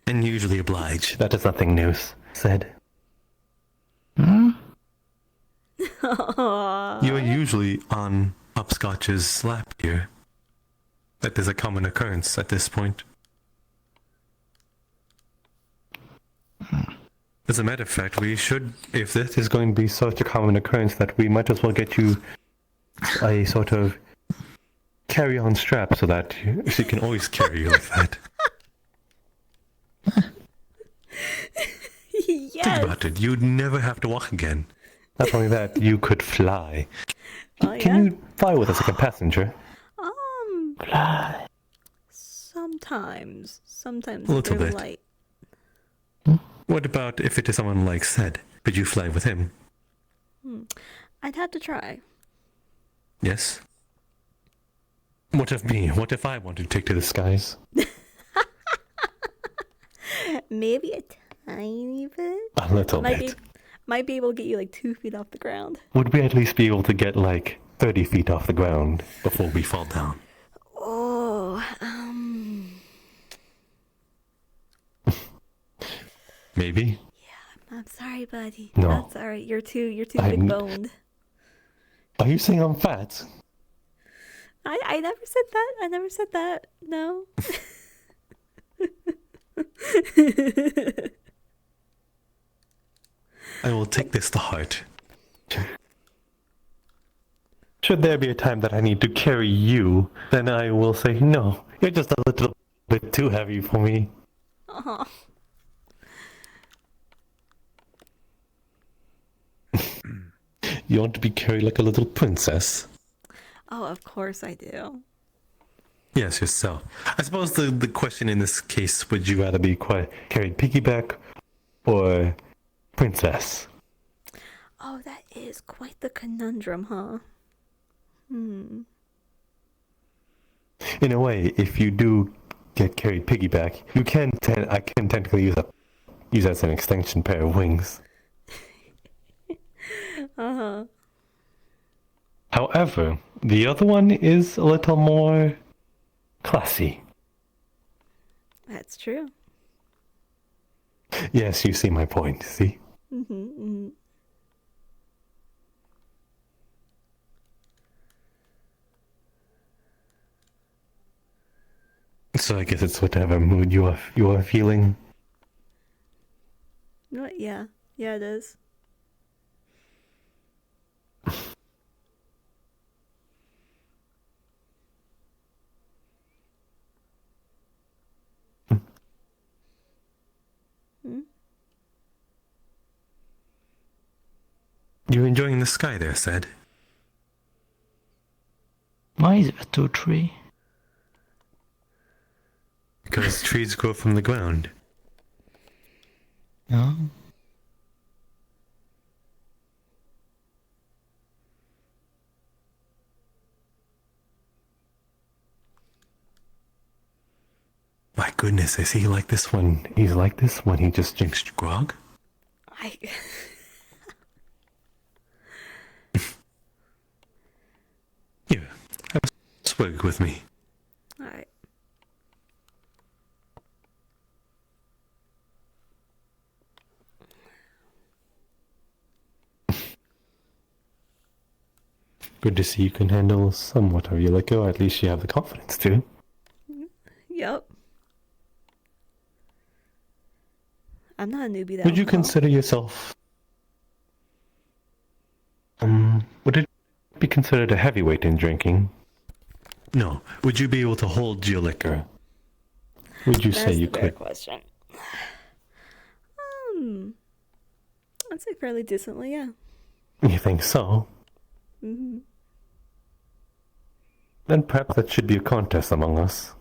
And usually oblige. That is nothing new, said. Hmm? You are usually on Hopscotch's lap here. That is a common occurrence at this point. As a matter of fact, we should, if this is going to be such a common occurrence, that we might as well get you a sort of carry-on strap so that she can always carry you like that. Yes. Think about it. You'd never have to walk again. Not only that, you could fly. Oh, Can you fly with us like a passenger? Fly. Sometimes A little very bit. light. What about if it is someone like Sed? Could you fly with him? I'd have to try. Yes. What of me? What if I wanted to take to the skies? Maybe a tiny bit. A little bit. Might be able to get you like 2 feet off the ground. Would we at least be able to get like 30 feet off the ground before we fall down? Oh, Maybe? I'm sorry, buddy. No. That's alright. You're too I'm- big boned. Are you saying I'm fat? I never said that. I never said that. No. I will take this to heart. Should there be a time that I need to carry you, then I will say, no, you're just a little bit too heavy for me. Aw. You want to be carried like a little princess? Oh, of course I do. Yes, yourself. I suppose the question in this case, would you rather be carried piggyback or princess? Oh, that is quite the conundrum, huh? In a way, if you do get carried piggyback, you can I can technically use that as an extension pair of wings. Uh-huh. However, the other one is a little more classy. That's true. Yes, you see my point, see? Mm-hmm. So I guess it's whatever mood you are feeling. Yeah, it is. You're enjoying the sky there, Sad? Why is it a 2-tree? Because trees grow from the ground. Yeah. My goodness, is he like this when he's like this when he just drinks grog? Here, have a swig with me. Alright. Good to see you can handle somewhat of your liquor, or at least you have the confidence to. Yep. I'm not a newbie, though. Would you consider yourself... would it be considered a heavyweight in drinking? No. Would you be able to hold your liquor? Would you say you could? Question. I'd say fairly decently, yeah. You think so? Mm-hmm. Then perhaps that should be a contest among us.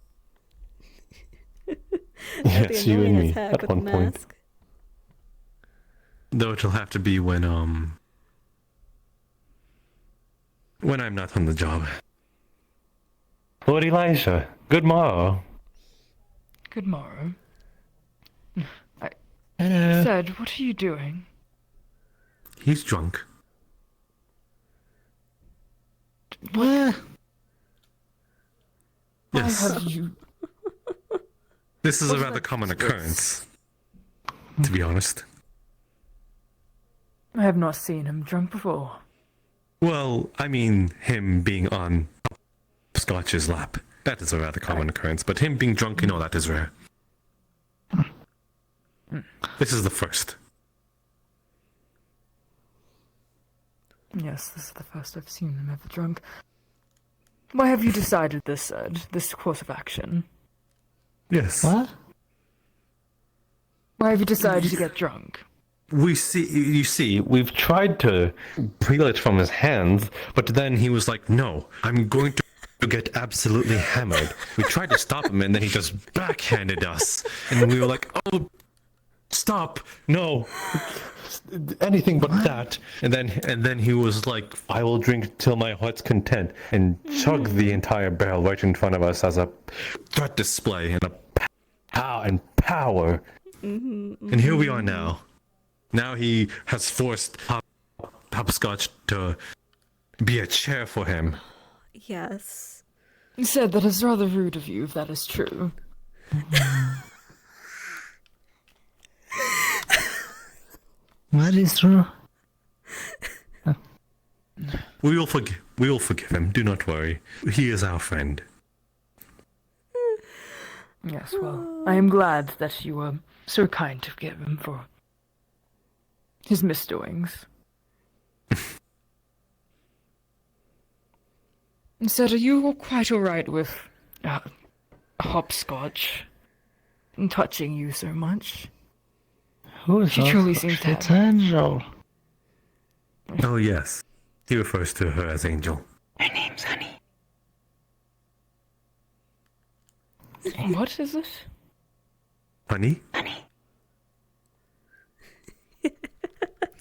Yes, you and me, at one point. Though it'll have to be when I'm not on the job. Lord Elijah, good morrow. Good morrow. Hello. Sed, what are you doing? He's drunk. What? Yes. Why have you... This is a rather common occurrence, to be honest. I have not seen him drunk before. Well, I mean, him being on Scotch's lap. That is a rather common occurrence, but him being drunk and all that is rare. This is the first. Yes, this is the first I've seen him ever drunk. Why have you decided this, Sed? This course of action? Yes. What? Why have you decided to get drunk? You see, we've tried to peel it from his hands, but then he was like, no, I'm going to get absolutely hammered. We tried to stop him, and then he just backhanded us. And we were like, oh, stop, no, anything but that. And then he was like, I will drink till my heart's content, and chug the entire barrel right in front of us as a threat display and power. And here we are now. Now he has forced Hopscotch to be a chair for him. Yes. You said that is rather rude of you, if that is true. What is true? We will forgive him. Do not worry. He is our friend. Yes, well, I am glad that you were so kind to forgive him for his misdoings. Said, are you quite alright with hopscotch touching you so much? Who is She truly seems to It's have... Angel. Oh, yes. He refers to her as Angel. Her name's Honey. What is it? Honey?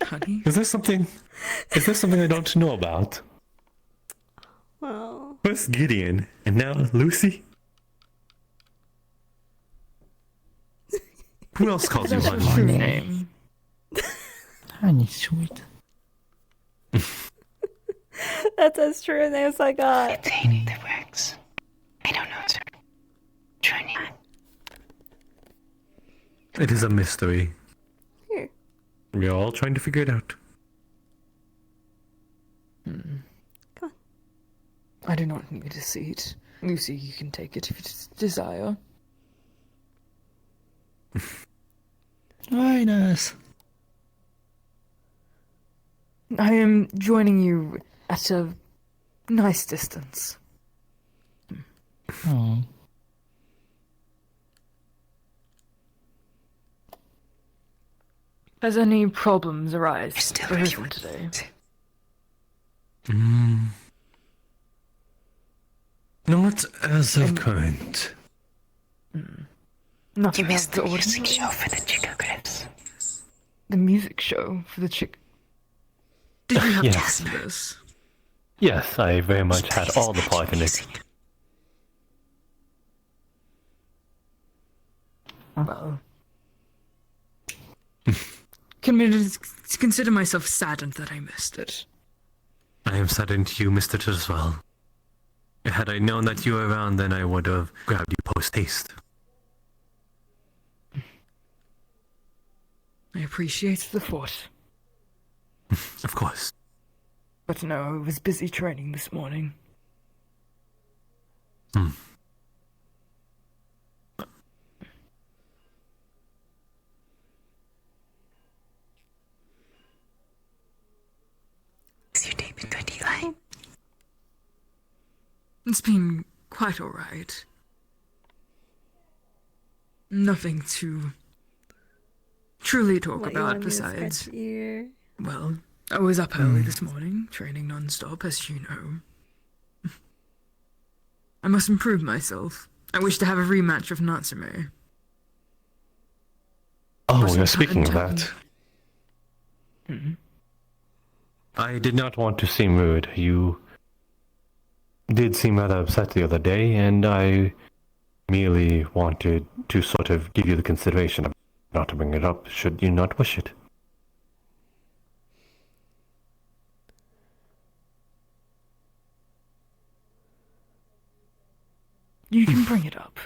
Honey? Is there something I don't know about? Well, First Gideon, and now Lucy? Who else calls you That's her Honey? true name. Honey, sweet. that's as true a name as I got. It's Haney that works. I don't know, sir. True name. It is a mystery. Here. We are all trying to figure it out. I do not need a seat. Lucy, you can take it if you desire. Very nice. I am joining you at a nice distance. Oh. Has any problems arisen today? Not as of current. Nothing You missed the ordinary. music show for the Chico Grips. The music show for the chick. Did you have Yes. to listen to this? Yes, I very much had all the part in it. Well, consider myself saddened that I missed it. I am saddened you missed it as well. Had I known that you were around, then I would have grabbed you post-haste. I appreciate the thought. Of course. But no, I was busy training this morning. Is your day been good, Eli? It's been quite alright. Nothing to truly talk What, you about want me to scratch besides... your ear? Well, I was up early this morning, training non-stop, as you know. I must improve myself. I wish to have a rematch of Natsume. Oh, you're speaking of that. Mhm. I did not want to seem rude. You did seem rather upset the other day, and I merely wanted to sort of give you the consideration of not to bring it up, should you not wish it. You can bring it up.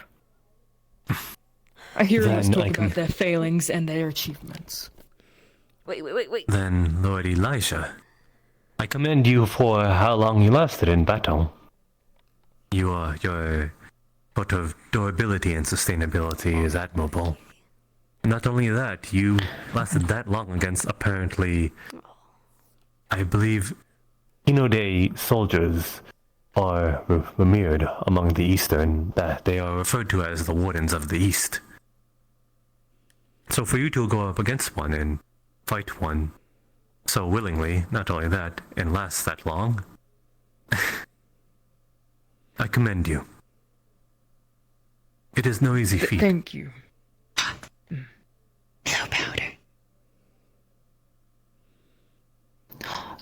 I hear us Then talk I can- about their failings and their achievements. Wait. Then, Lord Elisha, I commend you for how long you lasted in battle. Your sort of durability and sustainability is admirable. Not only that, you lasted that long against apparently, I believe, Hinode soldiers are revered among the Eastern, that they are referred to as the Wardens of the East. So for you to go up against one and fight one so willingly, not only that, and last that long, I commend you. It is no easy feat. Thank you. No powder.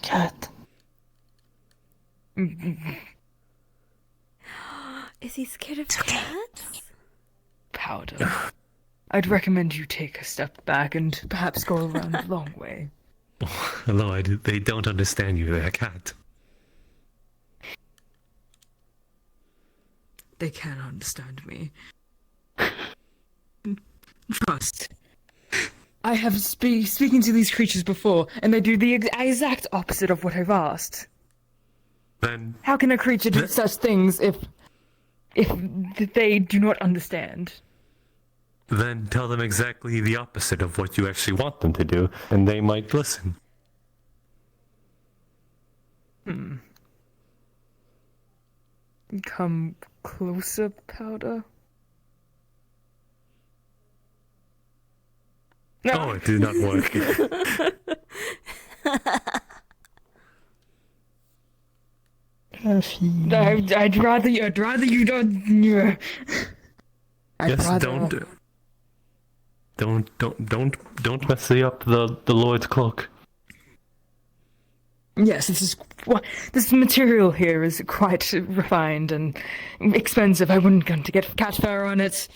Cat. Is he scared of cats? Powder. I'd recommend you take a step back and perhaps go around the long way. Lord, they don't understand you, they're a cat. They can't understand me. Trust. I have speaking to these creatures before, and they do the exact opposite of what I've asked. Then How can a creature do such things if they do not understand? then tell them exactly the opposite of what you actually want them to do, and they might listen. Come closer, Powder. Oh, it did not work. I'd rather you don't. Yes, don't mess up the Lord's cloak. Yes, this material here is quite refined and expensive. I wouldn't want to get cat fur on it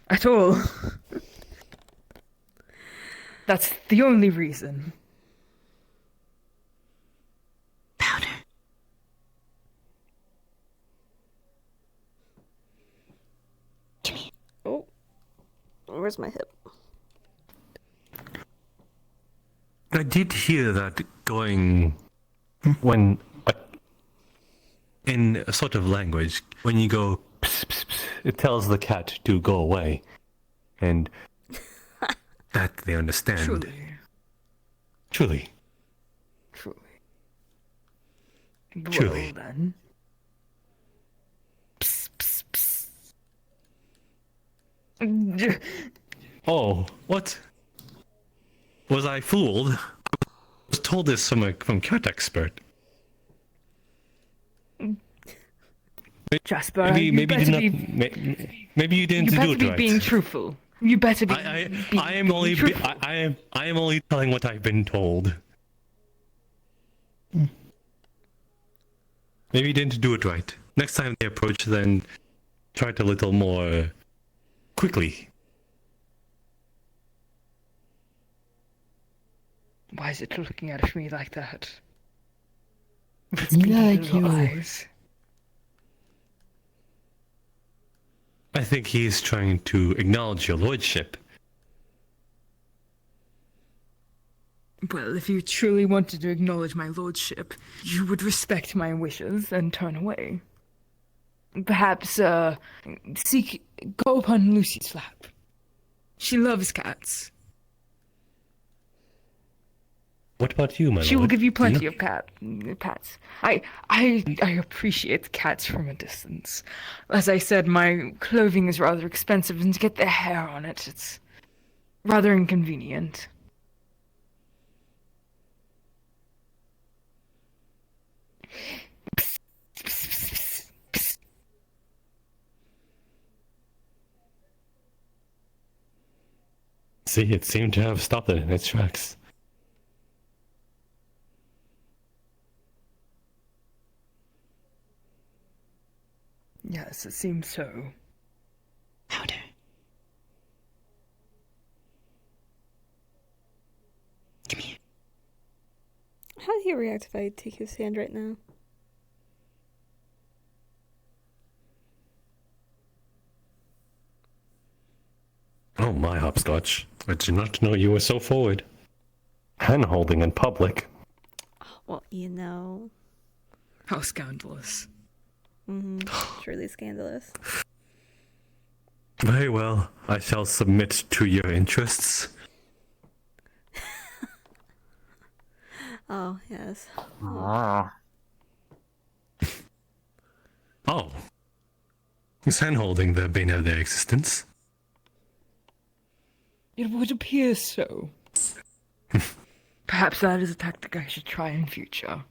at all. That's the only reason. Oh, where's my hip? I did hear that going when, in a sort of language, when you go, pss, pss, pss, it tells the cat to go away, and that they understand. Truly. Well, then. Oh, what? Was I fooled? I was told this from cat expert. Jasper, maybe you didn't do it be right. being truthful. You better be. I am only telling what I've been told. Maybe you didn't do it right. Next time they approach, then try it a little more quickly. Why is it looking at me like that? With its Like little you. eyes. I think he is trying to acknowledge your lordship. Well, if you truly wanted to acknowledge my lordship, you would respect my wishes and turn away. Perhaps, go upon Lucy's lap. She loves cats. What about you, my She will lord? give you plenty Do of pets. I appreciate cats from a distance. As I said, my clothing is rather expensive, and to get their hair on it, it's rather inconvenient. See, it seemed to have stopped it in its tracks. Yes, it seems so. Powder. Come here. How do you react if I take his hand right now? Oh my, hopscotch. I did not know you were so forward. Hand-holding in public. Well, you know. How scandalous. Truly scandalous. Very well. I shall submit to your interests. Oh, yes. Oh. Is hand-holding the bane of their existence? It would appear so. Perhaps that is a tactic I should try in future.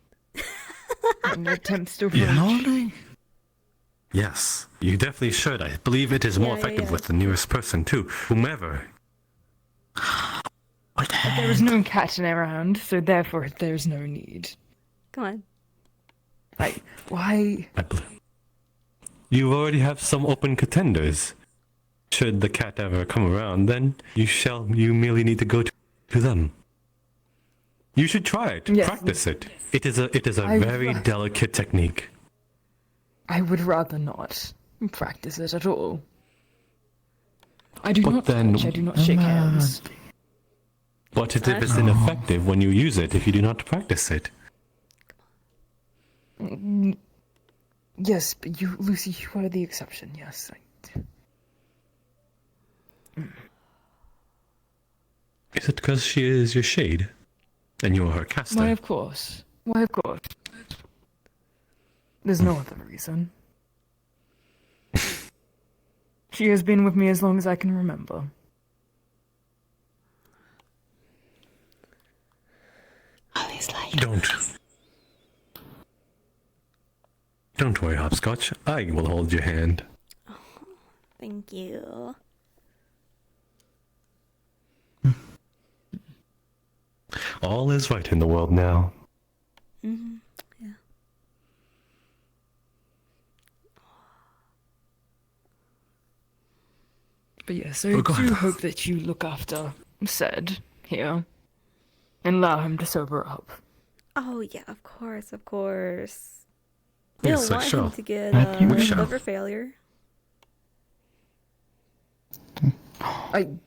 And attempts to approach. Yes, you definitely should. I believe it is more Yeah, effective yeah. with the nearest person, too. Whomever. But there is no cat around, so therefore there's no need. Come on. Like, why? You already have some open contenders. Should the cat ever come around, then you merely need to go to them. You should try it. Yes. Practice it. It is a I very will. delicate technique. I would rather not practice it at all. I do But not then- touch, I do not shake hands. But it is ineffective when you use it if you do not practice it. Yes, but Lucy, you are the exception, yes. Is it because she is your shade? And you're her caster? Why, of course. Why, of course. There's no other reason. She has been with me as long as I can remember. Don't worry, Hopscotch. I will hold your hand. Thank you. All is right in the world now. Mm-hmm. Yeah. But yes, I do hope that you look after Ced here and allow him to sober up. Oh yeah, of course, of course. We Yes, don't I want shall. him to get We shall. liver failure.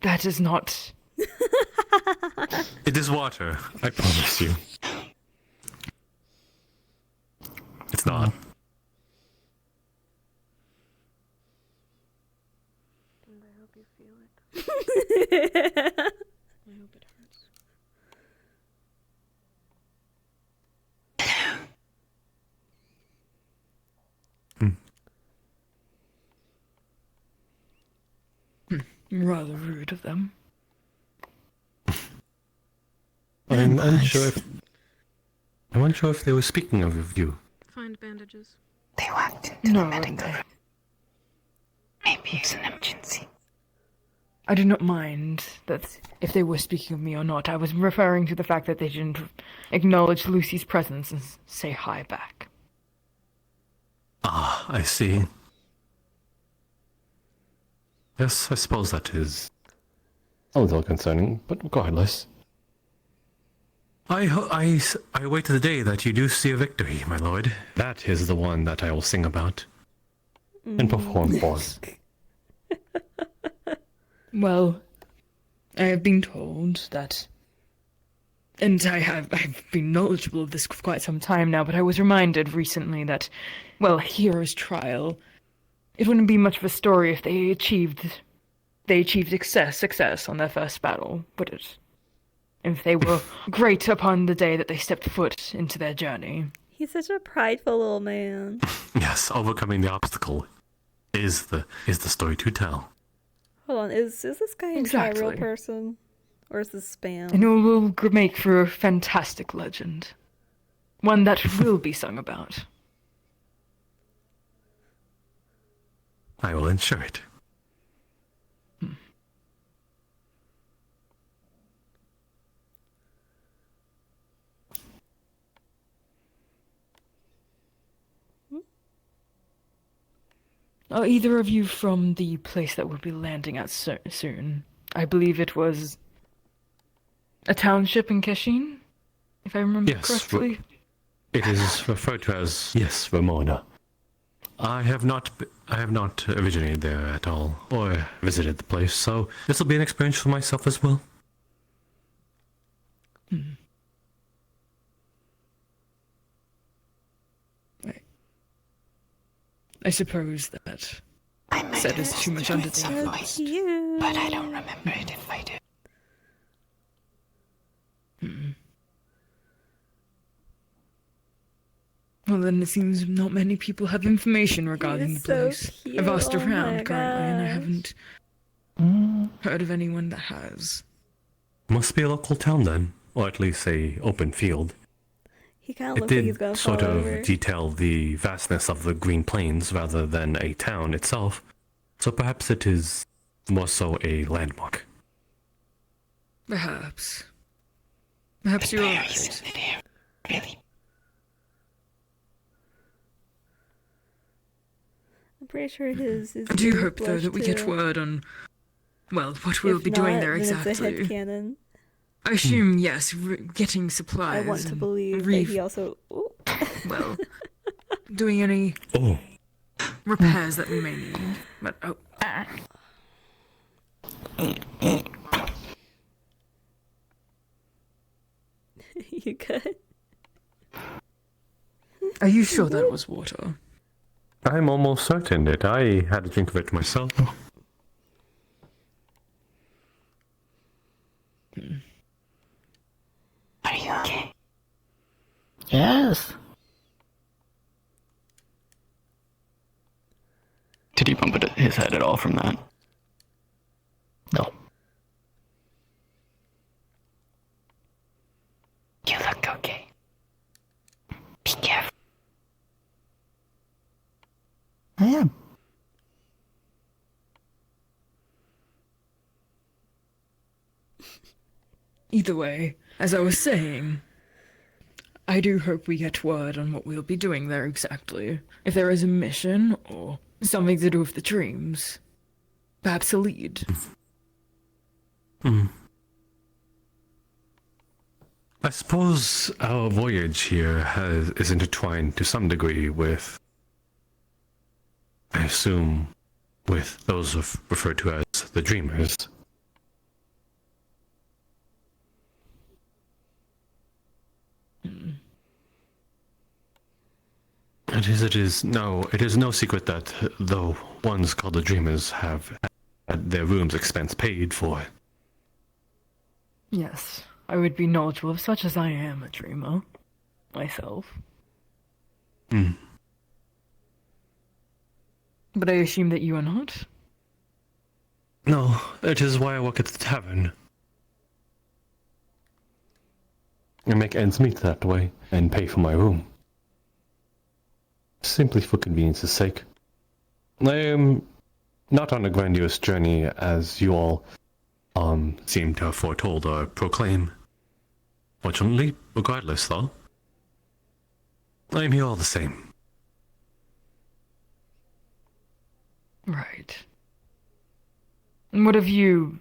That is not. It is water, I promise you. It's not. I hope you feel it. I hope it hurts. Rather rude of them. I'm unsure if they were speaking of you. Find bandages. They walked into No, the medical room. Maybe it's an emergency. I do not mind that if they were speaking of me or not. I was referring to the fact that they didn't acknowledge Lucy's presence and say hi back. Ah, I see. Yes, I suppose that is a little concerning, but regardless. I wait the day that you do see a victory, my lord. That is the one that I will sing about and perform for. Well, I have been told that, and I've been knowledgeable of this for quite some time now, but I was reminded recently that, well, hero's trial, it wouldn't be much of a story if they achieved success on their first battle, would it? If they were great upon the day that they stepped foot into their journey. He's such a prideful little man. Yes, overcoming the obstacle is the story to tell. Hold on, is this guy a Exactly. real person? Or is this spam? And it will make for a fantastic legend. One that will be sung about. I will ensure it. Are either of you from the place that we'll be landing at soon? I believe it was a township in Kashin, if I remember correctly. It is referred to as, yes, Ramona. I have not originated there at all, or visited the place, so this will be an experience for myself as well. I suppose that Ced is too much undertaking. But I don't remember it if I do. Well, then it seems not many people have information regarding the place. I've asked around currently, and I haven't heard of anyone that has. Must be a local town then, or at least a open field. He kind of It looks like he's did gonna sort fall of over. detail the vastness of the Green Plains rather than a town itself, so perhaps it is more so a landmark. Perhaps. Perhaps you're right. Really? I'm pretty sure his I do ears hope, though, blush that we get too. word on, well, what we'll If be doing not, there then exactly. It's a headcanon. I assume, yes, getting supplies. I want to and believe that he also. Ooh. Well, doing any repairs that we may need. But You good? Are you sure that was water? I'm almost certain that I had a drink of it myself. you okay? Yes. Did he bump his head at all from that? No. You look okay. Be careful. I am. Either way, as I was saying, I do hope we get word on what we'll be doing there exactly. If there is a mission, or something to do with the dreams. Perhaps a lead. I suppose our voyage here is intertwined to some degree with, I assume, with those referred to as the Dreamers. It is no secret that the ones called the Dreamers have had their room's expense paid for. Yes, I would be knowledgeable of such as I am a dreamer. Myself. But I assume that you are not? No, it is why I work at the tavern. I make ends meet that way, and pay for my room. Simply for convenience's sake. I am not on a grandiose journey as you all seem to have foretold or proclaim. Fortunately, regardless though, I am here all the same. Right. And what have you,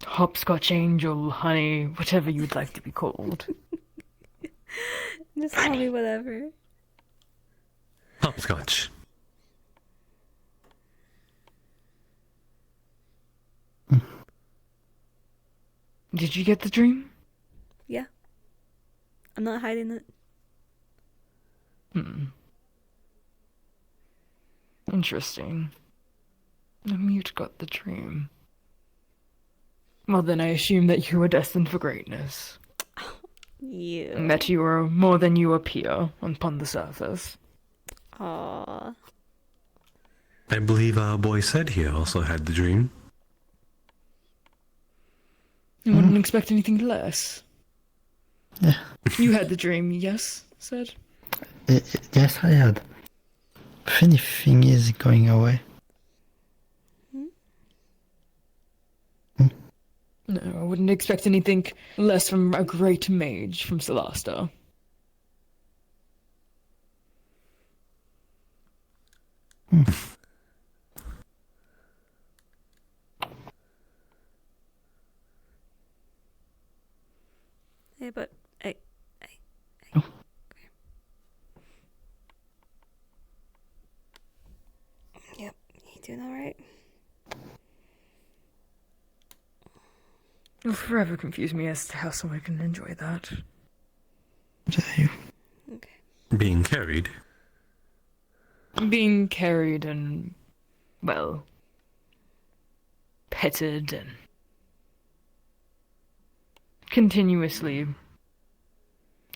hopscotch angel, honey, whatever you'd like to be called? Just call me whatever. Hopscotch. Did you get the dream? Yeah. I'm not hiding it. Interesting. The mute got the dream. Well, then I assume that you were destined for greatness. You. And that you are more than you appear upon the surface. Aww. I believe our boy said he also had the dream. You wouldn't expect anything less. Yeah. You had the dream, yes, said? Yes, I had. Funny thing is going away. No, I wouldn't expect anything less from a great mage from Celasta. Hey, but hey. Oh. Yep, you doing alright? You'll forever confuse me as to how someone can enjoy that. Being carried. Being carried and, well, petted and continuously,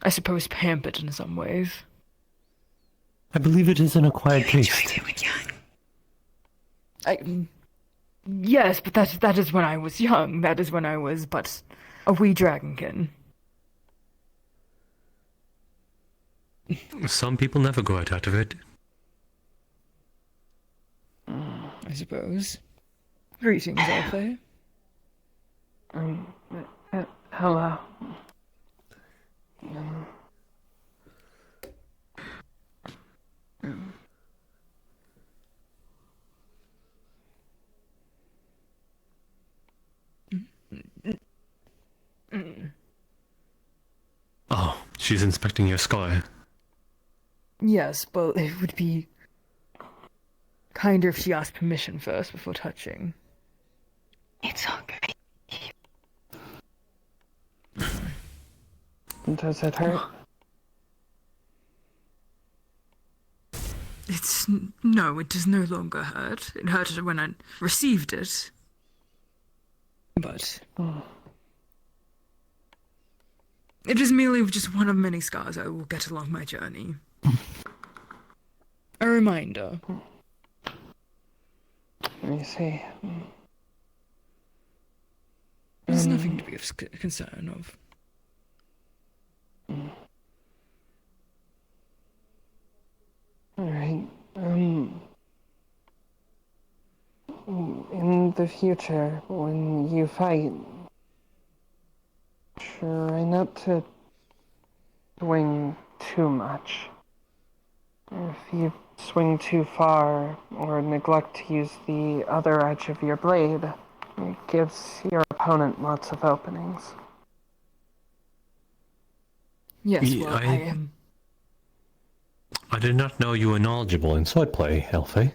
I suppose, pampered in some ways. I believe it is an acquired taste. Yes, but that is when I was young. That is when I was but a wee dragonkin. Some people never go out of it. I suppose. Greetings, Alfie. Hello. Oh, she's inspecting your scar. Yes, but it would be kinder if she asked permission first before touching. It's all great. Does it hurt? No, it does no longer hurt. It hurted when I received it. But It is merely just one of many scars I will get along my journey. A reminder. Let me see. There's nothing to be of concern of. Alright, in the future, when you fight, try not to swing too much. If you swing too far, or neglect to use the other edge of your blade, it gives your opponent lots of openings. Yes, Yeah, well, I am. I did not know you were knowledgeable in swordplay, Elfie.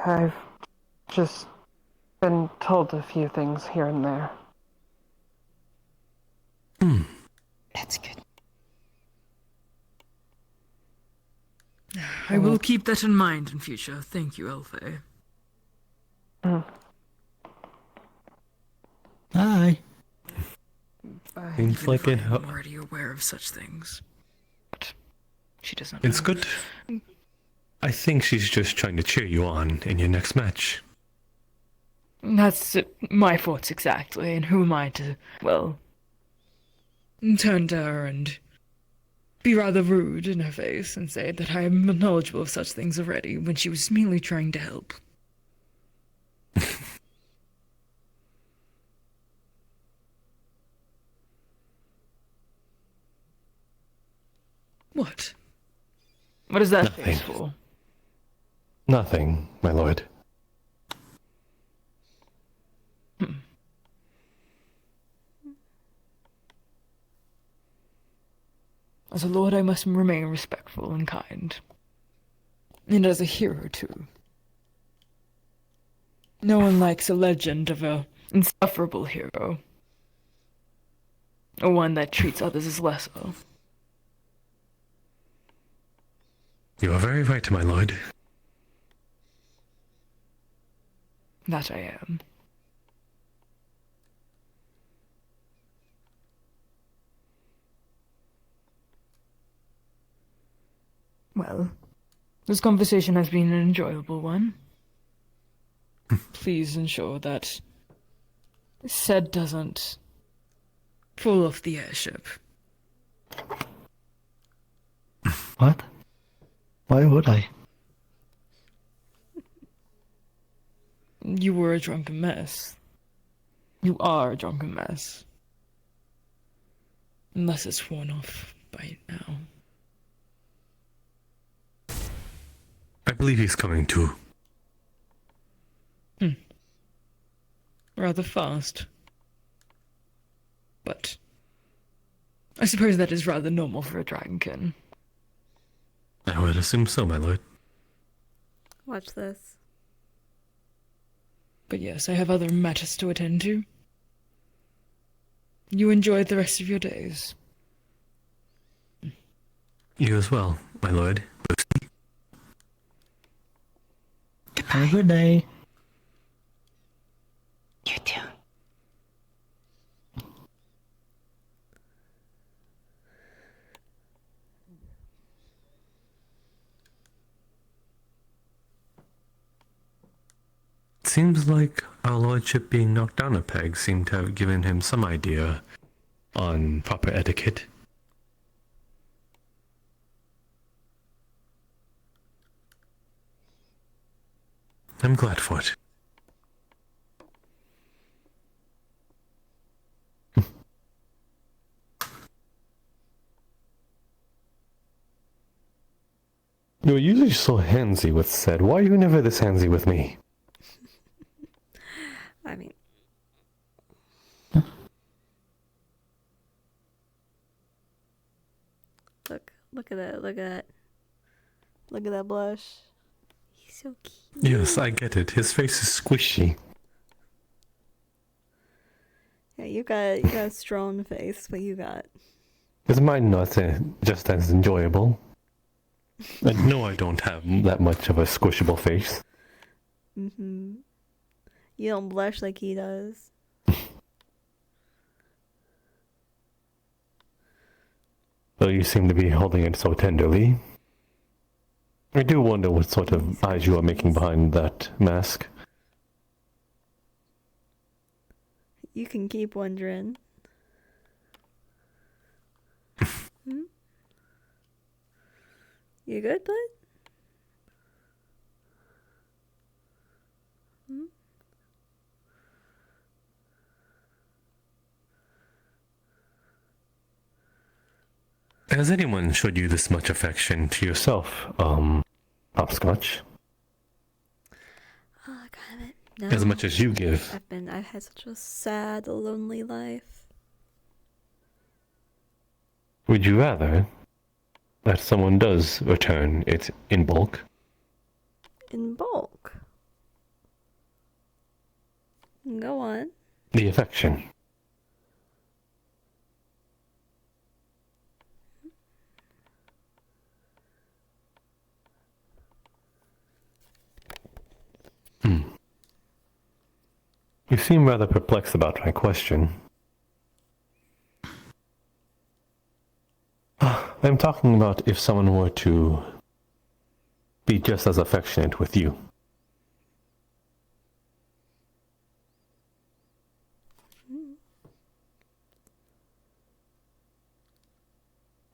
I've just been told a few things here and there. That's good. I will keep that in mind in future. Thank you, Elfie. Hi. Seems like it. I'm already aware of such things. But she doesn't. It's good. I think she's just trying to cheer you on in your next match. That's my thoughts exactly, and who am I to, well, turn to her and be rather rude in her face and say that I am knowledgeable of such things already when she was merely trying to help. What? What is that face for? Nothing, my lord. As a lord, I must remain respectful and kind. And as a hero, too. No one likes a legend of a insufferable hero. Or one that treats others as lesser. You are very right, my lord. That I am. Well, this conversation has been an enjoyable one. Please ensure that Sed doesn't fall off the airship. What? Why would I? You were a drunken mess. You are a drunken mess. Unless it's worn off by now. I believe he's coming too. Rather fast. But I suppose that is rather normal for a dragonkin. I would assume so, my lord. Watch this. But yes, I have other matters to attend to. You enjoy the rest of your days. You as well, my lord. Have a good day. You too. Seems like our lordship being knocked down a peg seemed to have given him some idea on proper etiquette. I'm glad for it. You're usually so handsy with Sed. Why are you never this handsy with me? I mean... Look at that, look at that. Look at that blush. He's so cute. Yes, I get it. His face is squishy. Yeah, you got a strong face, but you got... Is mine not just as enjoyable? And no, I don't have that much of a squishable face. You don't blush like he does. Though you seem to be holding it so tenderly. I do wonder what sort of eyes you are making behind that mask. You can keep wondering. Hmm? You good, bud? Hmm? Has anyone showed you this much affection to yourself, Hopscotch? Oh, God, no. As much as you give. I've had such a sad, lonely life. Would you rather that someone does return it in bulk? In bulk? Go on. The affection. You seem rather perplexed about my question. I'm talking about if someone were to be just as affectionate with you.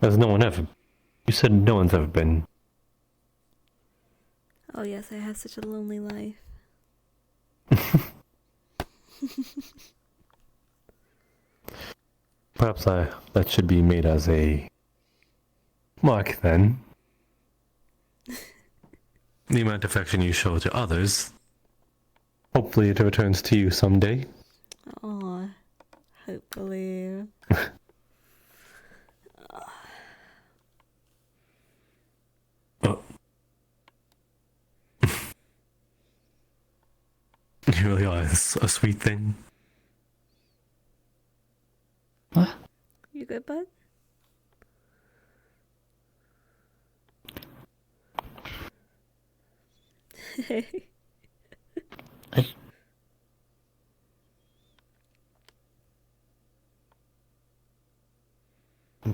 As no one ever... You said no one's ever been... Oh yes, I have such a lonely life. Perhaps that should be made as a mark then. The amount of affection you show to others. Hopefully it returns to you someday. Aw, hopefully. You really are a sweet thing. What? You good, bud?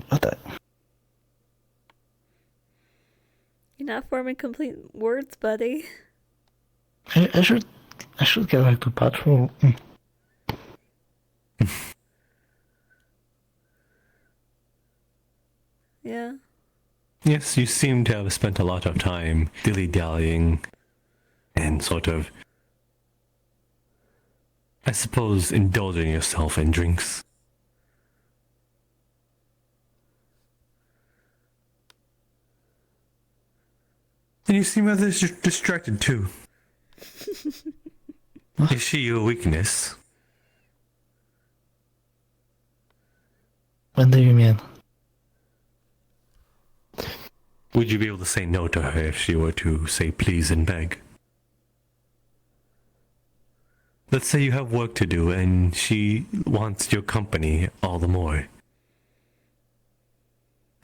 What the? You're not forming complete words, buddy. I should get back to patrol. Yeah. Yes, you seem to have spent a lot of time dilly-dallying and sort of, I suppose, indulging yourself in drinks. And you seem rather distracted too. Is she your weakness? What do you mean? Would you be able to say no to her if she were to say please and beg? Let's say you have work to do and she wants your company all the more.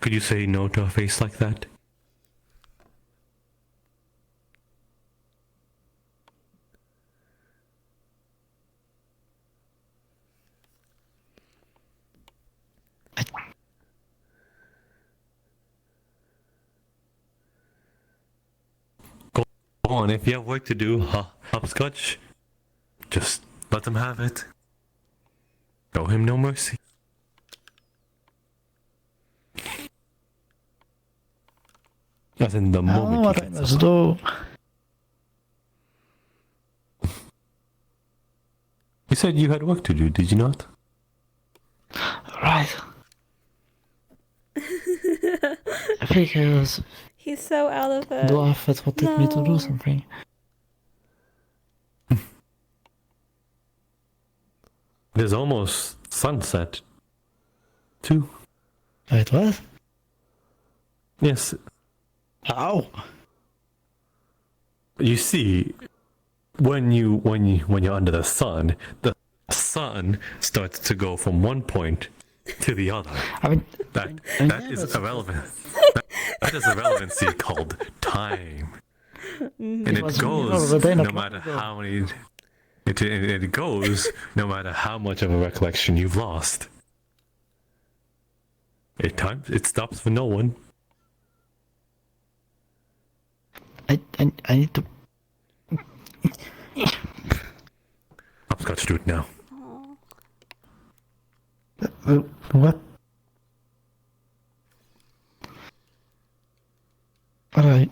Could you say no to a face like that? Go on, if you have work to do, Hopscotch, just let them have it. Show him no mercy. As in the moment what I must do. You said you had work to do, did you not? Right. Because He's so out of it. the effort would take me to do something. It is almost sunset, too. Wait, what? Yes. Ow! You see, when you're under the sun starts to go from one point to the other. I mean, that is irrelevant. That is a relevancy called time, and it goes no matter how many. It goes no matter how much of a recollection you've lost. It stops for no one. I need to. I've got to do it now. What? Alright.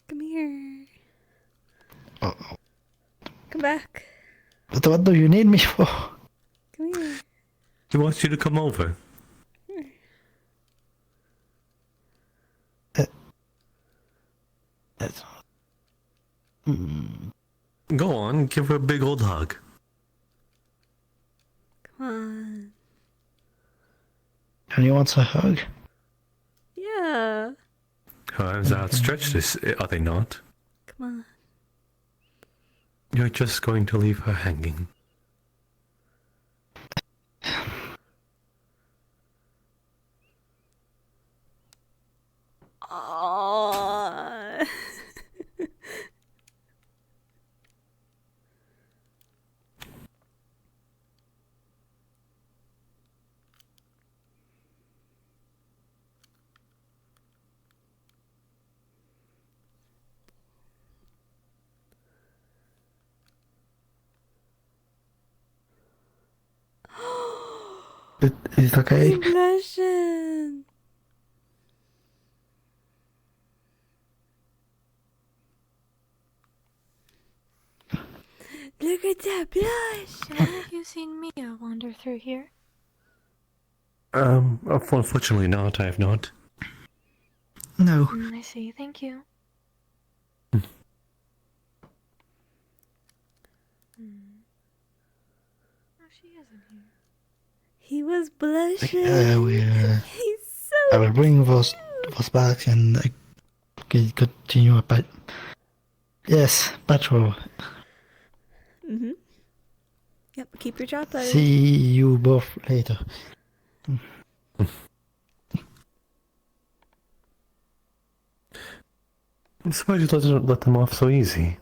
Come here. Uh-oh. Come back. What do you need me for? Come here. He wants you to come over. Go on, give her a big old hug. Come on. And he wants a hug? Yeah. Her arms are outstretched, are they not? Come on. You're just going to leave her hanging. Aww. It's okay. I'm blushing. Look at that blush. Have you seen Mia wander through here? Unfortunately not, I have not. No. I see, thank you. Oh, she isn't here. He was blushing. He's so I will bring those back and continue but yes, patrol. Mm-hmm. Yep, keep your job, buddy. See you both later. I'm surprised you let them off so easy.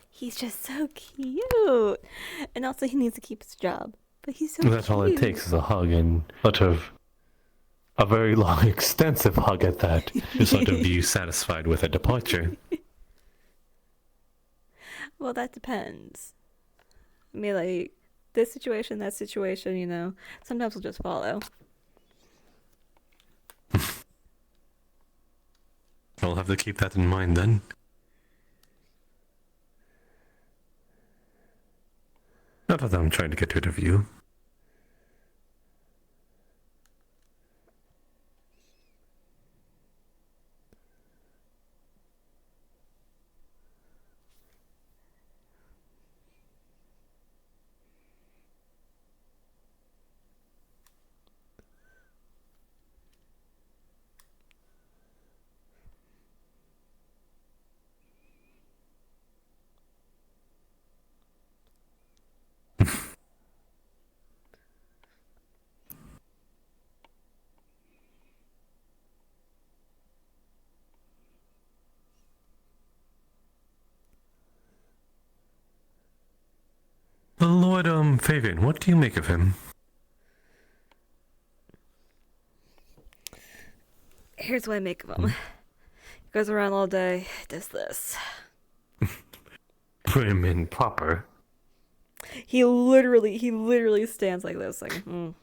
He's just so cute. And also he needs to keep his job. But he's so That's cute. all it takes is a hug and a very long, extensive hug at that, to sort of be satisfied with a departure. Well, that depends. I mean, like, this situation, that situation, you know, sometimes we'll just follow. I'll have to keep that in mind then. Not that I'm trying to get rid of you. Lord, Fabian, what do you make of him? Here's what I make of him. He goes around all day, does this. Prim and proper. He literally stands like this, like, no.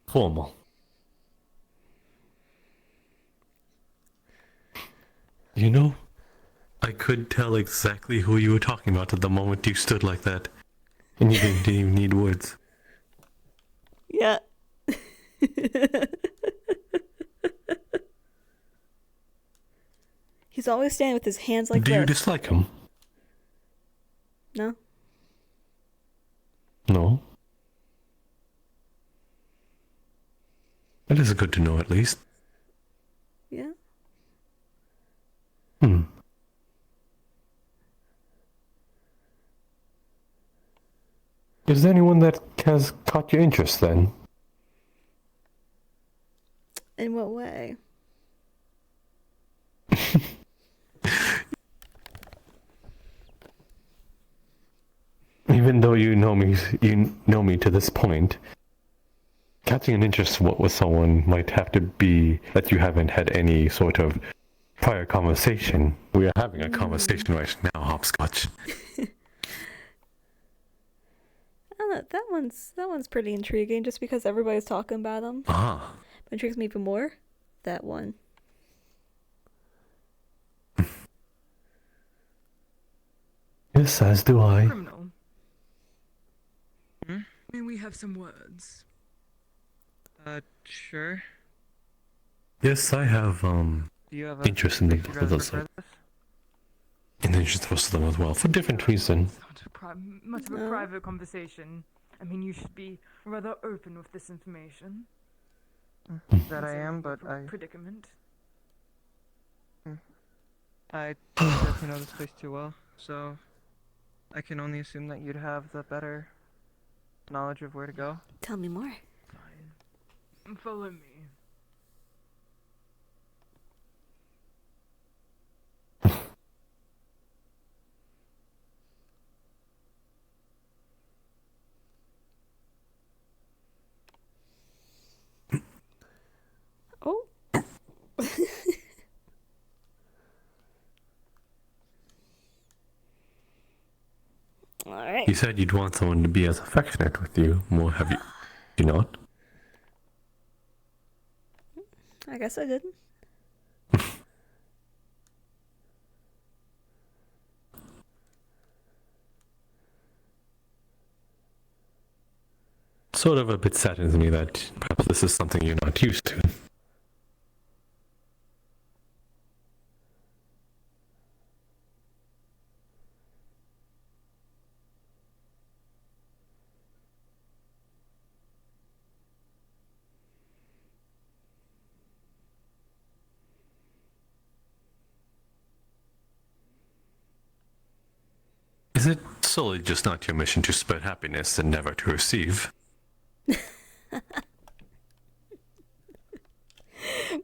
Formal. You know, I could tell exactly who you were talking about at the moment you stood like that. And you didn't even need words. Yeah. He's always standing with his hands like this. Do you dislike him? No. No. That is good to know, at least. Yeah. Is there anyone that has caught your interest then? In what way? Even though you know me to this point, catching an interest with someone might have to be that you haven't had any sort of prior conversation. We are having a conversation right now, Hopscotch. That one's pretty intriguing just because everybody's talking about him. Ah. What intrigues me even more? That one. Yes, as do I. Criminal. May we have some words? Sure. Yes, I have Do you have interest in the would you both of rather those. prefer this? In the interest of both of them as well, for different reason. Much of a private conversation. I mean, you should be rather open with this information. That I am, but I... Predicament. I don't get to know this place too well, so I can only assume that you'd have the better knowledge of where to go. Tell me more. Fine. Follow me. Oh. Alright. You said you'd want someone to be as affectionate with you. More have you not? I guess I didn't. Sort of a bit saddens me that perhaps this is something you're not used to. Is it solely just not your mission to spread happiness and never to receive?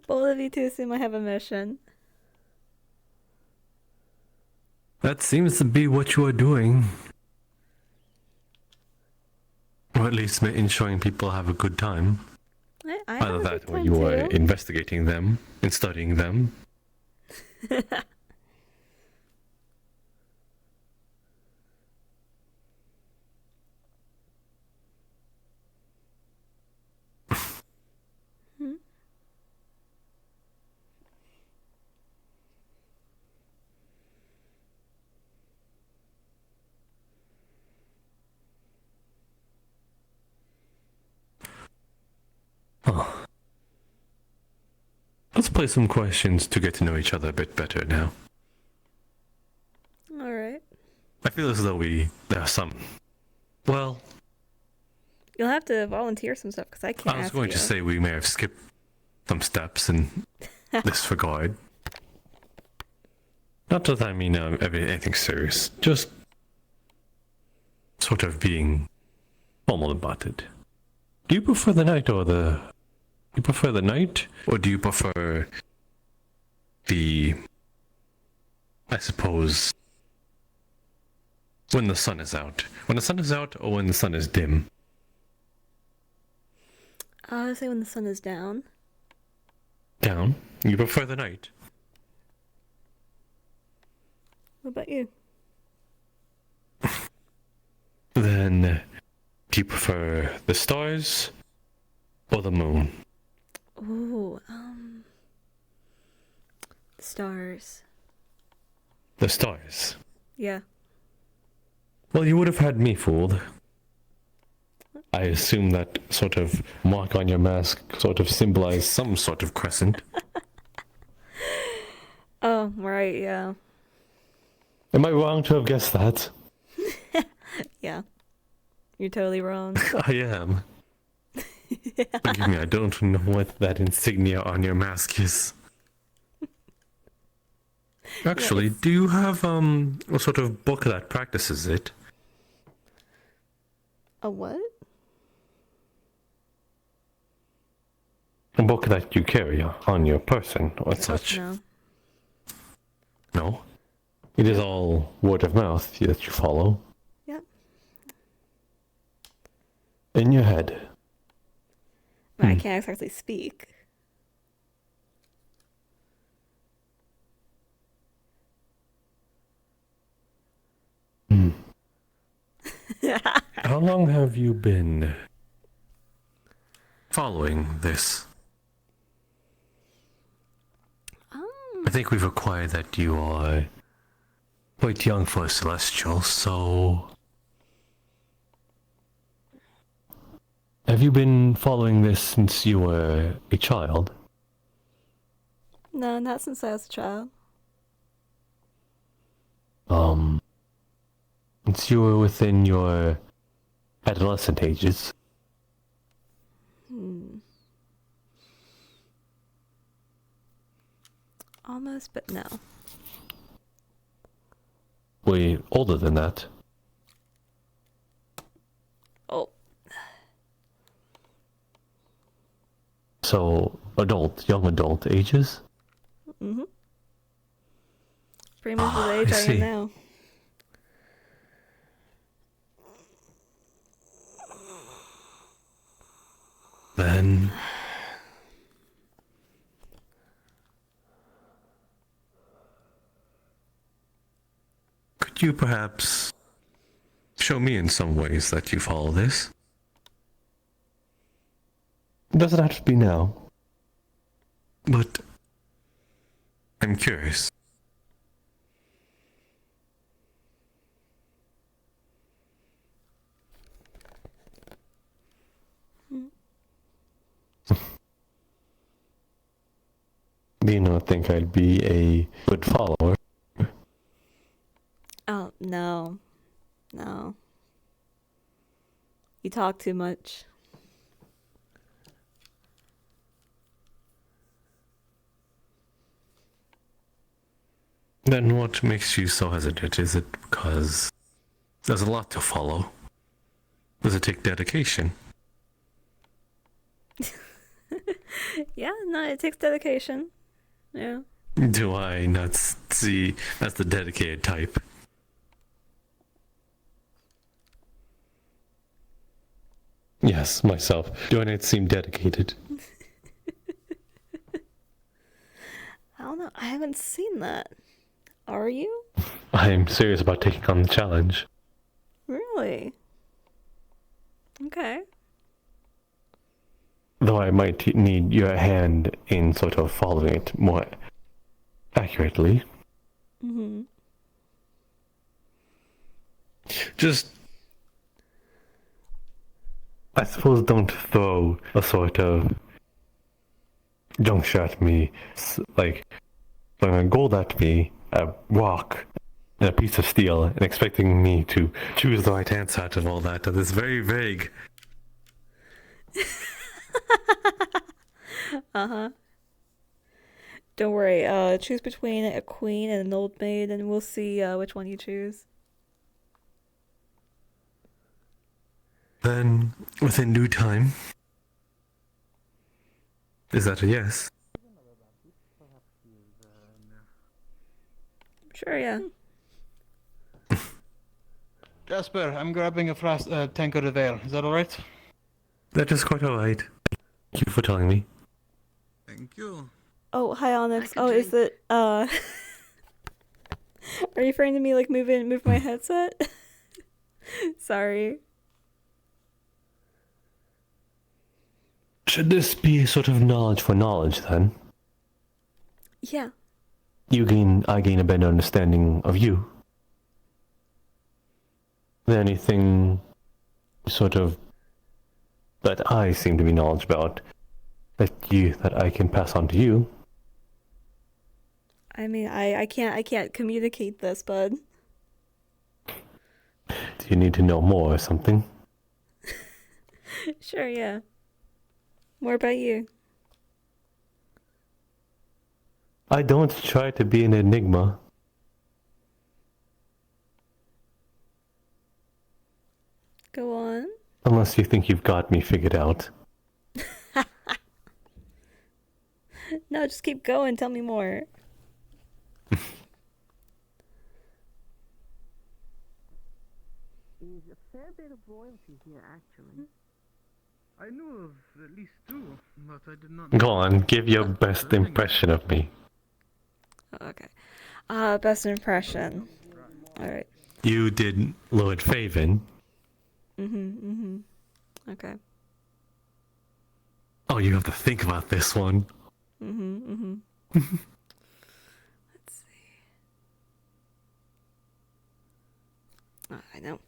Both of you two seem to have a mission. That seems to be what you are doing. Or at least ensuring people have a good time. I Either have a that good or time you are too. investigating them and studying them. Oh. Let's play some questions to get to know each other a bit better now. Alright. I feel as though there are some. Well, You'll have to volunteer some stuff because I can't. I was ask going you. to say we may have skipped some steps in this regard. Not that I mean anything serious, just sort of being formal about it. Do you prefer the night or the... You prefer the night, or do you prefer the... I suppose... when the sun is out? When the sun is out, or when the sun is dim? I would say when the sun is down. Down? You prefer the night? What about you? Then, do you prefer the stars or the moon? Ooh, stars. The stars. Yeah. Well, you would have had me fooled. I assume that sort of mark on your mask sort of symbolized some sort of crescent. Oh, right, yeah. Am I wrong to have guessed that? Yeah. You're totally wrong. I am. Forgive me, I don't know what that insignia on your mask is. Actually, do you have a sort of book that practices it? A what? A book that you carry on your person or such? No. No? It is all word of mouth that you follow? Yep. head. I can't exactly speak. How long have you been following this? I think we've acquired that you are quite young for a celestial, so... Have you been following this since you were a child? No, not since I was a child. Since you were within your adolescent ages. Almost, but no. Way older than that. Oh. So, young adult ages? Mm-hmm. Pretty much the age I am now. Then... Could you perhaps show me in some ways that you follow this? It doesn't have to be now. But I'm curious. Do you not think I'd be a good follower? Oh, no. No. You talk too much. Then what makes you so hesitant? Is it because there's a lot to follow? Does it take dedication? Yeah, no, it takes dedication. Yeah. Do I not see that's the dedicated type? Yes, myself. Do I not seem dedicated? I don't know. I haven't seen that. Are you? I'm serious about taking on the challenge. Really? Okay. Though I might need your hand in sort of following it more accurately. Mm-hmm. Just, I suppose, don't throw a sort of juncture at me, like throwing a gold at me, a rock, and a piece of steel, and expecting me to choose the right answer out of all that. That is very vague. Uh-huh. Don't worry, choose between a queen and an old maid, and we'll see which one you choose. Then, within due time. Is that a yes? Sure, yeah. Jasper, I'm grabbing a tankard of ale. Is that alright? That is quite alright. Thank you for telling me. Thank you. Oh, hi Onyx. Oh, is it are you referring to me like move my headset? Sorry. Should this be sort of knowledge for knowledge then? Yeah. I gain a better understanding of you. Is there anything sort of that I seem to be knowledgeable about that I can pass on to you? I mean, I can't communicate this, bud. Do you need to know more or something? Sure, yeah. More about you. I don't try to be an enigma. Go on. Unless you think you've got me figured out. No, just keep going. Tell me more. There's a fair bit of royalty here, actually. I knew of at least two, but I did not. Go on, give your best impression of me. Okay. Best impression. Alright. You did Lord Faven. Okay. Oh, you have to think about this one. Let's see. Oh, I know.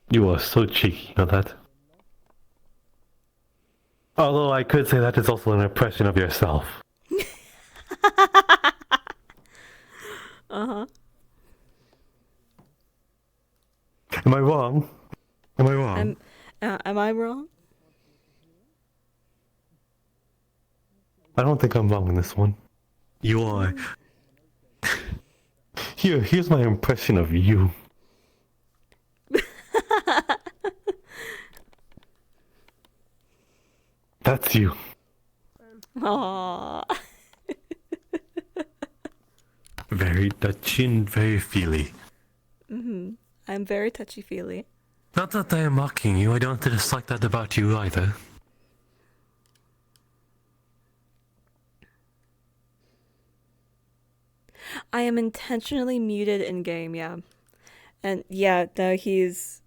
You are so cheeky, you know that? Although I could say that is also an impression of yourself. Uh-huh. Am I wrong? Am I wrong? Am I wrong? I don't think I'm wrong in this one. You are. Here's my impression of you. That's you. Aww. Very touchy and very feely. I'm very touchy-feely. Not that I am mocking you, I don't dislike that about you either. I am intentionally muted in game, yeah. And yeah, no, he's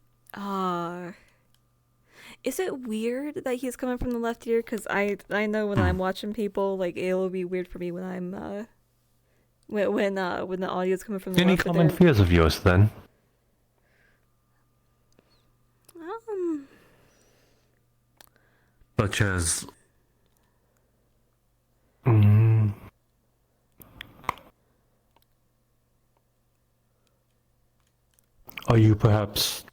is it weird that he's coming from the left ear? Cause I know when I'm watching people, like it'll be weird for me when I'm when the audio's coming from the Any left. common fears of yours then? Such as are you perhaps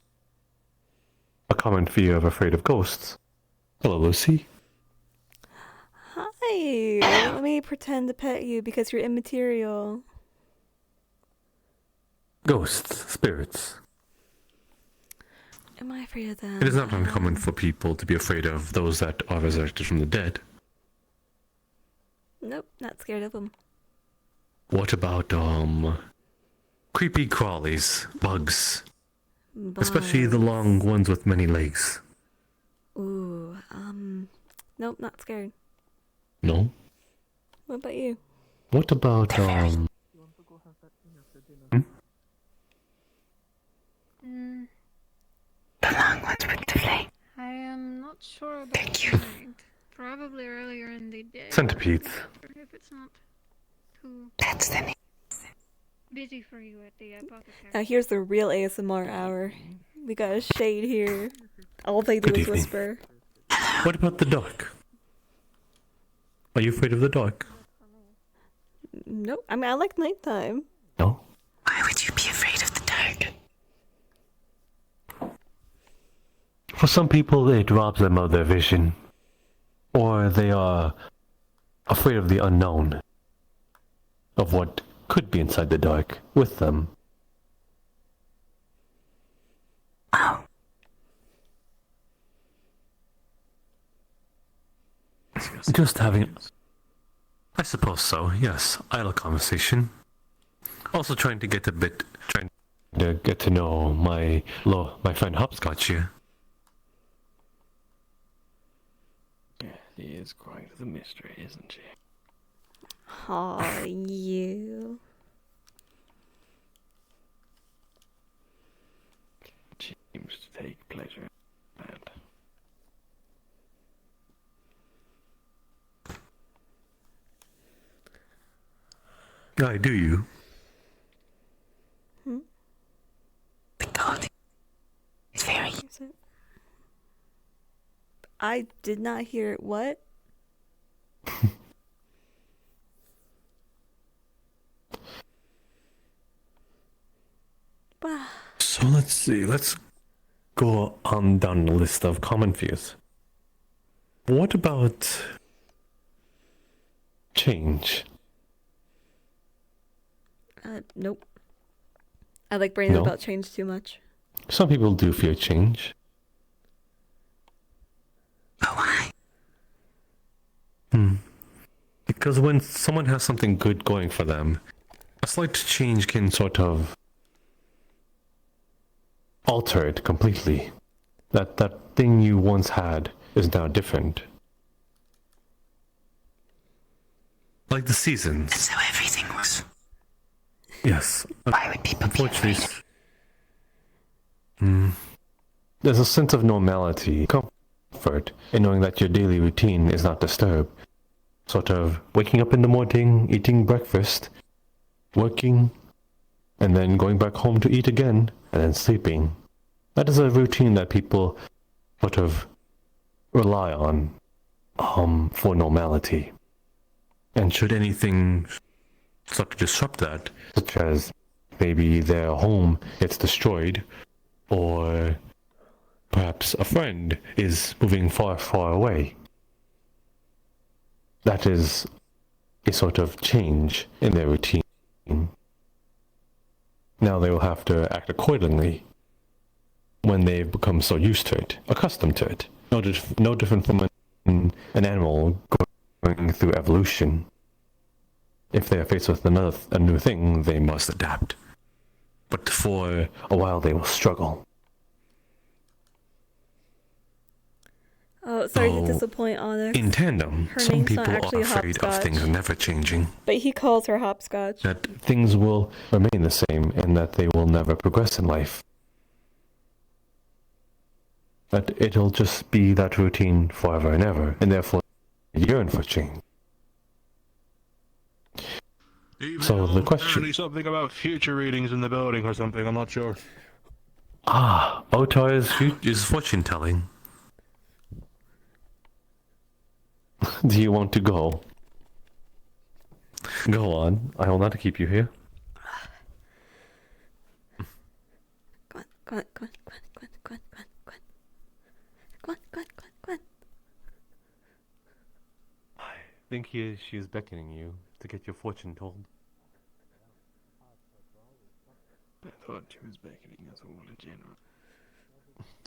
a common fear of afraid of ghosts? Hello, Lucy. Hi. Let me pretend to pet you because you're immaterial. Ghosts, spirits. Am I afraid of them? It is not uncommon for people to be afraid of those that are resurrected from the dead. Nope, not scared of them. What about, creepy crawlies, bugs? Especially the long ones with many legs. Ooh, nope, not scared. No? What about you? What about, The long ones with the flame. I am not sure about tonight. Probably earlier in the day. Centipedes. If it's not too That's the name. busy for you at the apothecary. Now here's the real ASMR hour. We got a shade here. All they do Good is evening. whisper. What about the dark? Are you afraid of the dark? Nope. I mean, I like nighttime. No? Why would you be afraid of the dark? For some people, it robs them of their vision. Or they are afraid of the unknown. Of what could be inside the dark with them. Oh. Just having... I suppose so, yes. Idle conversation. Also trying to get to know my friend Hopscotch here. Yeah, she is quite the mystery, isn't she? Aw, you. She seems to take pleasure in that. Aye, do you? The god is very... I did not hear it. What? So let's see, let's go on down the list of common fears. What about change? Nope. I like brain No? about change too much. Some people do fear change. But why? Because when someone has something good going for them, a slight change can sort of alter it completely. That thing you once had is now different. Like the seasons. That's how everything works. Yes. Why would people unfortunately, there's a sense of normality, comfort in knowing that your daily routine is not disturbed. Sort of waking up in the morning, eating breakfast, working, and then going back home to eat again, and then sleeping. That is a routine that people sort of rely on for normality. And should anything start to disrupt that, such as maybe their home gets destroyed, or perhaps a friend is moving far, far away, that is a sort of change in their routine. Now they will have to act accordingly when they've become so used to it, accustomed to it. No different from an animal going through evolution. If they are faced with a new thing, they must adapt. But for a while they will struggle. Oh, sorry to disappoint Onyx. In tandem, Her some name's people not are actually afraid of Hopscotch, things never changing. but he calls her Hopscotch. That things will remain the same and that they will never progress in life. That it'll just be that routine forever and ever, and therefore yearn for change. So the question... Apparently something about future readings in the building or something, I'm not sure. Otar is fortune telling. Do you want to go? Go on. I will not keep you here. Go on. I think she is beckoning you to get your fortune told. I thought she was beckoning us all in general.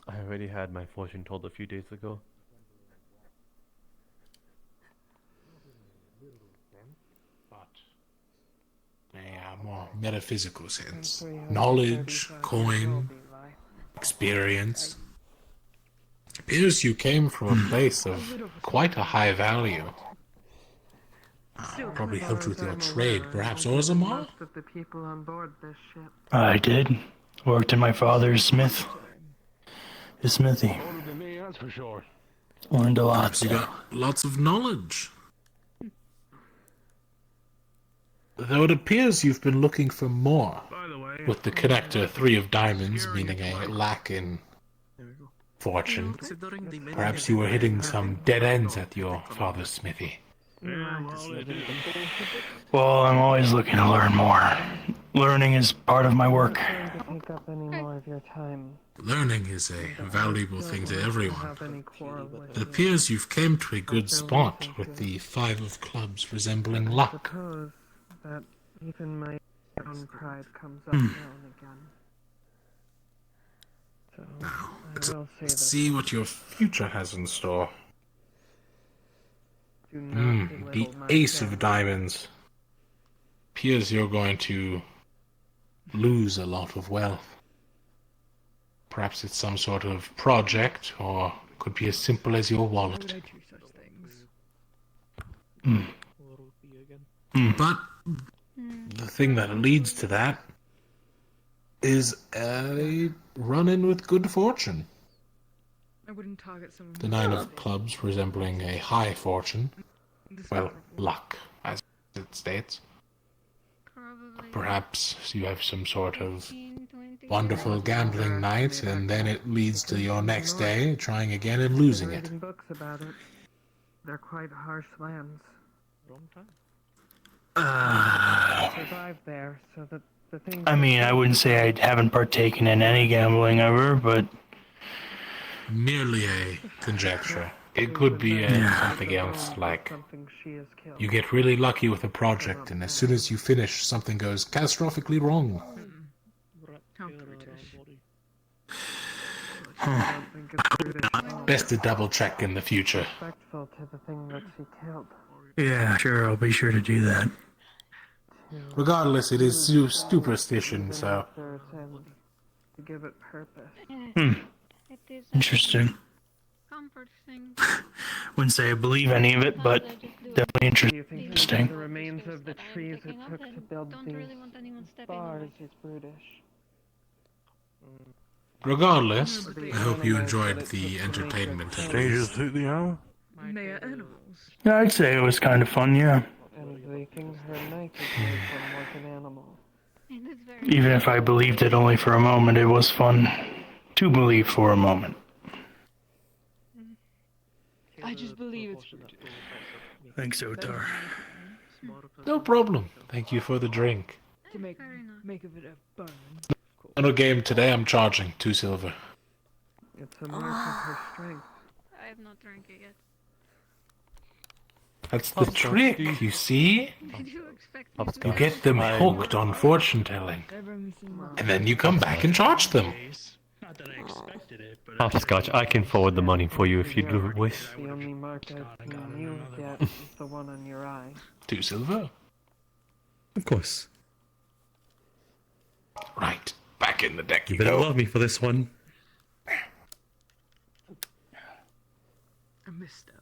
I already had my fortune told a few days ago. But a more metaphysical sense. Knowledge, coin, experience. Appears you came from a place of quite a high value. Probably helped with your trade, perhaps Orzammar? Most of the people on board this ship. I did. Worked in my father's his smithy. Older than me, that's for sure. Learned a lot. Perhaps you got lots of knowledge. Though it appears you've been looking for more. With the connector 3 of diamonds, meaning a lack in fortune. Perhaps you were hitting some dead ends at your father's smithy. Well, I'm always looking to learn more. Learning is part of my work. Take up any more of your time. Learning is a valuable thing to everyone. It appears you've came to a good spot with the 5 of clubs resembling luck. Suppose that even my own pride comes up now and again. So Now, let's see what your future has in store. The Ace of Diamonds. Appears you're going to lose a lot of wealth. Perhaps it's some sort of project, or could be as simple as your wallet. But the thing that leads to that is a run-in with good fortune. I wouldn't target someone. The 9 of clubs resembling a high fortune. Well, luck, as it states. Perhaps you have some sort of wonderful gambling night, and then it leads to your next day trying again and losing it. Reading books about it. They're quite harsh lands. Survive there, so that the things. I mean, I wouldn't say I haven't partaken in any gambling ever, but... Merely a conjecture. It could be something else, like you get really lucky with a project, and as soon as you finish, something goes catastrophically wrong. Best to double check in the future. Respectful to the thing that she killed. Yeah, sure, I'll be sure to do that. Regardless, it is superstition, so. To give it purpose. It is Interesting. comfort thing. Wouldn't say I believe any of it, but definitely Do you think that the interesting. remains of the trees it took to build these bars is brutish? Regardless, I hope you enjoyed the entertainment. Strangers to the hour? They are animals. Yeah, I'd say it was kind of fun, yeah. And they think her knight is made from like an animal. Even if I believed it only for a moment, it was fun to believe for a moment. I just believe it's Thanks, Otar. No problem. Thank you for the drink. to make of it a burn. On a game today, I'm charging 2 silver. It's a mark of her strength. I have not drank it yet. That's the trick, you see? You get them hooked on fortune telling. And then you come back and charge them. Not that I expected it, but Hopscotch, I can forward the money for you if you do wish. The only mark I've seen you get is the one on your eye. 2 silver. Of course. Right, back in the deck You better love me for this one. A misstep.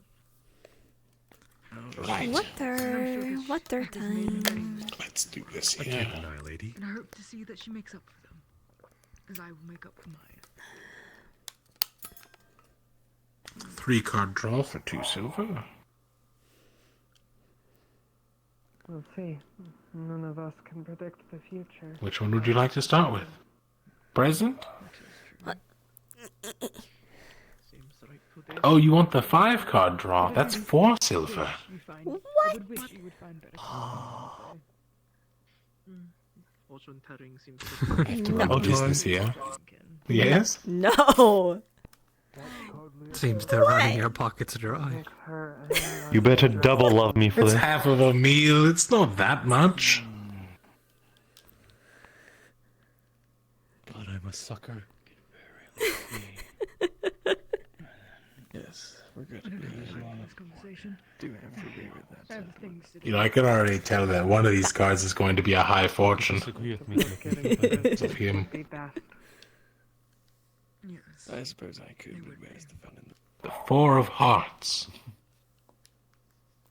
Right. Water time. Let's do this I here. can't deny, lady. And I hope to see that she makes up for them, as I will make up for mine. 3 card draw for 2 silver. We'll see. None of us can predict the future. Which one would you like to start with? Present? Oh, you want the 5 card draw? That's 4 silver. What? Fortune telling seems No business here. Yes? No. Seems they're running your pockets dry. You better double love me for It's this. half of a meal. It's not that much. God, I'm a sucker. Yes, we're good. This conversation. Do have to agree with that. I have things to do. You know, I can already tell that one of these cards is going to be a high fortune. Disagree with me. Of him. Yes. I suppose I could, but where's the fun in The 4 of hearts.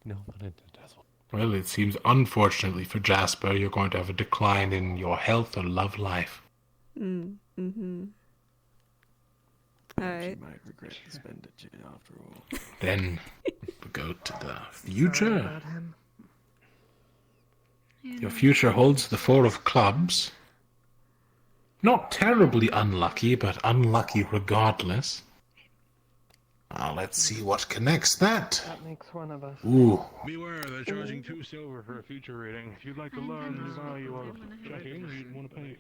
No fun in that. Well, it seems unfortunately for Jasper, you're going to have a decline in your health or love life. Mm-hmm. She Alright. might regret the expenditure after all. Then we go to the future. Your future holds the 4 of clubs. Not terribly unlucky, but unlucky regardless. Now let's see what connects that. That makes one of us. Ooh. Beware, they're charging 2 silver for a future reading. If you'd like to learn the value of checking, you'd want to pay.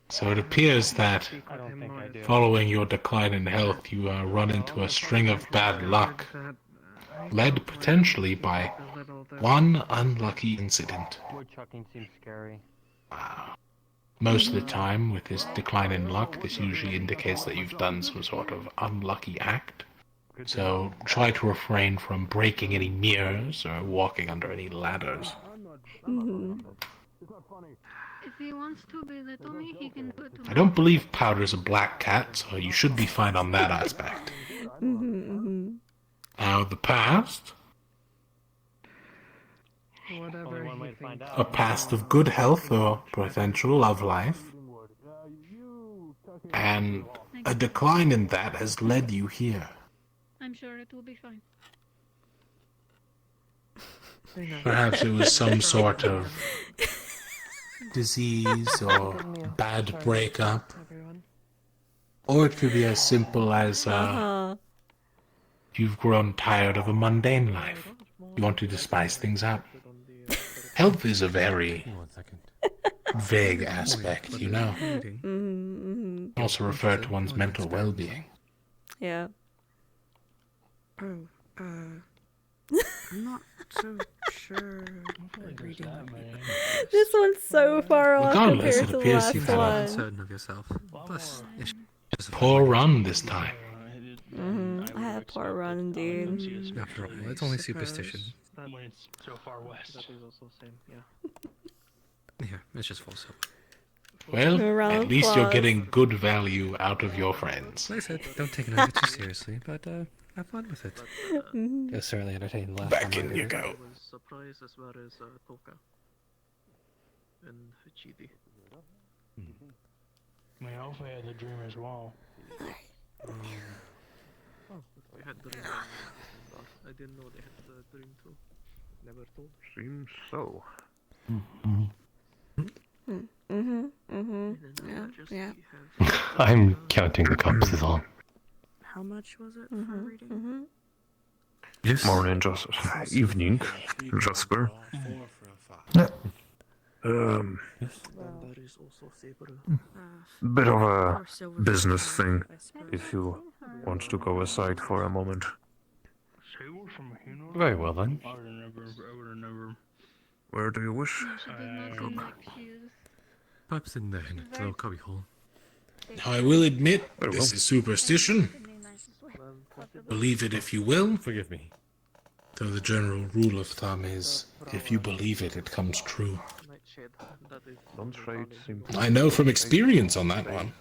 So it appears that I don't think I do. following your decline in health, you run into a string of bad luck, led potentially by one unlucky incident. Woodchucking seems scary. Most of the time, with this decline in luck, this usually indicates that you've done some sort of unlucky act. So try to refrain from breaking any mirrors or walking under any ladders. Mm-hmm. If he wants to belittle me, he can do it to I don't believe Powder's a black cat, so you should be fine on that aspect. Mm-hmm. Now, the past, Whatever One way to find out. a past of good health or potential love life, and a decline in that has led you here. I'm sure it will be fine. Perhaps it was some sort of disease or bad breakup. Or it could be as simple as you've grown tired of a mundane life. You want to spice things up. Health is a very vague aspect, you know. Mm-hmm. Also refer to one's mental well-being. Yeah. Oh, I'm not so sure. This one's so far off Regardless, compared it to the appears last you've had a one. Uncertain of yourself. Plus, poor run this time. Mm-hmm. I have poor run, dude. After all, it's only superstition. When it's so far west. That is also same, yeah. Yeah, it's just false hope. Well, Round at least you're applause. getting good value out of your friends. Like I said, don't take it over too seriously, but have fun with it. Mhm. It was certainly entertaining last Back time I in did you it. go. I was surprised as well as Toka and Chidi. I mean, hopefully I had the dream as well. Oh, we had the dream. I didn't know they had the dream too. Never told. Seems so. Yeah. I'm counting the cups is all. How much was it for reading? Yes. Morning, evening, Jasper. That is also Saber. Bit of a business thing, if you want to go aside for a moment. Very well then. I would have never. Where do you wish? Perhaps in the little cubby hole. Now, I will admit, Very this well. is superstition. Believe it if you will. Forgive me. Though the general rule of thumb is, if you believe it, it comes true. Don't trade I know from experience on that one.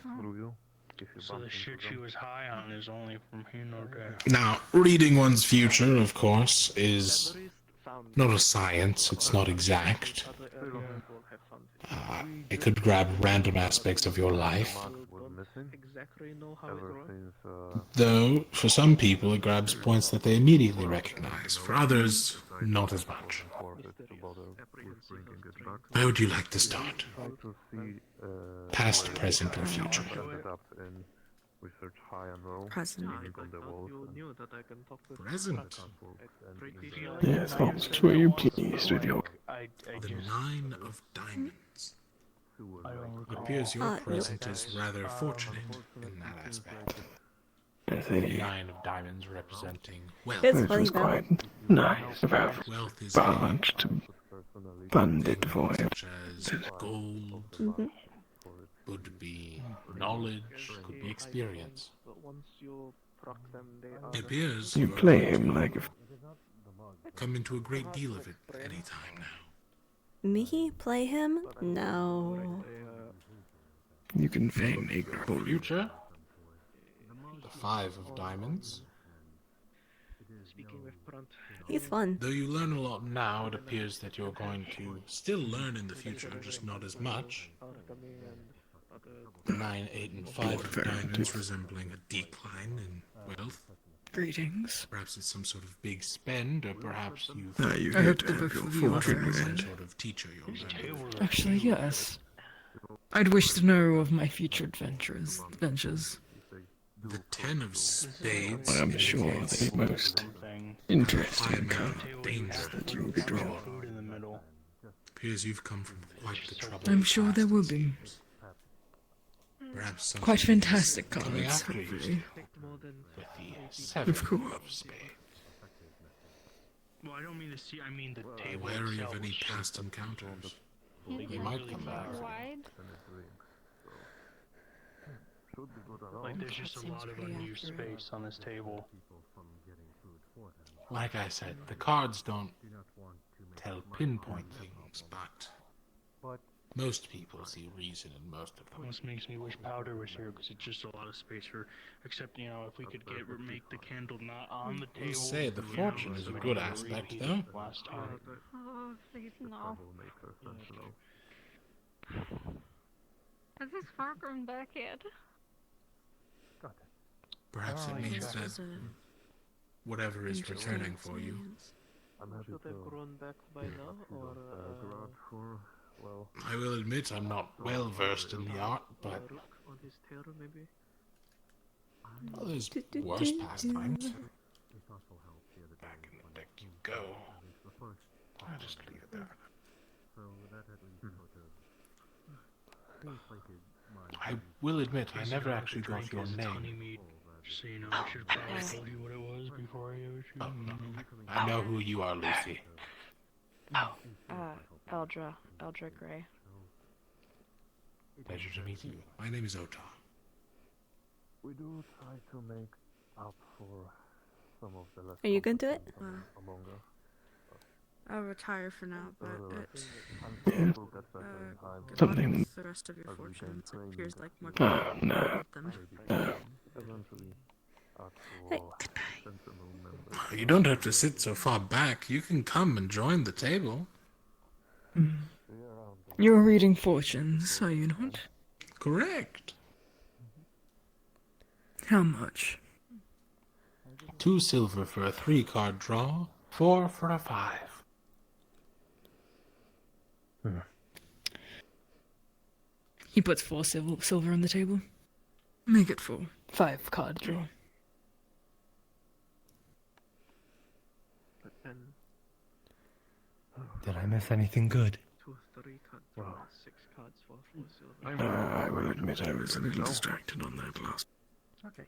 So the shit she was high on is only from here nor there. Now, reading one's future, of course, is not a science. It's not exact. It could grab random aspects of your life. Exactly know how it works. Though, for some people, it grabs points that they immediately recognize. For others, not as much. Where would you like to start? Past, present, or future? Present. You knew that I can talk with Present. Yes, most were you pleased with your... The Nine of Diamonds. It appears your present is rather fortunate in that aspect. Yes, The indeed. Nine of Diamonds representing wealth. It's This funny was though. quite nice to have Wealth is barge to fund it for him. such as gold, could be knowledge, could be experience. But once you proc them, they are. It appears You are play going him to like a... come into a great deal of it any time now. Me play him? No. You can feign ignorance. Future, the Five of Diamonds. Speaking with Brunt. He's fun. Though you learn a lot now, it appears that you're going to still learn in the future, just not as much. The 9, 8, and 5 of Diamonds resembling a decline in wealth. Greetings. Perhaps it's some sort of big spend, or perhaps you've I hope the book will be some read. sort of teacher you're learning. Actually, yes. I'd wish to know of my future adventures. The 10 of Spades. I am sure indicates the most high interesting amount card of danger that you will be drawn. Food in the middle. Appears you've come from quite the trouble. I'm sure there will be. Perhaps something Quite fantastic is coming cards, after you hopefully. with the 7 Of course. of Spades. Well, I don't mean to see. I mean the table Wary itself of any is just- past encounters. They might come back. Like there's just a lot of unused space on this table. Like I said, the cards don't tell pinpoint things, but most people see reason in most of them. Almost makes me wish Powder was here because it's just a lot of space for. Except if we could make the candle not on the table. We'll say the fortune is a good aspect, though. Last time. Oh, please no. Has this far grown back yet? Perhaps it means that whatever is returning for you. Should have grown back by now, or I will admit I'm not well versed in the art, but on his tail maybe. well, there's worse pastimes. Back in the deck you go. I'll just leave it there. I will admit I never actually got your name. Just so you know, I should have probably told you what it was before I gave it to you. I know who you are, Lucy. Oh. Eldra Gray. Pleasure to meet you. My name is Ota. We do try to make up for Are you gonna do it? I'll retire for now, but it, Yeah. good Something- luck with the rest of your fortunes. It appears like more Oh, people no. want them. No. You don't have to sit so far back. You can come and join the table. You're reading fortunes, are you not? Correct. How much? 2 silver for a 3-card draw, 4 for a 5. He puts 4 silver on the table. Make it 4. 5 card draw. Did I miss anything good? I will admit I was a little distracted on that last. Okay.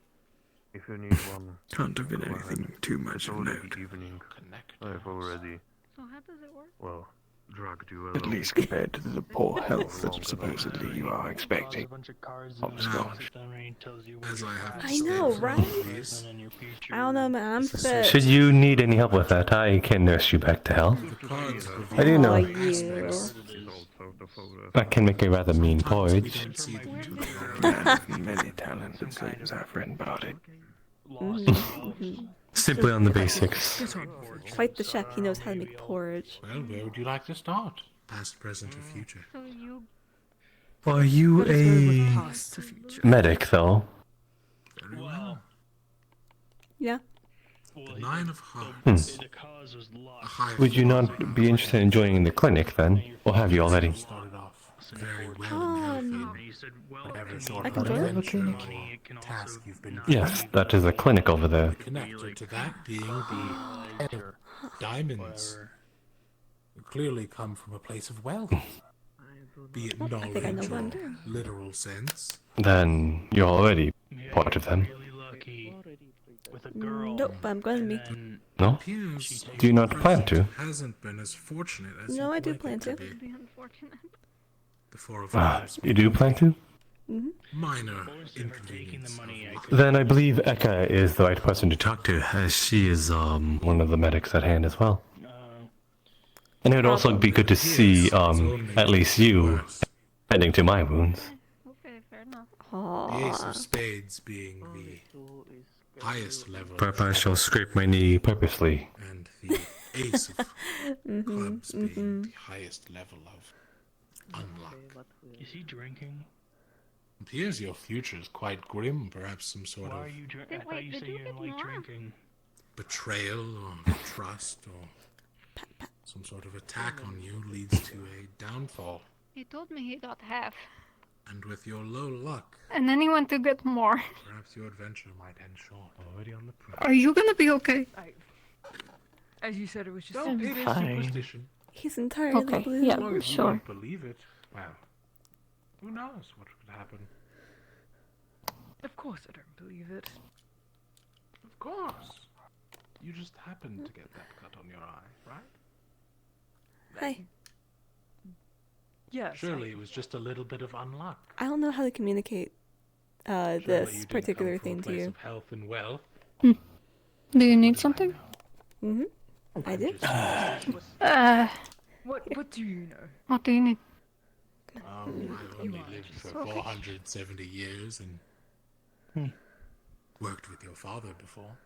If you need one, Can't have been anything too much of note. Evening. I've already, So how does it work? well, drugged you At along. least compared to the poor health that supposedly you are expecting. Hopscotch. I know, right? I don't know, man. I'm fit. Should you need any help with that, I can nurse you back to health. I do know. I can make a rather mean porridge. Man of many talents, it seems our friend Bardic. Simply on the basics. Quite the chef. He knows how to make porridge. Well, where would you like to start? Past, present, or future? So you Are you a Past to future. medic, though? Very well. Yeah. The 9 of Hearts. A high Would you not be interested in joining the clinic, then? Or have you already? Started off very well and healthy. Every sort I of can join. adventure or task you've been Yes, that is a clinic over there. connected to that being the diamonds. You clearly come from a place of wealth. Be it I think I know knowledge one or too. literal sense. Then you're already part of them. Nope, I'm going to meet. No? Appears Do you not plan to? hasn't been as fortunate as No, you'd I do like plan it to. be. unfortunate. The 4 of Ah, Clubs. you do plan to? Minor inconvenience. Then I believe Eka is the right person to talk to, as she is one of the medics at hand as well. And it would also be good to see at least you tending to my wounds. Okay, fair enough. The Ace of Spades being the highest level. Perhaps I shall scrape my knee purposely. And the Ace of Clubs being the highest level of unluck. Is he drinking? Appears your future is quite grim, perhaps some sort Why of are you drinking? I thought you said you didn't like drinking. betrayal or trust or some sort of attack on you leads to a downfall. He told me he got half. And with your low luck, And then he went to get more. perhaps your adventure might end short. Already on the press. Are you gonna be okay? As you said, it was just Don't it is fine. superstition. He's entirely Okay, blue. yeah. As long as you Sure. don't believe it, well, who knows what could happen? Of course I don't believe it. Of course. You just happened to get that cut on your eye, right? Hi. Yes. Surely it was just a little bit of unluck. I don't know how to communicate Surely you this didn't particular come from a thing to place you. of health and wealth. Do you need something? I do. What do you know? What do you need? I've only lived for 470 years and worked with your father before.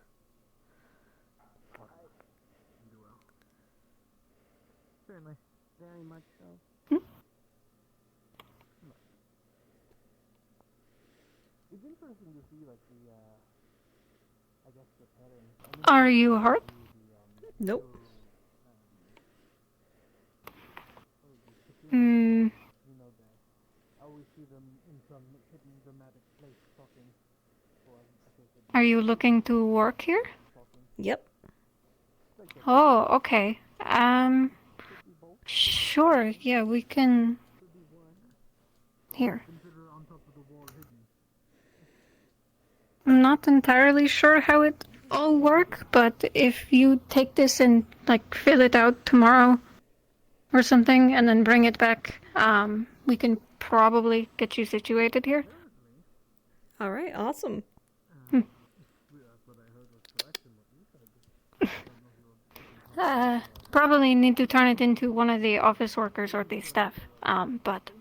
Certainly. Very much so. It's interesting to see, like, the, I guess the pattern. Are you hurt? Nope. Hmm. You know that. I always see them in some hidden dramatic place talking. Are you looking to work here? Yep. Oh, okay. Sure. Yeah, we can. Here. I'm not entirely sure how it all works, but if you take this and like fill it out tomorrow or something and then bring it back, we can probably get you situated here. All right. Awesome. Probably need to turn it into one of the office workers or the staff. But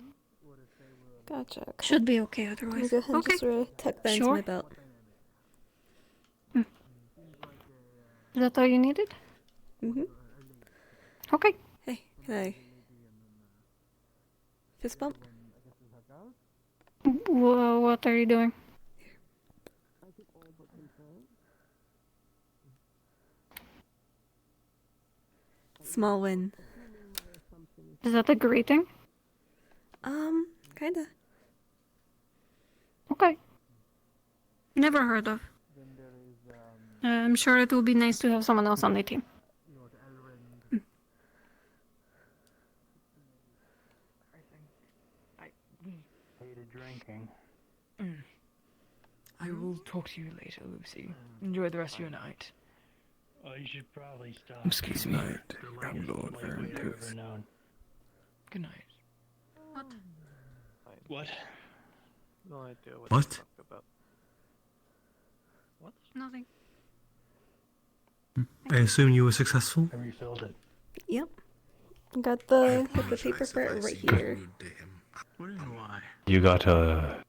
Gotcha. Okay. should be okay Let me otherwise. go ahead and Okay. just tuck that into Sure. my belt. Is that all you needed? Mm-hmm. Okay. Hey, can I fist bump? What are you doing? Small win. Is that a greeting? Kinda. Okay. Never heard of. I'm sure it will be nice to have someone else on the team. Hated drinking. I will talk to you later, Lucy. Enjoy the rest of your night. Oh, you should probably stop. Excuse me, The young Lord latest playboy Vernon I've ever known. Good night. What? No idea what? What? To talk about. What? Nothing. I assume you were successful? I refilled it. Yep. Got the paper for it right here. What and why? You got a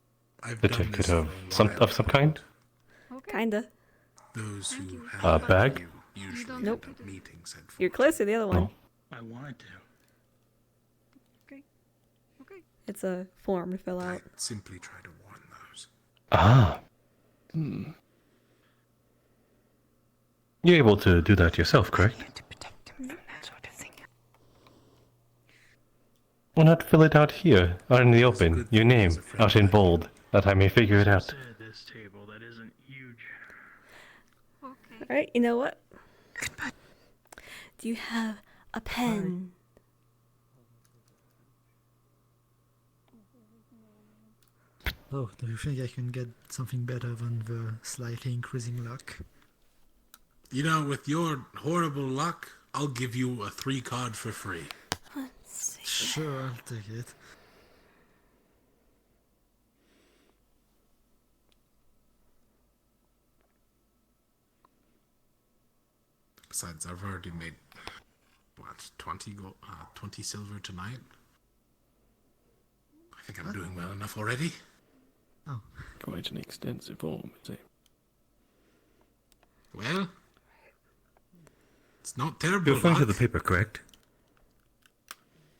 certificate of some kind? Kinda. Those who A bag? usually Nope. end up meeting said You're close to the other one. I wanted to. It's a form to fill out. Simply try to warn those. Ah. You're able to do that yourself, correct? Why not fill it out here, out in the open, your name, out in bold, that I may figure it out? This table that isn't huge. Alright, you know what? Do you have a pen? Oh, do you think I can get something better than the slightly increasing luck? You know, with your horrible luck, I'll give you a 3-card for free. Sure, I'll take it. Besides, I've already made, what, 20 silver tonight? I think I'm doing well enough already. Oh. Quite an extensive form, is it? Well, it's not terrible. You're referring to luck. the paper, correct?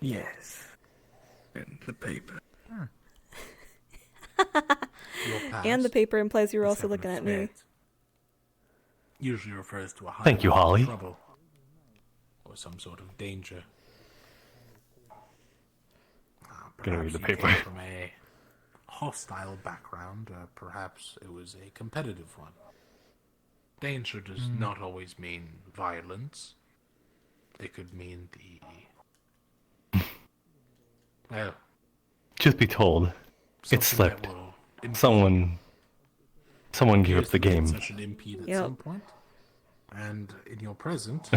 Yes. And the paper. And the paper implies you're also looking at me. Usually refers to a high Thank you, level of Holly. trouble or some sort of danger. Gonna read Perhaps the you paper. came from a hostile background, perhaps it was a competitive one. Danger does not always mean violence. It could mean the... well... Truth be told, it something that slipped. will impede- Someone gave up Here's the game. that should impede at some point. And in your present...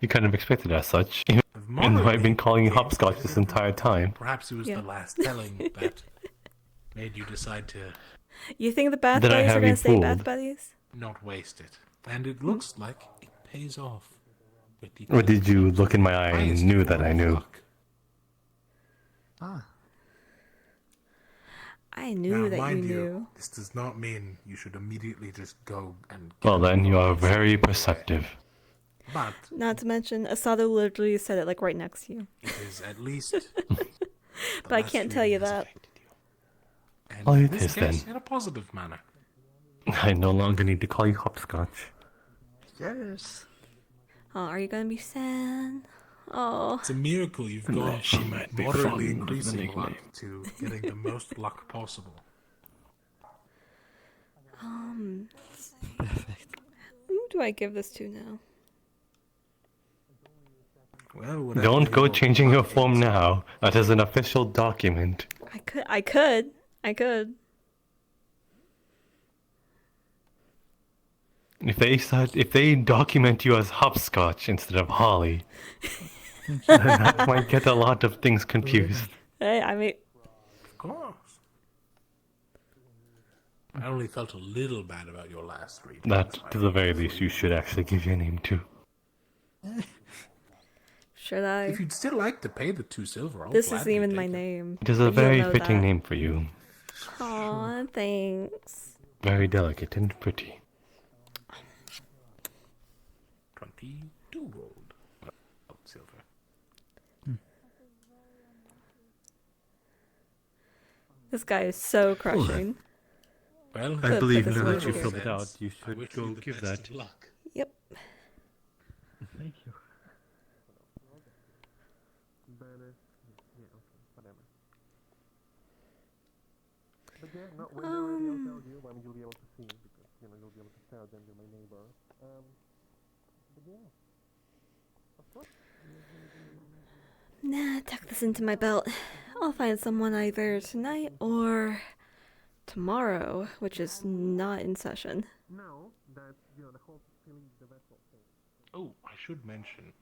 You kind of expected as such, even though I've been calling you hopscotch this entire time. Perhaps it was Yeah. the last telling that made you decide to You think the bath Did I buddies are have gonna you stay bath fooled? buddies? not waste it. And it looks like it pays off. With the Or did you look in my eye and knew that I knew? Ah. I knew now, that you mind knew. This does not mean you should immediately just go and... Well then, you are very perceptive. But Not to mention, Asado literally said it like right next to you. it is at least... But I can't tell you that. and Oh, in it this is case, then. in a positive manner. I no longer need to call you hopscotch. Yes. Oh, are you gonna be sad? Oh. It's a miracle you've gone Unless she from might be moderately fond of the increasing luck nickname. to getting the most luck possible. Who do I give this to now? Well, whatever Don't go your changing your luck form is. now. That is an official document. I could. If they document you as hopscotch instead of Holly, then that might get a lot of things confused. Hey, I mean, Of course. I only felt a little bad about your last read. That, to the very least, you should actually give your name to. Should I? If you'd still like to pay the 2 silver, I'll This gladly isn't even take my it. name. It is a but you'll very know fitting that. name for you. Aw, thanks. Very delicate and pretty. 22 gold. Oh, silver. This guy is so crushing. Well, I believe this now that way. you filled it out, you I should wish go you the give best that. of luck. Yep. Thank you. Banner. Yeah, okay, whatever. But yeah, no, when you're ready, I'll tell you when you'll be able to see, because, you know, you'll be able to tell them you're my neighbor. But yeah. Of course. Nah, tuck this into my belt. I'll find someone either tonight or tomorrow, which is not in session. Now that, you know, the whole feeling the vessel thing. Oh, I should mention,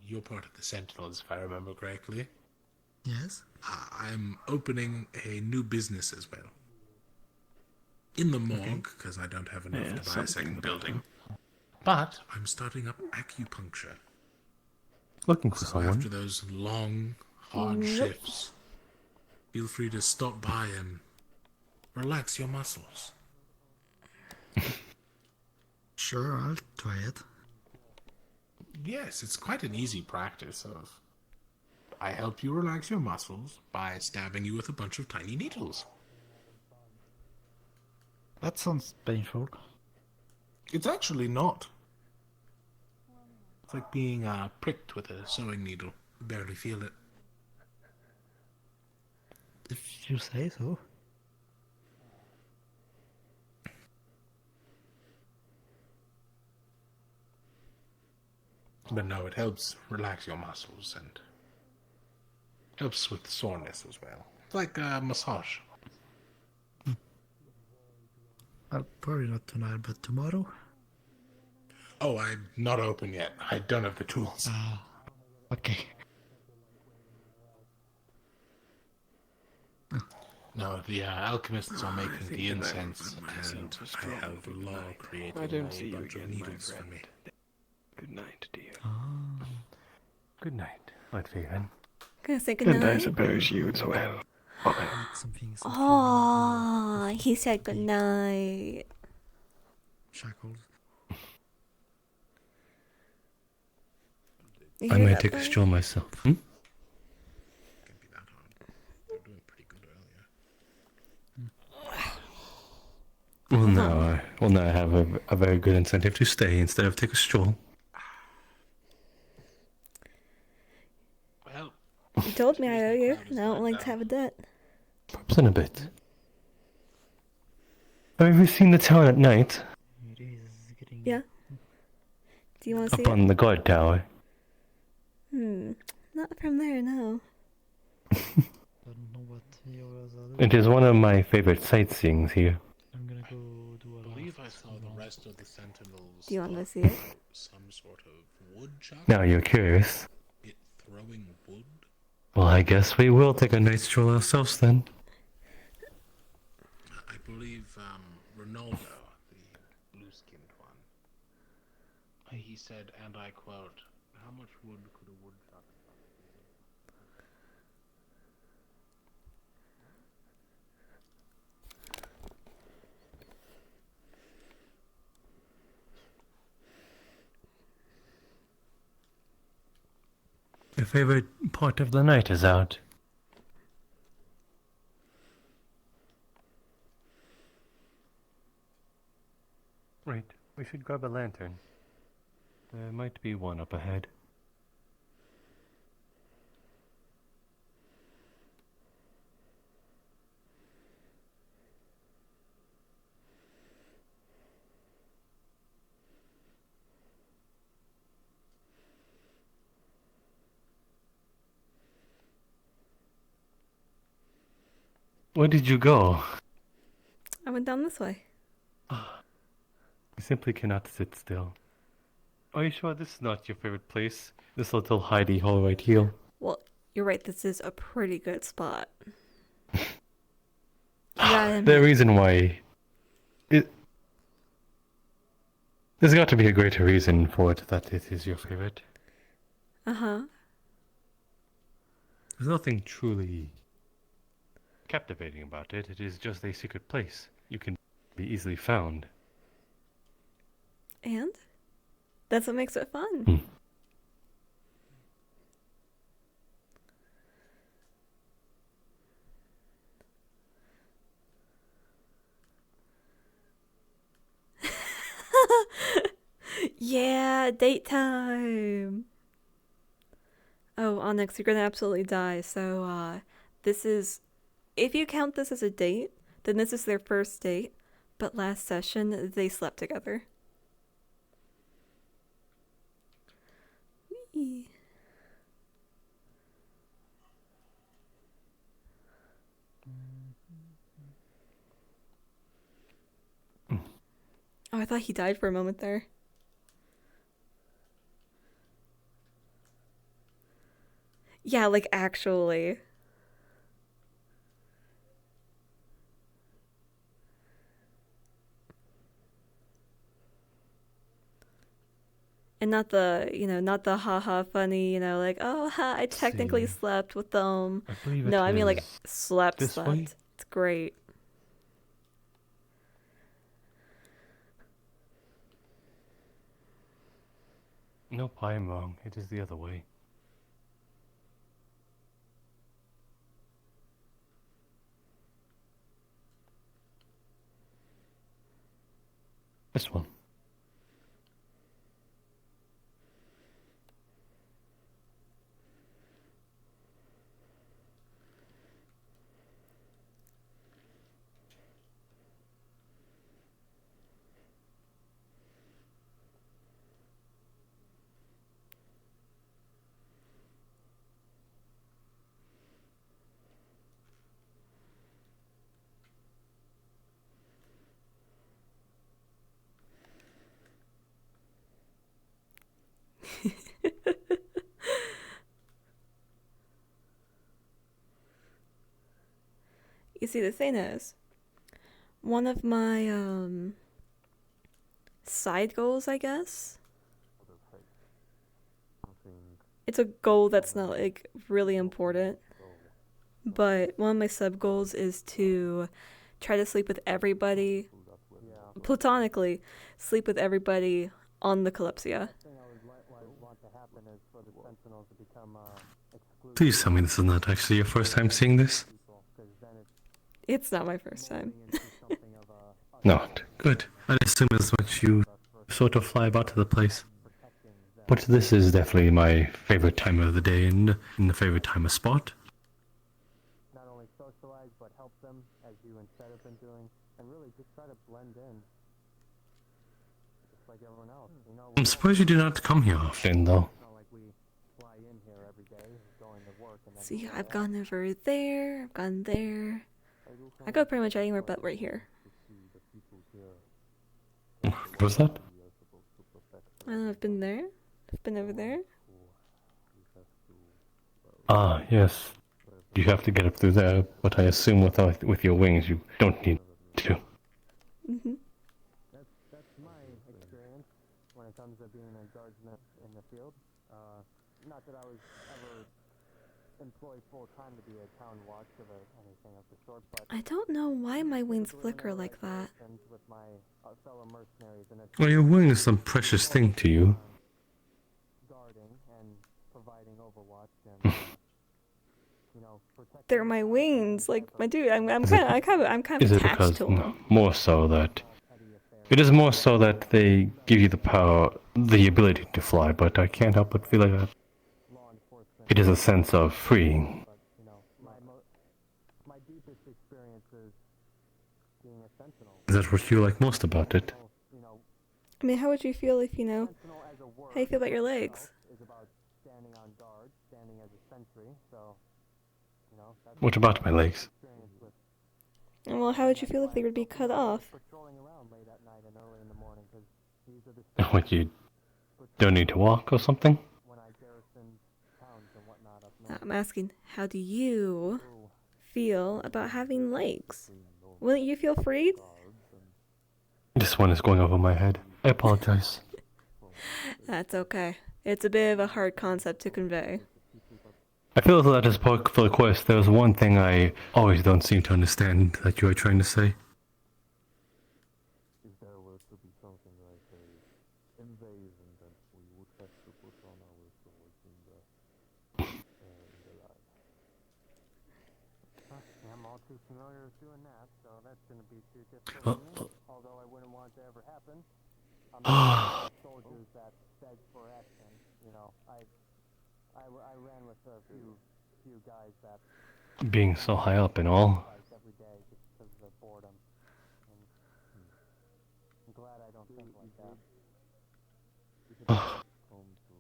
you're part of the Sentinels, if I remember correctly. Yes? I'm opening a new business as well. In the morgue, because I don't have enough to buy a second building. But I'm starting up acupuncture. Looking for So someone. after those long, hard shifts, feel free to stop by and relax your muscles. Sure, I'll try it. Yes, it's quite an easy practice of... I help you relax your muscles by stabbing you with a bunch of tiny needles. That sounds painful. It's actually not. It's like being pricked with a sewing needle. You barely feel it. If you say so. But no, it helps relax your muscles and helps with soreness as well. It's like a massage. Probably not tonight, but tomorrow. Oh, I'm not open yet. I don't have the tools. Okay. No, the alchemists are making the incense, and I have law creating I don't a see you bunch of again, my needles for friend. me. Good night, dear. Good night, Latvia. Gonna say And I goodnight. suppose you as well. Oh, he said goodnight. Shackled. You I hear may that, take a buddy? stroll myself. Can't be that hard. They were doing pretty good earlier. Well, now I have a very good incentive to stay instead of take a stroll. Well, You told me I owe you, and I don't like to have a debt. Perhaps in a bit. Have you seen the town at night? Yeah? Do you want to see Up on it? the guard tower. Not from there, no. Don't know what yours are. It is one of my favorite sightseeings here. I'm gonna go do a I believe I saw the rest of the Sentinels. Do you want to see it? Some sort of wood chop. Now you're curious. It throwing wood. Well, I guess we will take a night stroll ourselves then. I believe Ronaldo, the blue-skinned one. He said, and I quote, "How much wood could a woodchuck?" Your favorite part of the night is out. Right, we should grab a lantern. There might be one up ahead. Where did you go? I went down this way. You simply cannot sit still. Are you sure this is not your favorite place? This little hidey hole right here? Well, you're right, this is a pretty good spot. Yeah, The reason why There's got to be a greater reason for it that it is your favorite. Uh-huh. There's nothing truly captivating about it. It is just a secret place. You can be easily found. And? That's what makes it fun. Yeah, date time. Oh, Onyx, you're gonna absolutely die. So, this is, if you count this as a date, then this is their first date. But last session, they slept together. Whee. Oh, I thought he died for a moment there. Yeah, like actually. And not the, not the haha funny, like, oh, ha, I technically slept with them. I believe No, it I mean like is slept. this way? It's great. Nope, I am wrong. It is the other way. This one. You see, the thing is, one of my side goals, I guess. It's a goal that's not like really important, but one of my sub goals is to try to sleep with everybody, platonically, sleep with everybody on the Kalypsia. Please tell me this is not actually your first time seeing this. It's not my first time. Not. Good. I'd assume as much. You sort of fly about to the place. But this is definitely my favorite time of the day and the favorite time of spot. Not only socialize, but help them as you instead have been doing, and really just try to blend in. Just like everyone else. I'm surprised you do not come here often, though. See, I've gone over there, I've gone there. I go pretty much anywhere but right here. What was that? I don't know, I've been there. I've been over there. Ah, yes. You have to get up through there, but I assume with your wings you don't need to. Mm-hmm. That's my experience when it comes to being a guardsman in the field. Not that I was ever employed full time to be a town watch or anything of the sort, but I don't know why my wings flicker like that. with my fellow mercenaries and Well, your wing is some precious thing to you. guarding and providing overwatch and They're my wings, like my dude. I'm kind Is of it attached because to them. more so that it is more so that they give you the power, the ability to fly, but I can't help but feel like that it is a sense of freeing. my deepest experience is being a sentinel. Is that what you like most about it? I mean, how would you feel if, how you feel about your legs? Is about standing on guard, standing as a sentry, so that's What about my legs? Well, how would you feel if they would be cut off? patrolling around late at night and early in the morning because these are the What, you don't need to walk or something? when I garrison towns and whatnot up north. I'm asking, how do you feel about having legs? Wouldn't you feel freed? This one is going over my head. I apologize. That's okay. It's a bit of a hard concept to convey. I feel as though that is part for the quest. There's one thing I always don't seem to understand that you are trying to say. If there were to be something like a invasion, then we would have to put on our swords in the line. I'm all too familiar with doing that, so that's going to be too difficult for me. Although I wouldn't want it to ever happen. I'm not soldiers that beg for action. You know, I ran with a few guys that Being so high up and all. every day just because of the boredom. And I'm glad I don't think like that. Come to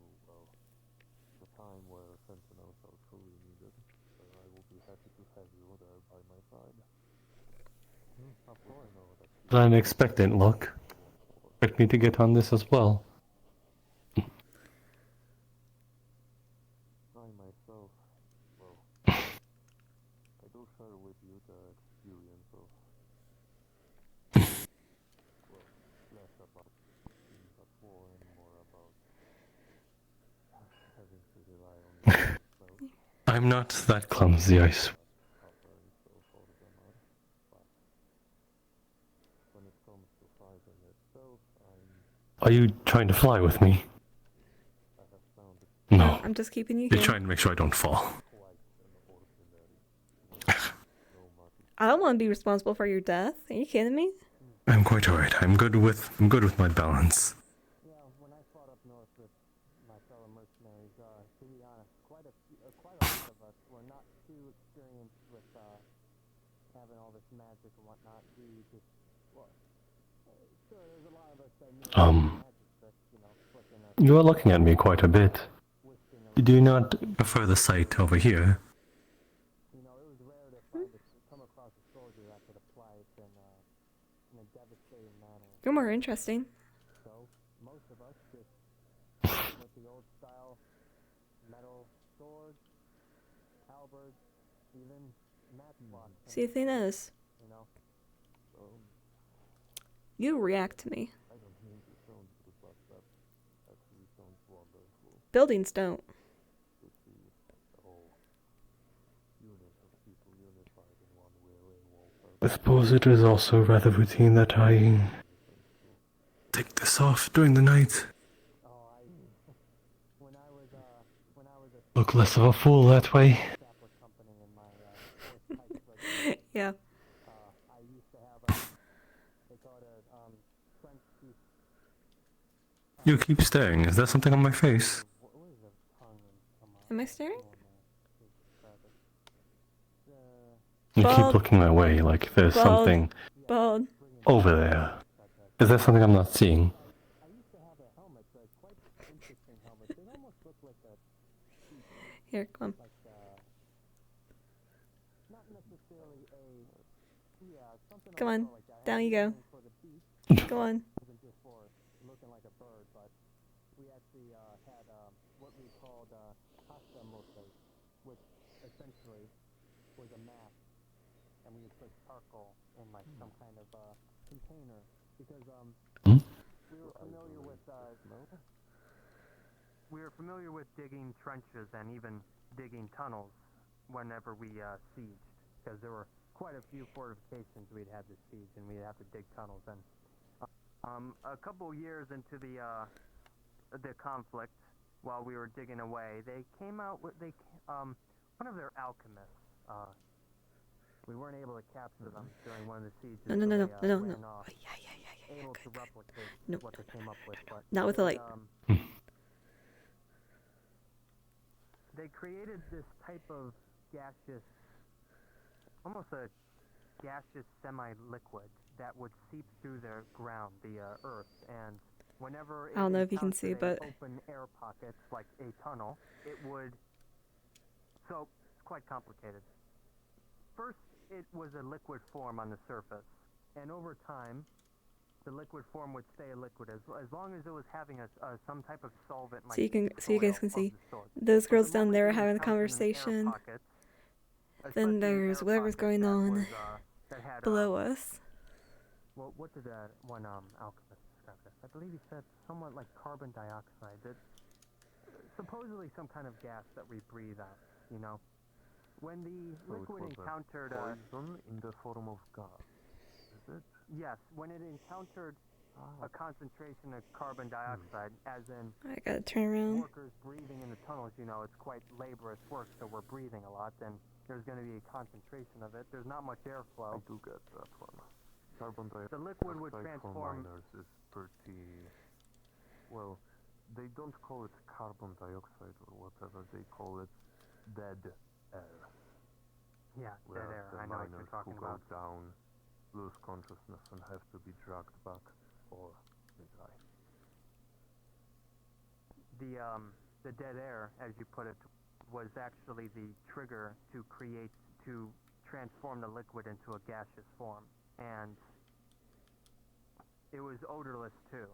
the time where sentinels are truly needed. I will be happy to have you there by my side. Of course, no, that's I'm expectant, look. Expect me to get on this as well. I myself, well, I do share with you the experience of, well, less about being at war and more about having to rely on yourself. I'm not that clumsy, I swear. When it comes to fighting itself, Are you trying to fly with me? No. I'm just keeping you You're here. trying to make sure I don't fall. I don't want to be responsible for your death. Are you kidding me? I'm quite alright. I'm good with my balance. Yeah, when I fought up north with my fellow mercenaries, to be honest, quite a lot of us were not too experienced with having all this magic and whatnot. We just, well, sure, there's a lot of us that knew magic tricks, you know, flicking a You are looking at me quite a bit. Do you not prefer the sight over here? You know, it was rare to come across a soldier that could apply it in a devastating manner. You're more interesting. So, most of us just with the old style metal swords, halberds, even matchlocks. See, the thing is, You know, you react to me. I don't mean to sound rude, but that actually sounds wonderful. Buildings don't. To see the whole unit of people unified in one weary wall. I suppose it is also rather routine that I take this off during the night. Look less of a fool that way. Yeah. You keep staring. Is there something on my face? Am I staring? You keep Bald. looking my way like there's Bald. something Bald. over there. Is there something I'm not seeing? Here, come on. Come on. Down you go. Go on. looking like a bird, but we actually had what we called pasta mote, which essentially was a map, and we would put charcoal in like some kind of container because we were familiar with digging trenches and even digging tunnels whenever we sieged, because there were quite a few fortifications we'd had to siege, and we'd have to dig tunnels. And a couple years into the conflict, while we were digging away, they came out with one of their alchemists. We weren't able to capture them during one of the sieges. No. Ran off, able to replicate what they came up with, but Not with the light. They created this type of gaseous, almost a gaseous semi-liquid that would seep through the ground, the earth, and whenever it I don't know if you can see, encountered but open air pockets like a tunnel, it would. So it's quite complicated. First, it was a liquid form on the surface, and over time, the liquid form would stay a liquid as long as it was having some type of solvent. so you guys can see those girls down there are having a conversation. Then there's whatever's going on below us. what did one alchemist describe this? I believe he said somewhat like carbon dioxide. That supposedly some kind of gas that we breathe out. You know, when the liquid encountered poison in the form of gas. Is it? Yes, when it encountered a concentration of carbon dioxide, as in I gotta turn around. workers breathing in the tunnels, you know, it's quite laborious work, so we're breathing a lot, then there's going to be a concentration of it. There's not much airflow. I do get that one. Carbon dioxide The liquid would for transform. miners is pretty... Well, they don't call it carbon dioxide or whatever, they call it dead air. Yeah, dead Whereas air. the I know what you're miners talking who about. go down, lose consciousness and have to be dragged back, or they die. The dead air, as you put it, was actually the trigger to transform the liquid into a gaseous form, and it was odorless too.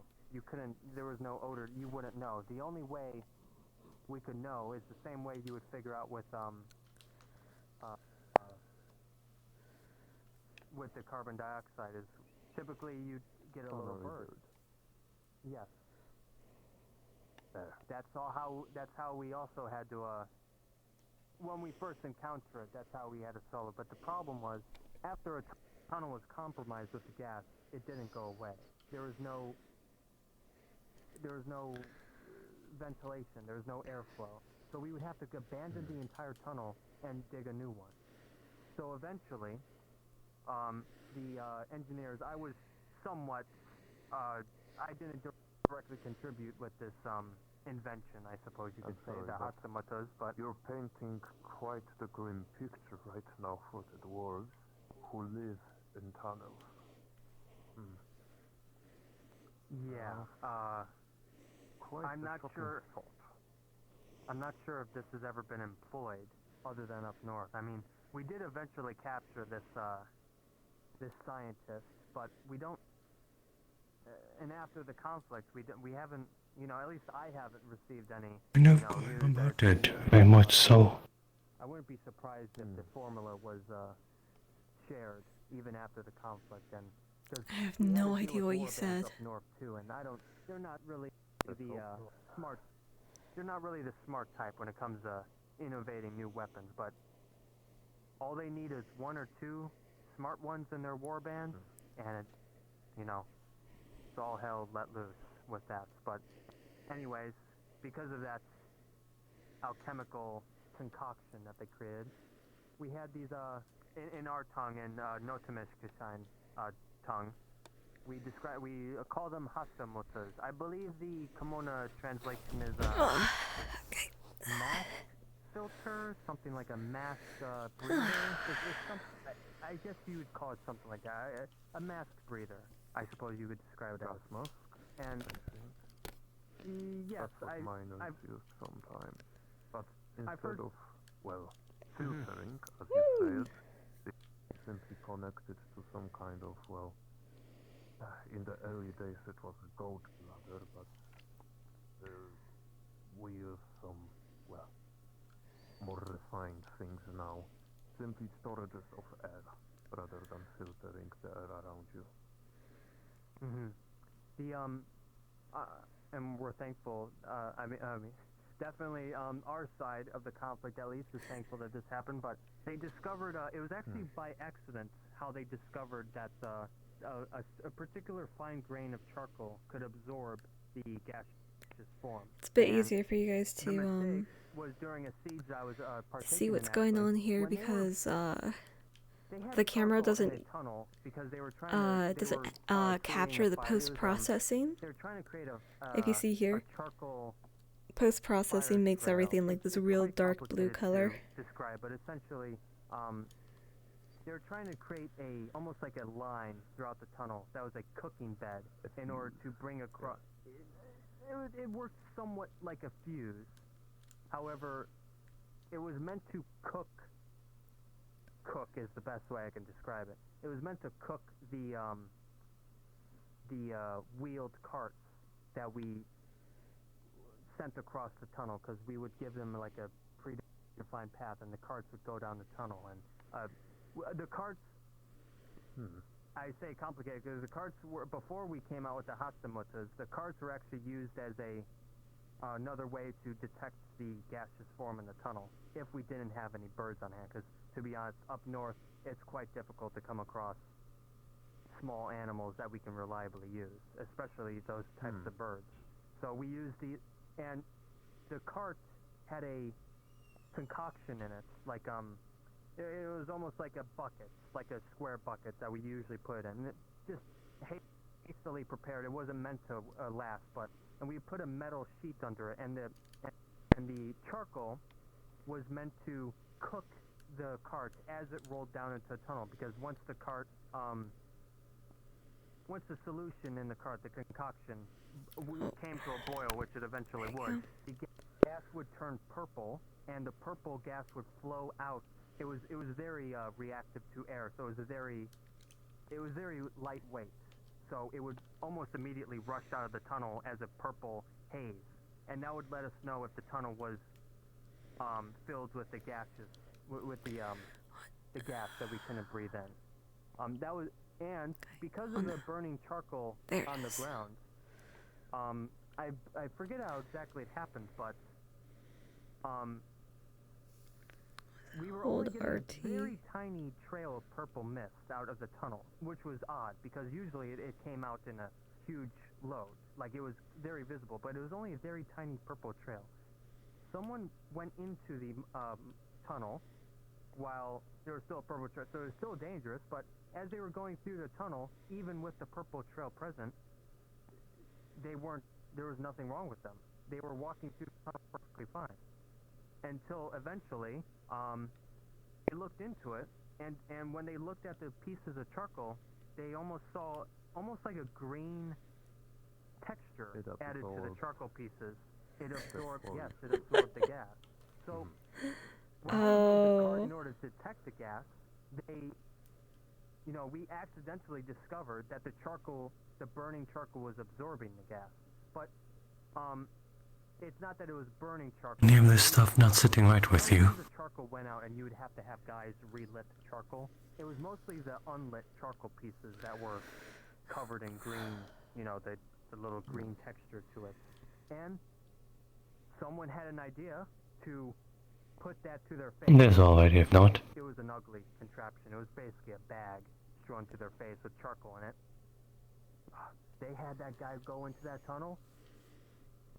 There was no odor. You wouldn't know. The only way we could know is the same way you would figure out with the carbon dioxide is typically you'd get a little bird. Yes. That's how we also had to when we first encountered it, that's how we had to solve it. But the problem was after a tunnel was compromised with the gas, it didn't go away. There was no ventilation, there was no airflow. So we would have to abandon the entire tunnel and dig a new one. So eventually, the engineers, I was somewhat, I didn't directly contribute with this invention, I suppose you could say, the Hatsumotos, but... You're painting quite the grim picture right now for the dwarves who live in tunnels. Yeah, quite I'm not sure. Thought. I'm not sure if this has ever been employed other than up north. I mean, we did eventually capture this scientist, but we don't. And after the conflict, we haven't. You know, at least I haven't received any. I know about it, very much so. I wouldn't be surprised if the formula was shared even after the conflict. And I have no idea what you said. Up north too, and they're not really the smart. They're not really the smart type when it comes to innovating new weapons. But all they need is one or two smart ones in their war band, and it's all hell let loose with that. But anyways, because of that alchemical concoction that they created, we had these in our tongue, in Notamishkushan tongue, we call them Hatsumotos. I believe the Kimona translation is mass filter, something like a mask breather. I guess you would call it something like that. A mask breather, I suppose you would describe it as. Mask. And yes, that's what miners use sometimes. But instead of filtering, as you said, they simply connected to some kind of in the early days it was a goat bladder, but we use some more refined things now. Simply storages of air rather than filtering the air around you. And we're thankful. I mean, definitely our side of the conflict at least is thankful that this happened. But they discovered it was actually by accident how they discovered that a particular fine grain of charcoal could absorb the gaseous form. It's a bit easier for you guys to was during a siege I was see what's going on here because the camera doesn't capture the post-processing. If you see here, post-processing makes everything like this real dark blue color. Describe, but essentially, they were trying to create almost like a line throughout the tunnel that was a cooking bed in order to bring across. It worked somewhat like a fuse. However, it was meant to cook is the best way I can describe it. It was meant to cook the wheeled carts that we sent across the tunnel, because we would give them like a predefined path, and the carts would go down the tunnel. And the carts, I say complicated because the carts were, before we came out with the Hastamutas, the carts were actually used as another way to detect the gaseous form in the tunnel if we didn't have any birds on hand. Because to be honest, up north it's quite difficult to come across small animals that we can reliably use, especially those types of birds. So we used and the cart had a concoction in it, like it was almost like a bucket, like a square bucket that we usually put in. And it just hastily prepared. It wasn't meant to last, and we put a metal sheet under it, and the charcoal was meant to cook the cart as it rolled down into the tunnel, because once the solution in the cart, the concoction, came to a boil, which it eventually would, the gas would turn purple, and the purple gas would flow out. It was very reactive to air, so it was very lightweight. So it would almost immediately rush out of the tunnel as a purple haze, and that would let us know if the tunnel was filled with the gases, with the gas that we couldn't breathe in. And because of the burning charcoal on the ground, I forget how exactly it happened, but we were only getting a very tiny trail of purple mist out of the tunnel, which was odd because usually it came out in a huge load, like it was very visible, but it was only a very tiny purple trail. Someone went into the tunnel while there was still a purple trail, so it was still dangerous, but as they were going through the tunnel, even with the purple trail present, there was nothing wrong with them. They were walking through the tunnel perfectly fine. Until eventually, they looked into it, and when they looked at the pieces of charcoal, they almost saw like a green texture added to the charcoal pieces. It absorbed, yes, it absorbed the gas. So, in order to detect the gas, we accidentally discovered that the burning charcoal was absorbing the gas. But, it's not that it was burning charcoal. Any of this stuff not sitting right with you? The charcoal went out and you would have to have guys relit the charcoal. It was mostly the unlit charcoal pieces that were covered in green, the little green texture to it. And someone had an idea to put that to their face. There's already, if not. It was an ugly contraption. It was basically a bag thrown to their face with charcoal in it. They had that guy go into that tunnel.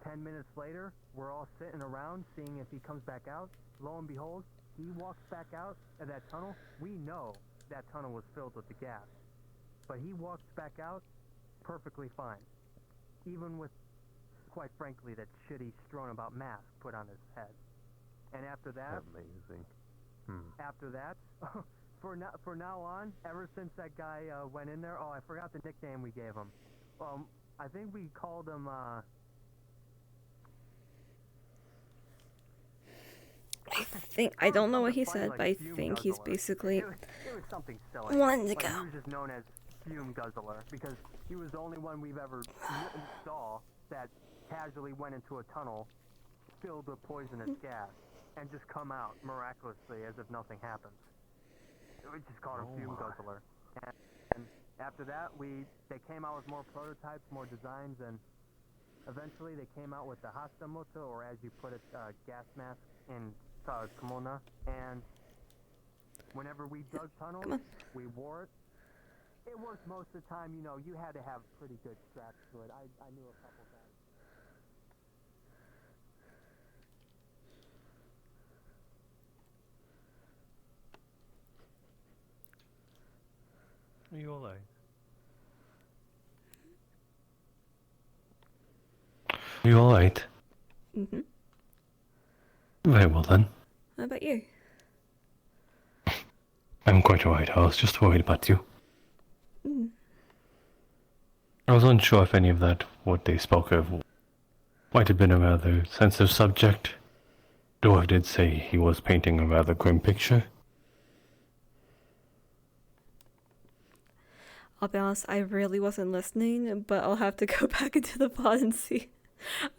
10 minutes later, we're all sitting around seeing if he comes back out. Lo and behold, he walks back out of that tunnel. We know that tunnel was filled with the gas. But he walks back out perfectly fine. Even with, quite frankly, that shitty strewn about mask put on his head. And after that... Amazing. After that, for now on, ever since that guy went in there... Oh, I forgot the nickname we gave him. I think we called him... I don't know what he said, but I think he's basically it was something silly. wanting to He go. was just known as Fume Guzzler because he was the only one we've ever saw that casually went into a tunnel filled with poisonous gas and just come out miraculously as if nothing happened. We just called him Fume Guzzler. And after that, they came out with more prototypes, more designs, and eventually they came out with the Hastamuta, or as you put it, gas mask in Kimona, and whenever we dug tunnels, we wore it. It worked most of the time, you had to have pretty good straps to it. I knew a couple guys. Are you alright? Are you alright? Mm-hmm. Very well then. How about you? I'm quite alright. I was just worried about you. I was unsure if any of that, what they spoke of, might have been a rather sensitive subject. Dwarf did say he was painting a rather grim picture. I'll be honest, I really wasn't listening, but I'll have to go back into the pod and see.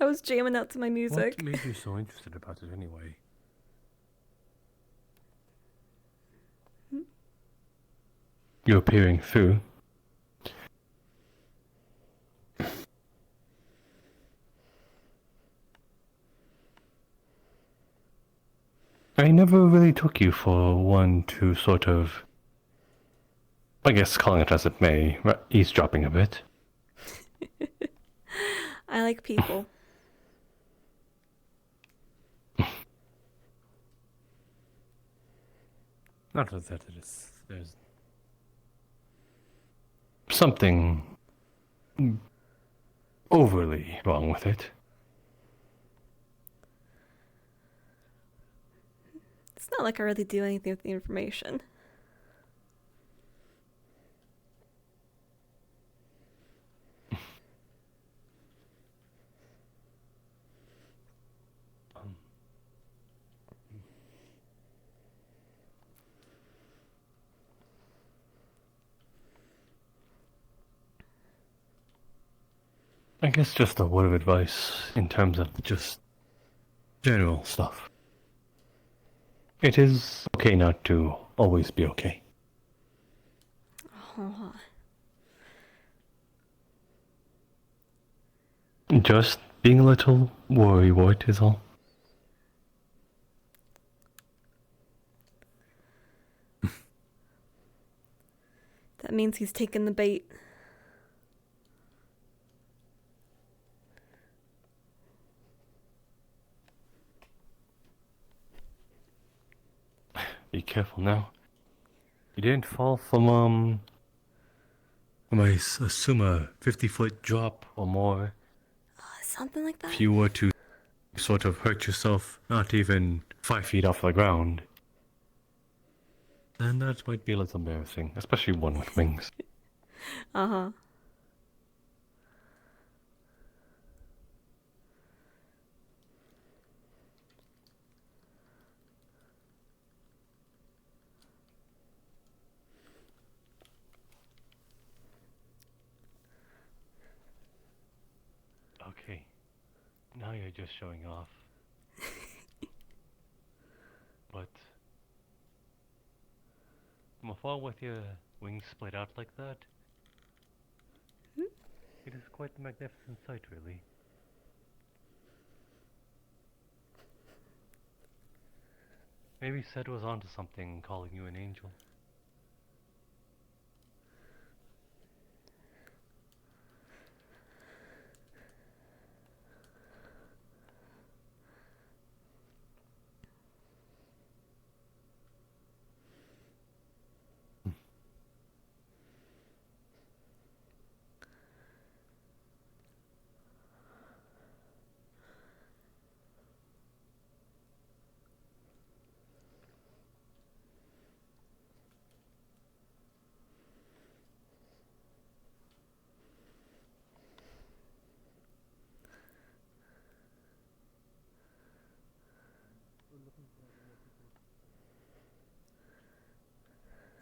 I was jamming out to my music. What made you so interested about it anyway? You're peering through. I never really took you for one to sort of, I guess calling it as it may, eavesdropping a bit. I like people. Not that it is. There's something overly wrong with it. It's not like I really do anything with the information. I guess just a word of advice in terms of just general stuff. It is okay not to always be okay. Oh. Just being a little worrywart is all. That means he's taken the bait. Be careful now. You didn't fall from, I assume a 50-foot drop or more. Something like that? If you were to sort of hurt yourself, not even 5 feet off the ground, then that might be a little embarrassing, especially one with wings. Uh-huh. Okay, now you're just showing off. But from afar with your wings split out like that, it is quite a magnificent sight, really. Maybe Sed was onto something calling you an angel.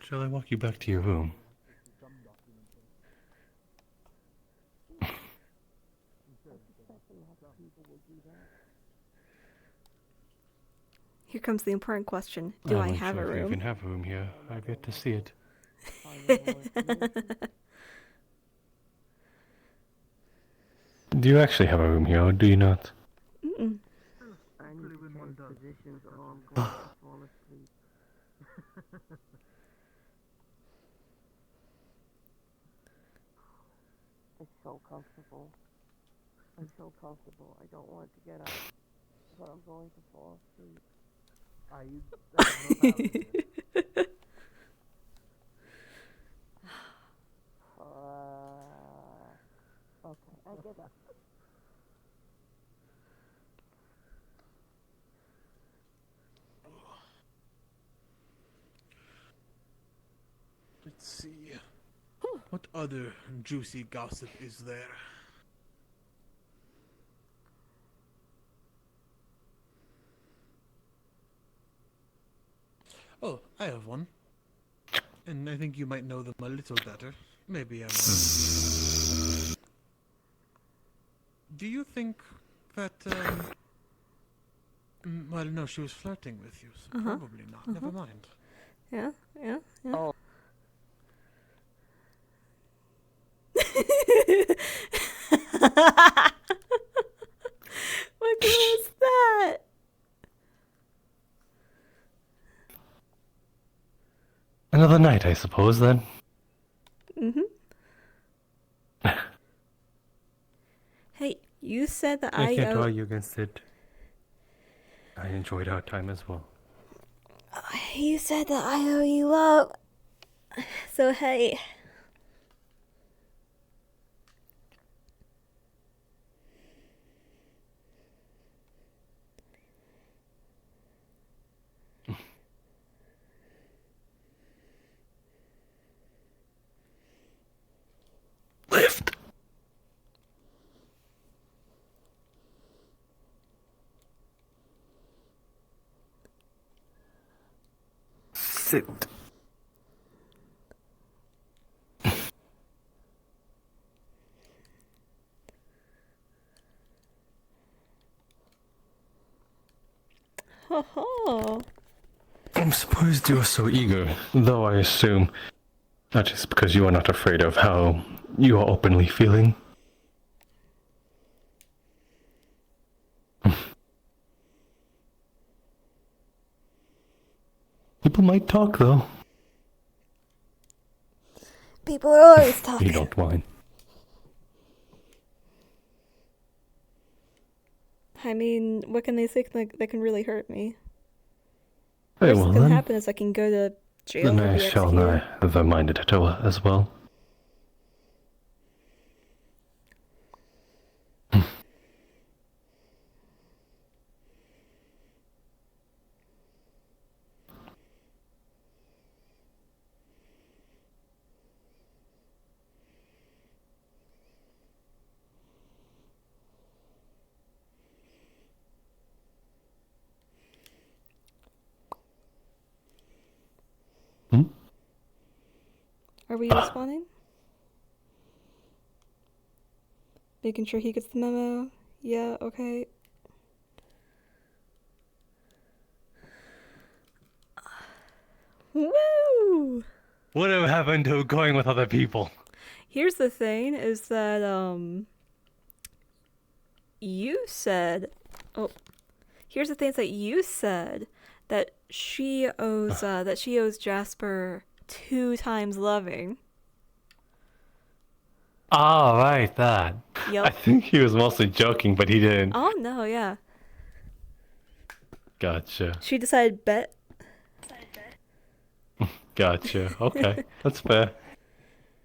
Shall I walk you back to your room? Here comes the important question. Do I have a If you room? even have a room here, I've yet to see it. Do you actually have a room here, or do you not? Mm-mm. It's so comfortable. I'm so comfortable. I don't want to get up, but I'm going to fall asleep. Okay, I get up. Let's see. What other juicy gossip is there? Oh, I have one. And I think you might know them a little better. Maybe I'm wrong. Do you think that, well, no, she was flirting with you, so Uh-huh. probably not. Never mind. Yeah, yeah, yeah. Oh. What was that? Another night, I suppose, then. Hey, you said that I I can't owe... argue against it. I enjoyed our time as well. You said that I owe you love. So hey. Lift. Sit. I'm surprised you are so eager, though I assume that is because you are not afraid of how you are openly feeling. People might talk, though. People are always talking. You don't mind. I mean, what can they say that can really hurt me? Very Worst well, that can then. happen is I can go to jail Then or I be shall executed. have a minded Toa as well. Are we responding? Making sure he gets the memo. Yeah, okay. Woo! Whatever happened to going with other people? Here's the thing is that you said here's the thing is that you said that she owes Jasper 2 times loving. Ah, right, that. Yep. I think he was mostly joking, but he didn't. Oh no, yeah. Gotcha. She decided bet. Gotcha. Okay, that's fair.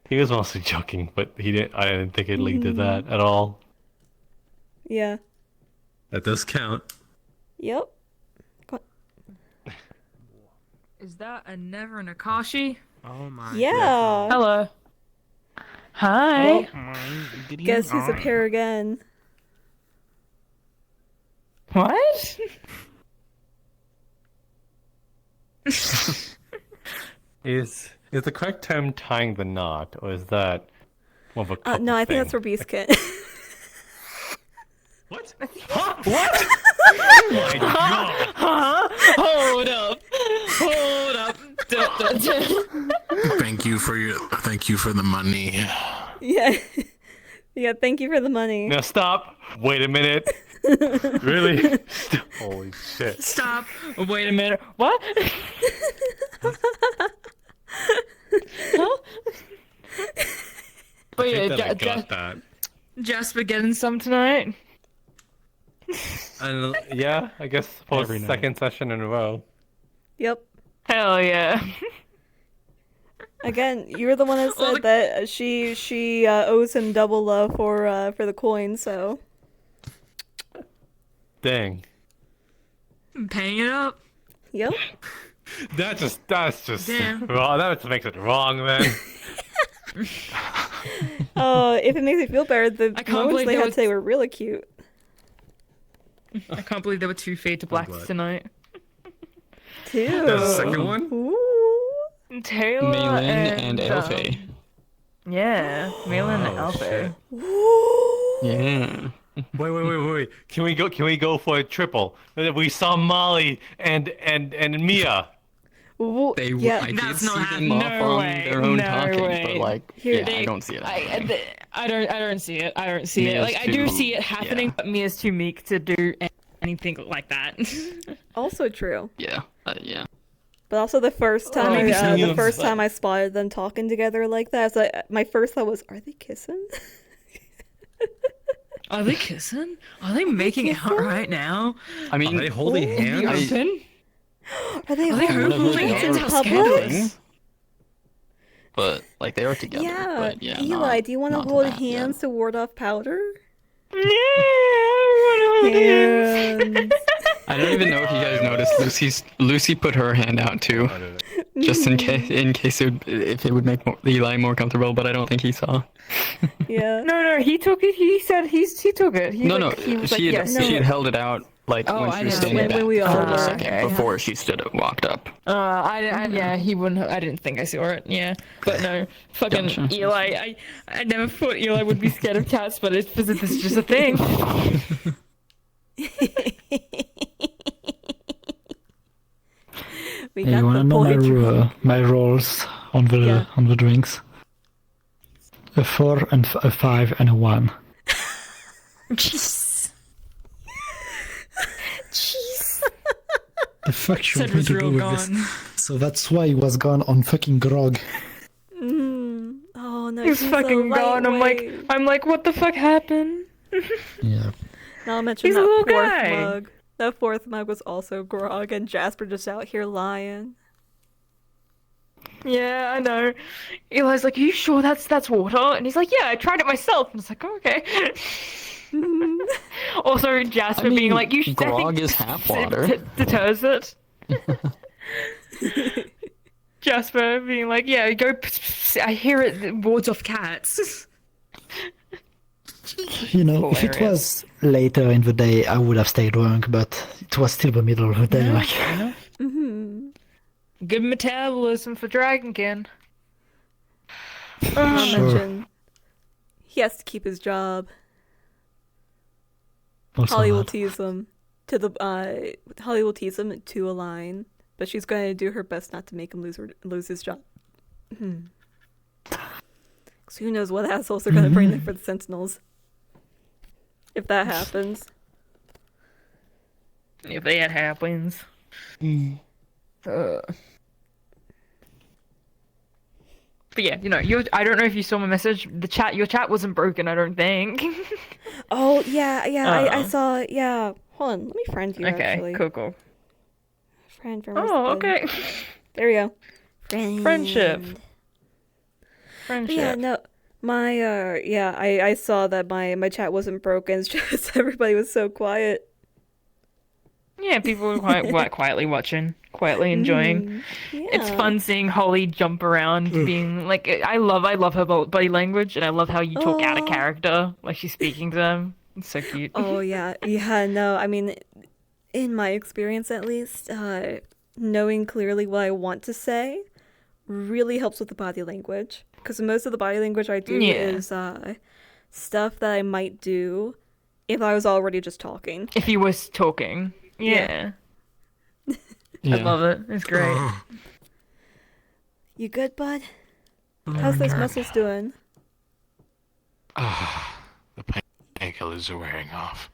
He was mostly joking, but he didn't. I didn't think he'd lead to that at all. Yeah. That does count. Yep. Is that a Never Nakashi? Oh my. Yeah. Hello. Hi. Guess who's a pair again? What? Is the correct term tying the knot, or is that more of a couple No, I think thing? that's for Beast Kit. What? Huh? What? Oh my god! Huh? Hold up. Hold up. Thank you for the money. Yeah. Yeah, thank you for the money. Now stop. Wait a minute. Really? Holy shit. Stop. Wait a minute. What? Huh? But I yeah, think that I got that. Jasper getting some tonight. And yeah, I guess for Every night. second session in a row. Yep. Hell yeah. Again, you're the one that said that she owes him double love for the coin, so. Dang. I'm paying it up. Yep. That's just Damn. wrong. That just makes it wrong, then. Oh, if it makes you feel better, the can't moments believe they there had was- today were really cute. I can't believe there were 2 fade to blacks glad. tonight. 2. There's a second one? Ooh. Taylor Malin and Elfe. Yeah, Malin and Oh, Elfe. shit. Yeah. Wait. Can we go for a triple? We saw Molly and Mia. Ooh, They, yeah. I did That's see not them off no on way, their own no talking, way. but like, Here, yeah, I don't see it. I don't see it. I don't see it. Mia's Like I do too- see it happening, yeah. but Mia's too meek to do anything like that. Also true. Yeah, yeah. But also the first time, I spotted them talking together like that, so my first thought was, are they kissing? Are they kissing? Are they making out right now? I mean, are they holding hands? Are they holding hands in public? But like they are together. Yeah. But, yeah. Eli, do you want to hold hands to ward off powder? Yeah. I don't even know if you guys noticed. Lucy put her hand out too, just in case if it would make Eli more comfortable. But I don't think he saw. Yeah. No, he took it. He said he took it. He She had held it out like when she was standing back for a second before she walked up. He wouldn't. I didn't think I saw it. Yeah, but no, fucking Eli. I never thought Eli would be scared of cats, but it's just a thing. You wanna know my rolls on the drinks? A 4 and a 5 and a 1. Jeez. The fuck you want me to do with this? So that's why he was gone on fucking grog. Oh no, he's fucking gone. I'm like, what the fuck happened? Yeah. Now I'll mention He's a that little fourth guy. mug. That fourth mug was also grog, and Jasper just out here lying. Yeah, I know. Eli's like, are you sure that's water? And he's like, yeah, I tried it myself. And it's like, oh, okay. Also, Jasper being like, you should. Grog is half water. Deters it. Jasper being like, yeah, go. I hear it wards off cats. You know, if it was later in the day, I would have stayed drunk, but it was still the middle of the day. Good metabolism for Dragonkin. I'll mention he has to keep his job. Holly will tease him to a line, but she's going to do her best not to make him lose his job. Because who knows what assholes are going to bring in for the Sentinels. If that happens. If that happens. But yeah, you know, I don't know if you saw my message. Your chat wasn't broken, I don't think. Oh, yeah, I saw, yeah. Hold on, let me friend you, actually. Okay, cool. Friend from okay. There we go. Friendship. But yeah, no, I saw that my chat wasn't broken, it's just everybody was so quiet. Yeah, people were quietly watching, quietly enjoying. Yeah. It's fun seeing Holly jump around, being like, I love her body language, and I love how you talk out of character, like she's speaking to them. It's so cute. Oh yeah, no, I mean, in my experience at least, knowing clearly what I want to say really helps with the body language, because most of the body language I do is stuff that I might do if I was already just talking. If he was talking. Yeah. I love it. It's great. You good, bud? How's those muscles doing? The painkillers are wearing off.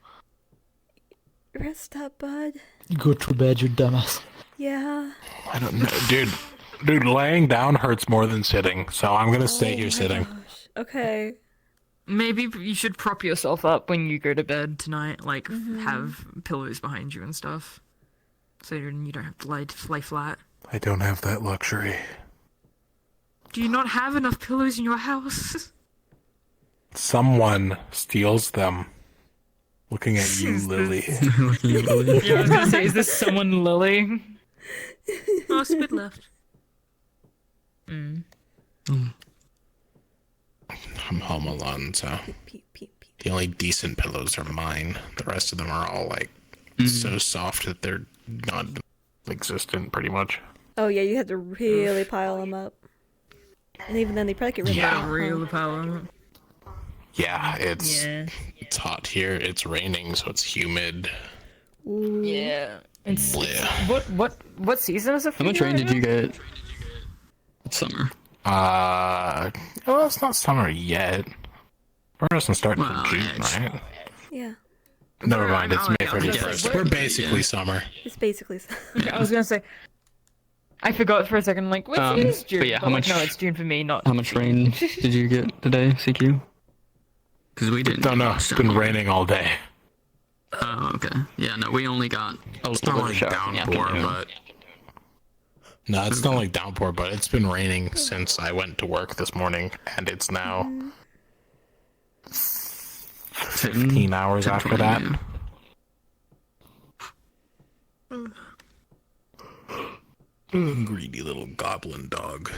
Rest up, bud. Go to bed, you dumbass. Yeah. I don't know, dude. Laying down hurts more than sitting, so I'm gonna stay here sitting. Okay. Maybe you should prop yourself up when you go to bed tonight, like have pillows behind you and stuff, so you don't have to lay flat. I don't have that luxury. Do you not have enough pillows in your house? Someone steals them. Looking at you, Lily. Yeah, I was gonna say, is this someone Lily? Oh, Squid left. I'm home alone, so the only decent pillows are mine. The rest of them are all like so soft that they're non-existent, pretty much. Oh yeah, you had to really pile them up, and even then they probably get rid of them. Really pile them up. Yeah, it's hot here. It's raining, so it's humid. Ooh. Yeah. What season is it for? How much rain did you get? It's summer. Well, it's not summer yet. We're doesn't start until June, right? Yeah. Never mind, it's May 31st. We're basically summer. It's basically summer. Okay, I was gonna say, I forgot for a second. I'm like, wait, it is June. But yeah, how like, much? No, it's June for me, not. How much rain did you get today, CQ? Because we didn't. No, no, it's been raining all day. Oh, okay. Yeah, no, we only got a It's little not bit like of shower in the downpour, afternoon. but no, it's not like downpour, but it's been raining since I went to work this morning, and it's now 15 hours after that. Greedy little goblin dog.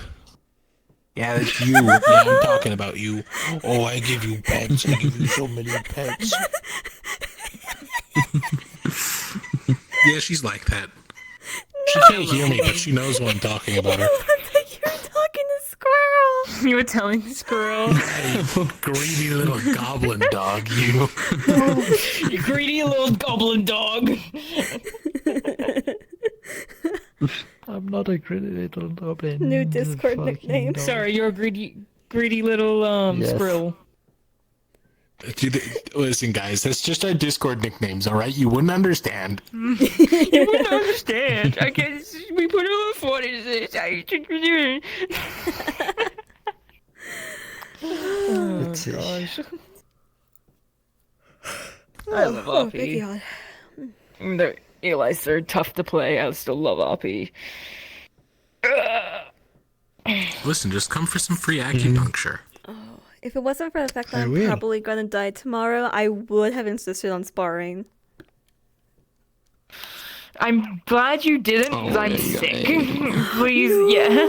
Yeah, that's you. Yeah, I'm talking about you. Oh, I give you pets. I give you so many pets. Yeah, she's like that. She can't hear me, but she knows what I'm talking about her. Talking to squirrel. You were telling the squirrel. Hey, greedy little goblin dog, you. You greedy little goblin dog. I'm not a greedy little goblin. New Discord Fucking nickname. dog. Sorry, you're a greedy little Yes. squirrel. Listen, guys, that's just our Discord nicknames, all right? You wouldn't understand. You wouldn't understand. I guess we put a little thought into this. I should be doing. Let's see. I love RP. big yawn. The Eli's are tough to play. I still love RP. Listen, just come for some free acupuncture. If it wasn't for the fact that I I'm will. probably gonna die tomorrow, I would have insisted on sparring. I'm glad you didn't, because I'm yeah, sick. yeah. Please, yeah.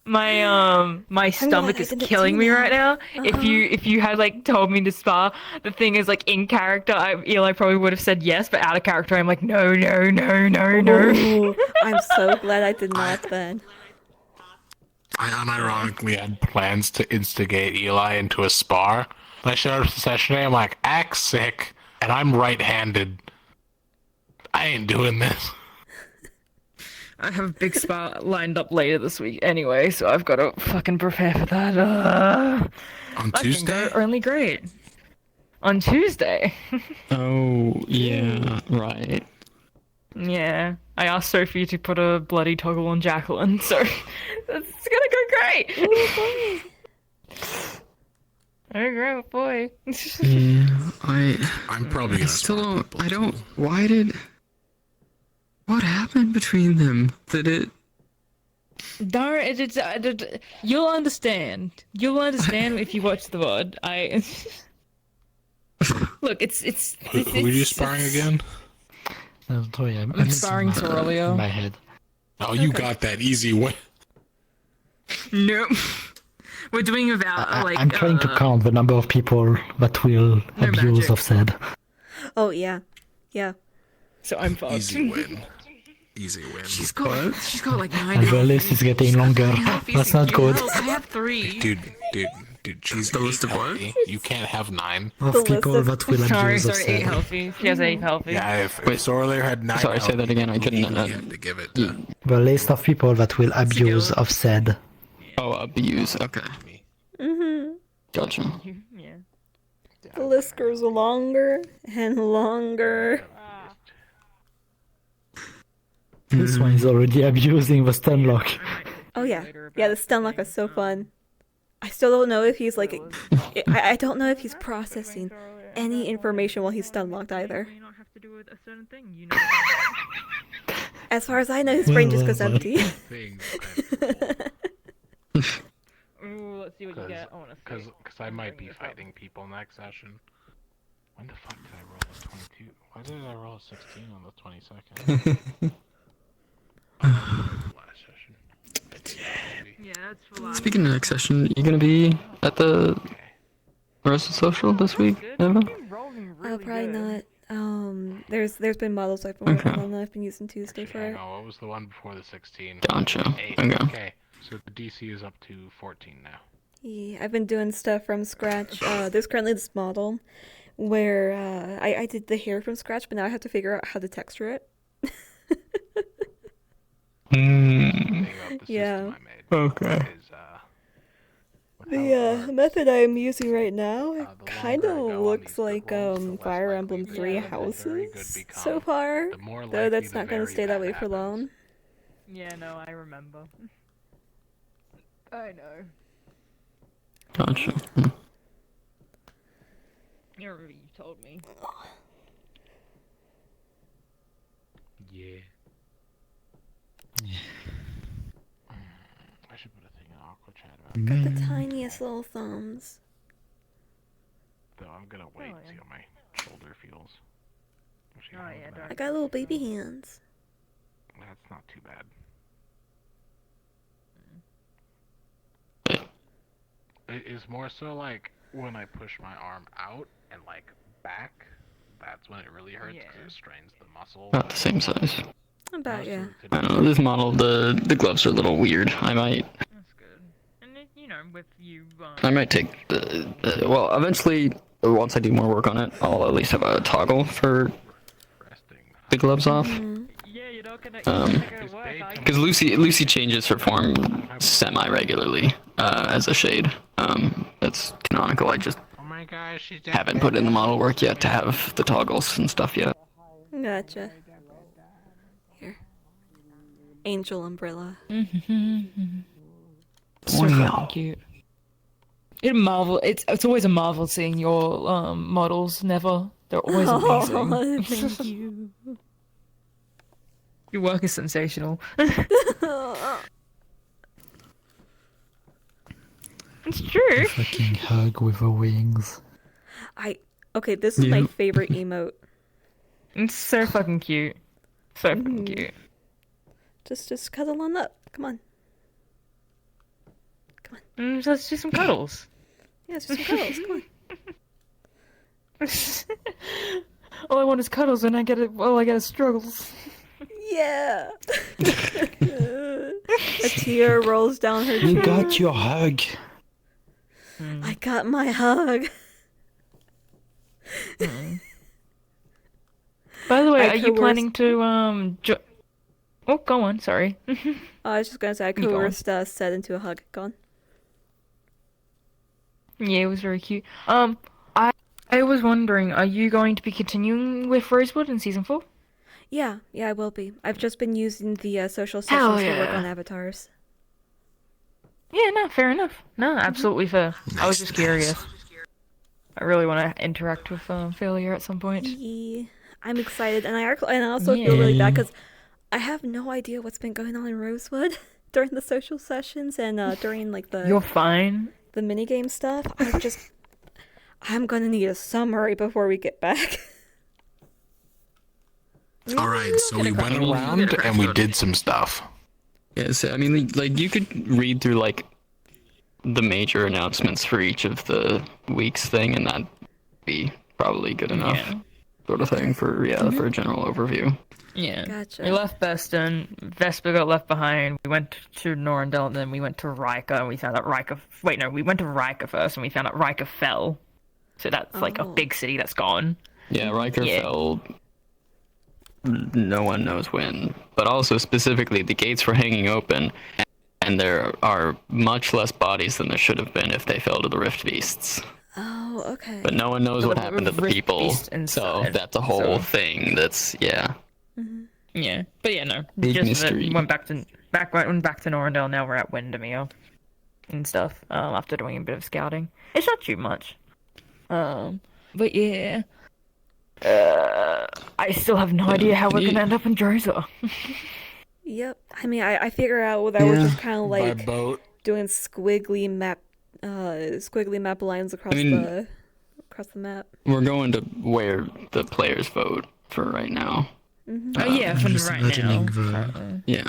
My stomach is killing me right now. If you had like told me to spar, the thing is like in character, Eli probably would have said yes, but out of character, I'm like no. Ooh, I'm so glad I did not then. I unironically had plans to instigate Eli into a spar. I showed up to the session today, I'm like, act sick, and I'm right-handed. I ain't doing this. I have a big spar lined up later this week anyway, so I've got to fucking prepare for that. On That Tuesday? can go only great. On Tuesday. Oh, yeah, right. Yeah, I asked Sophie to put a bloody toggle on Jacqueline, so it's gonna go great. Oh, boy. Yeah, I'm probably gonna still don't. I don't. Why did? What happened between them? Did it? Darn, you'll understand. You'll understand if you watch the VOD. Look, it's Who are you sparring again? Sorry, I'm sparring Sorolio. in my head. Oh, you got that easy win. Nope. We're doing about like. I'm trying to count the number of people that will abuse of said. Oh yeah, yeah. So I'm fucked. Easy win. Easy win. She's got like 9. And the list is getting longer. That's not good. I have 3. Dude, she's the list of what? You can't have 9. Of people that will abuse of Sorry, 8 said. healthy. She has 8 healthy. Yeah, if Sorlayer had 9 Sorry, say that again. I couldn't. you have to give it to... The list of people that will abuse of said. Oh, abuse. Okay. Gotcha. Yeah. The list grows longer and longer. This one is already abusing the stun lock. Oh yeah, yeah. The stun lock is so fun. I still don't know if he's like, I don't know if he's processing any information while he's stun locked either. As far as I know, his brain just goes empty. Ooh, let's see what you get. I wanna see. Because I might be fighting people next session. When the fuck did I roll a 22? Why did I roll a 16 on the 22nd? Last session. Yeah, that's for last. Speaking of next session, you gonna be at the Rosa Social this week, Eva? Probably not. There's been models I've been working on that I've been using Tuesday for it. Oh, what was the one before the 16? Gotcha. 8. Okay. Okay, so the DC is up to 14 now. Yeah, I've been doing stuff from scratch. There's currently this model where I did the hair from scratch, but now I have to figure out how to texture it. Yeah. Okay. The method I'm using right now, it kind of looks like Fire Emblem 3 houses so far, though that's not going to stay that way for long. Yeah, no, I remember. I know. Gotcha. You remember you told me. Yeah. I should put a thing in Aqua Chat about Got that. the tiniest little thumbs. Though I'm gonna wait and see how my shoulder feels. Actually, how is that? I got little baby hands. That's not too bad. It's more so like when I push my arm out and like back, that's when it really hurts because it strains the muscle. About the same size. About, yeah. I don't know, this model, the gloves are a little weird. I might You know, with you. I might take well, eventually, once I do more work on it, I'll at least have a toggle for the gloves off. Yeah, you're not gonna Because Lucy changes her form semi-regularly as a shade. That's canonical. I just Oh my gosh, she's haven't put in the model work yet to have the toggles and stuff yet. Gotcha. Here. Angel umbrella. So fucking cute. It's always a marvel seeing your models. Never. They're always amazing. Oh, thank you. Your work is sensational. It's true. A fucking hug with her wings. Okay, this is my favorite emote. It's so fucking cute. So fucking cute. Just cuddle on up. Come on. Let's do some cuddles. Yeah, let's do some cuddles. Come on. All I want is cuddles, and I get is struggles. Yeah. A tear rolls down her cheek. You got your hug. I got my hug. By the way, are you planning to Oh, go on. Sorry. I was just gonna say I coerced Seth into a hug. Go on. Yeah, it was very cute. I was wondering, are you going to be continuing with Rosewood in season 4? Yeah, I will be. I've just been using the social sessions to work on avatars. Yeah, no, fair enough. No, absolutely fair. I was just curious. I really want to interact with Failure at some point. Yeah, I'm excited, and I also feel really bad because I have no idea what's been going on in Rosewood during the social sessions and during like the. You're fine. The minigame stuff. I'm gonna need a summary before we get back. Alright, so we went around and we did some stuff. Yeah, so, I mean, like, you could read through, like, the major announcements for each of the weeks thing, and that'd be probably good enough sort of thing for, for a general overview. Yeah. Gotcha. We left Beston, Vesper got left behind, we went to Norendel, and then we went to Rika, and we found out Rika... Wait, no, we went to Rika first, and we found out Rika fell. So that's, like, a big city that's gone. Yeah, Riker fell... No one knows when. But also, specifically, the gates were hanging open, and there are much less bodies than there should have been if they fell to the Rift Beasts. Oh, okay. But no one knows what happened to the people, so that's a whole thing that's, Yeah, but yeah, no. Big Just mystery. went back to Norendel, now we're at Windermere and stuff, after doing a bit of scouting. It's not too much. But yeah. I still have no idea how we're gonna end up in Droza. Yep. I mean, I figure out that we're just kind of like By boat. doing squiggly map lines across the map. We're going to where the players vote for right now. Oh yeah, for right now. Yeah.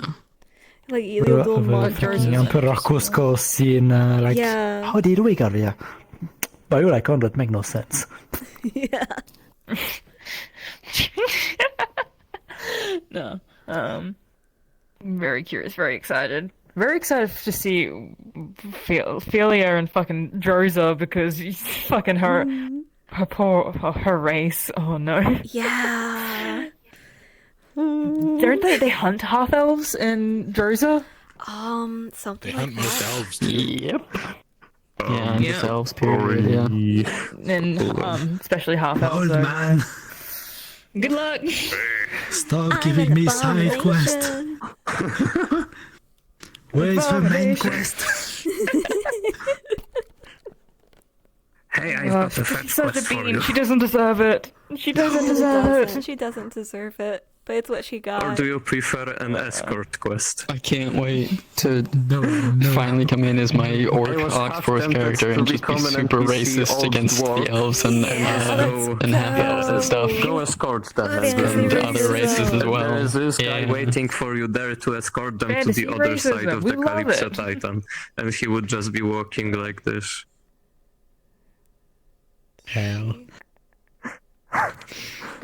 Like little Un peu Roscoe scene, like, how did we get here? But you're like, that make no sense. Yeah. No. Very curious, very excited. Very excited to see Philia and fucking Droza because fucking her race. Oh no. Yeah. Don't they hunt half elves in Droza? Something they like hunt that. most elves too. Yep. Yeah, just elves, period, yeah. And especially half elves. Old man. Good luck. Stop giving me side quest. Where's her main Abomination. quest? Hey, I've got a fetch Such a quest for bean. you. She doesn't deserve it. She doesn't deserve it. She doesn't deserve it, but it's what she got. Or do you prefer an escort quest? I can't wait to finally come in as my orc I was half Oxforth tempted character to and just be become an super NPC racist old against dwarf. the elves and half elves and stuff. Go escort them. And other races as well. There is this guy Yeah. waiting for you there to escort them Fantasy to the other side racism, of we the love Kalypsia it. Titan, and he would just be walking like this. Hell.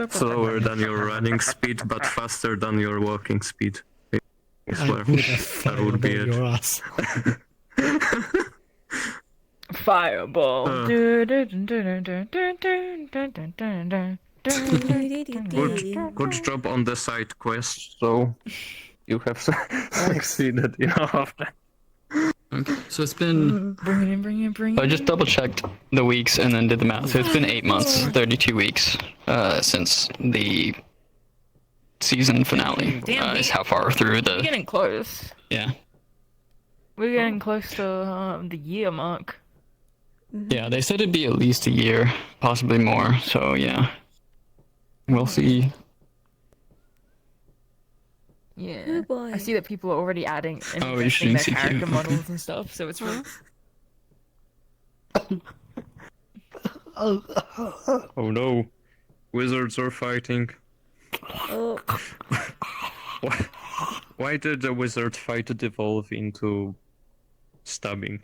Slower than your running speed, but faster than your walking speed. I I swear. would have That would be fireball it. your ass. Fireball. Good job on the side quest, so you have succeeded enough of that. Okay, so it's been. Bring it. I just double checked the weeks and then did the math. So it's been 8 months, 32 weeks since the season finale. Damn, Is how far through We're the. getting close. Yeah. We're getting close to the year mark. Yeah, they said it'd be at least a year, possibly more. So yeah, we'll see. Yeah. Oh boy. I see that people are already adding and Oh, you investing their shouldn't see character cute. models and stuff, so it's really... Oh no, wizards are fighting. Oh. Why did the wizard fight devolve into stabbing?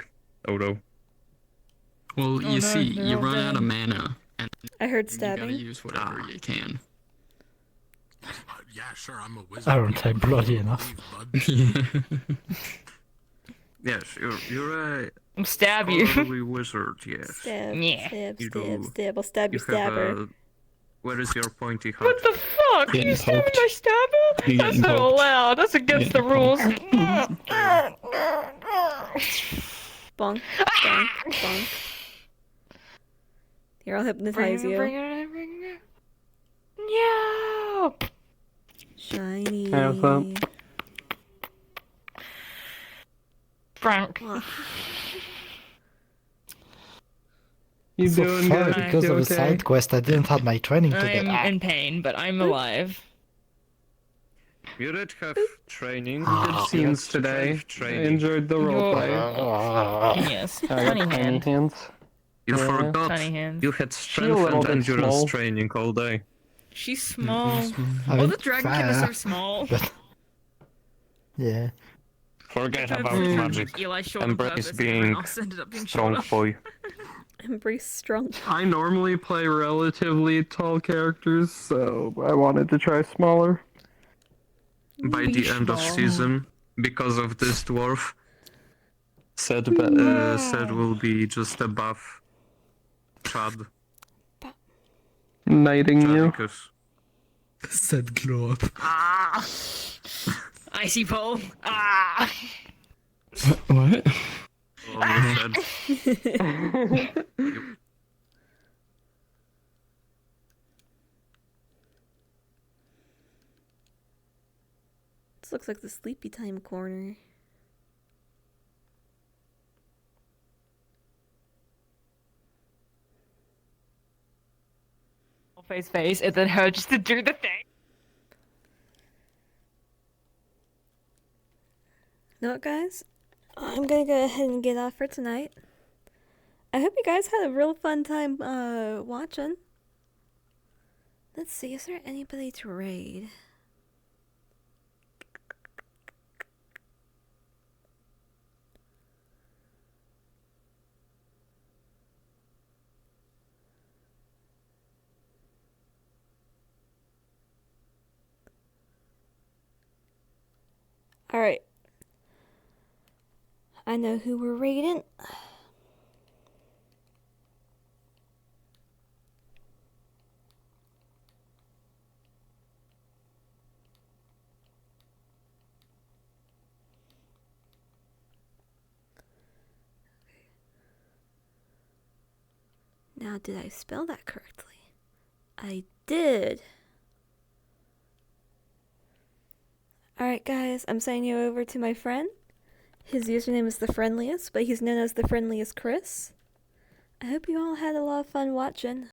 Oh no. Well, you see, you run out of mana, and I heard you gotta stabbing. use whatever you can. Yeah, sure, I'm a wizard. Aren't I bloody enough? Yes, you're a Stab you. scholarly wizard, yes. Stab, Yeah. stab, You stab, do. stab. I'll stab you, You have stabber. a... Where is your pointy hat? What the fuck? Getting You stabbing poked. my stabber? You're That's getting not poked. allowed. That's against the rules. Bonk, bonk, bonk. Here, I'll hypnotize you. Bring it. Yeah. Shiny. Have some. Frank. You So doing far, good? because You of a okay? side quest, I didn't have my training today. I'm in pain, but I'm alive. You did have training. Good scenes today. I Training. enjoyed the roleplay. Yes. I got Tiny tiny hand. hands. You Yeah. forgot. Tiny hands. You had She a strength little and bit endurance small. training all day. She's small. I All mean, the dragonkin are so small. But yeah. Forget I about could've been magic. Eli short on Embrace purpose, and being everyone else ended up being strong shorter. boy. Embrace strong. I normally play relatively tall characters, so I wanted to try smaller. By the end of small. season, because of this dwarf, said will be just above Chad. Knighting you. Chadicus. Said glow up. Ah! Icy pole. Ah! What? Almost said. This looks like the sleepy time corner. Face, and then her just to do the thing. You know what, guys? I'm gonna go ahead and get off for tonight. I hope you guys had a real fun time watching. Let's see, is there anybody to raid? Alright. I know who we're raiding. Now, did I spell that correctly? I did. Alright, guys, I'm sending you over to my friend. His username is the friendliest, but he's known as the friendliest Chris. I hope you all had a lot of fun watching.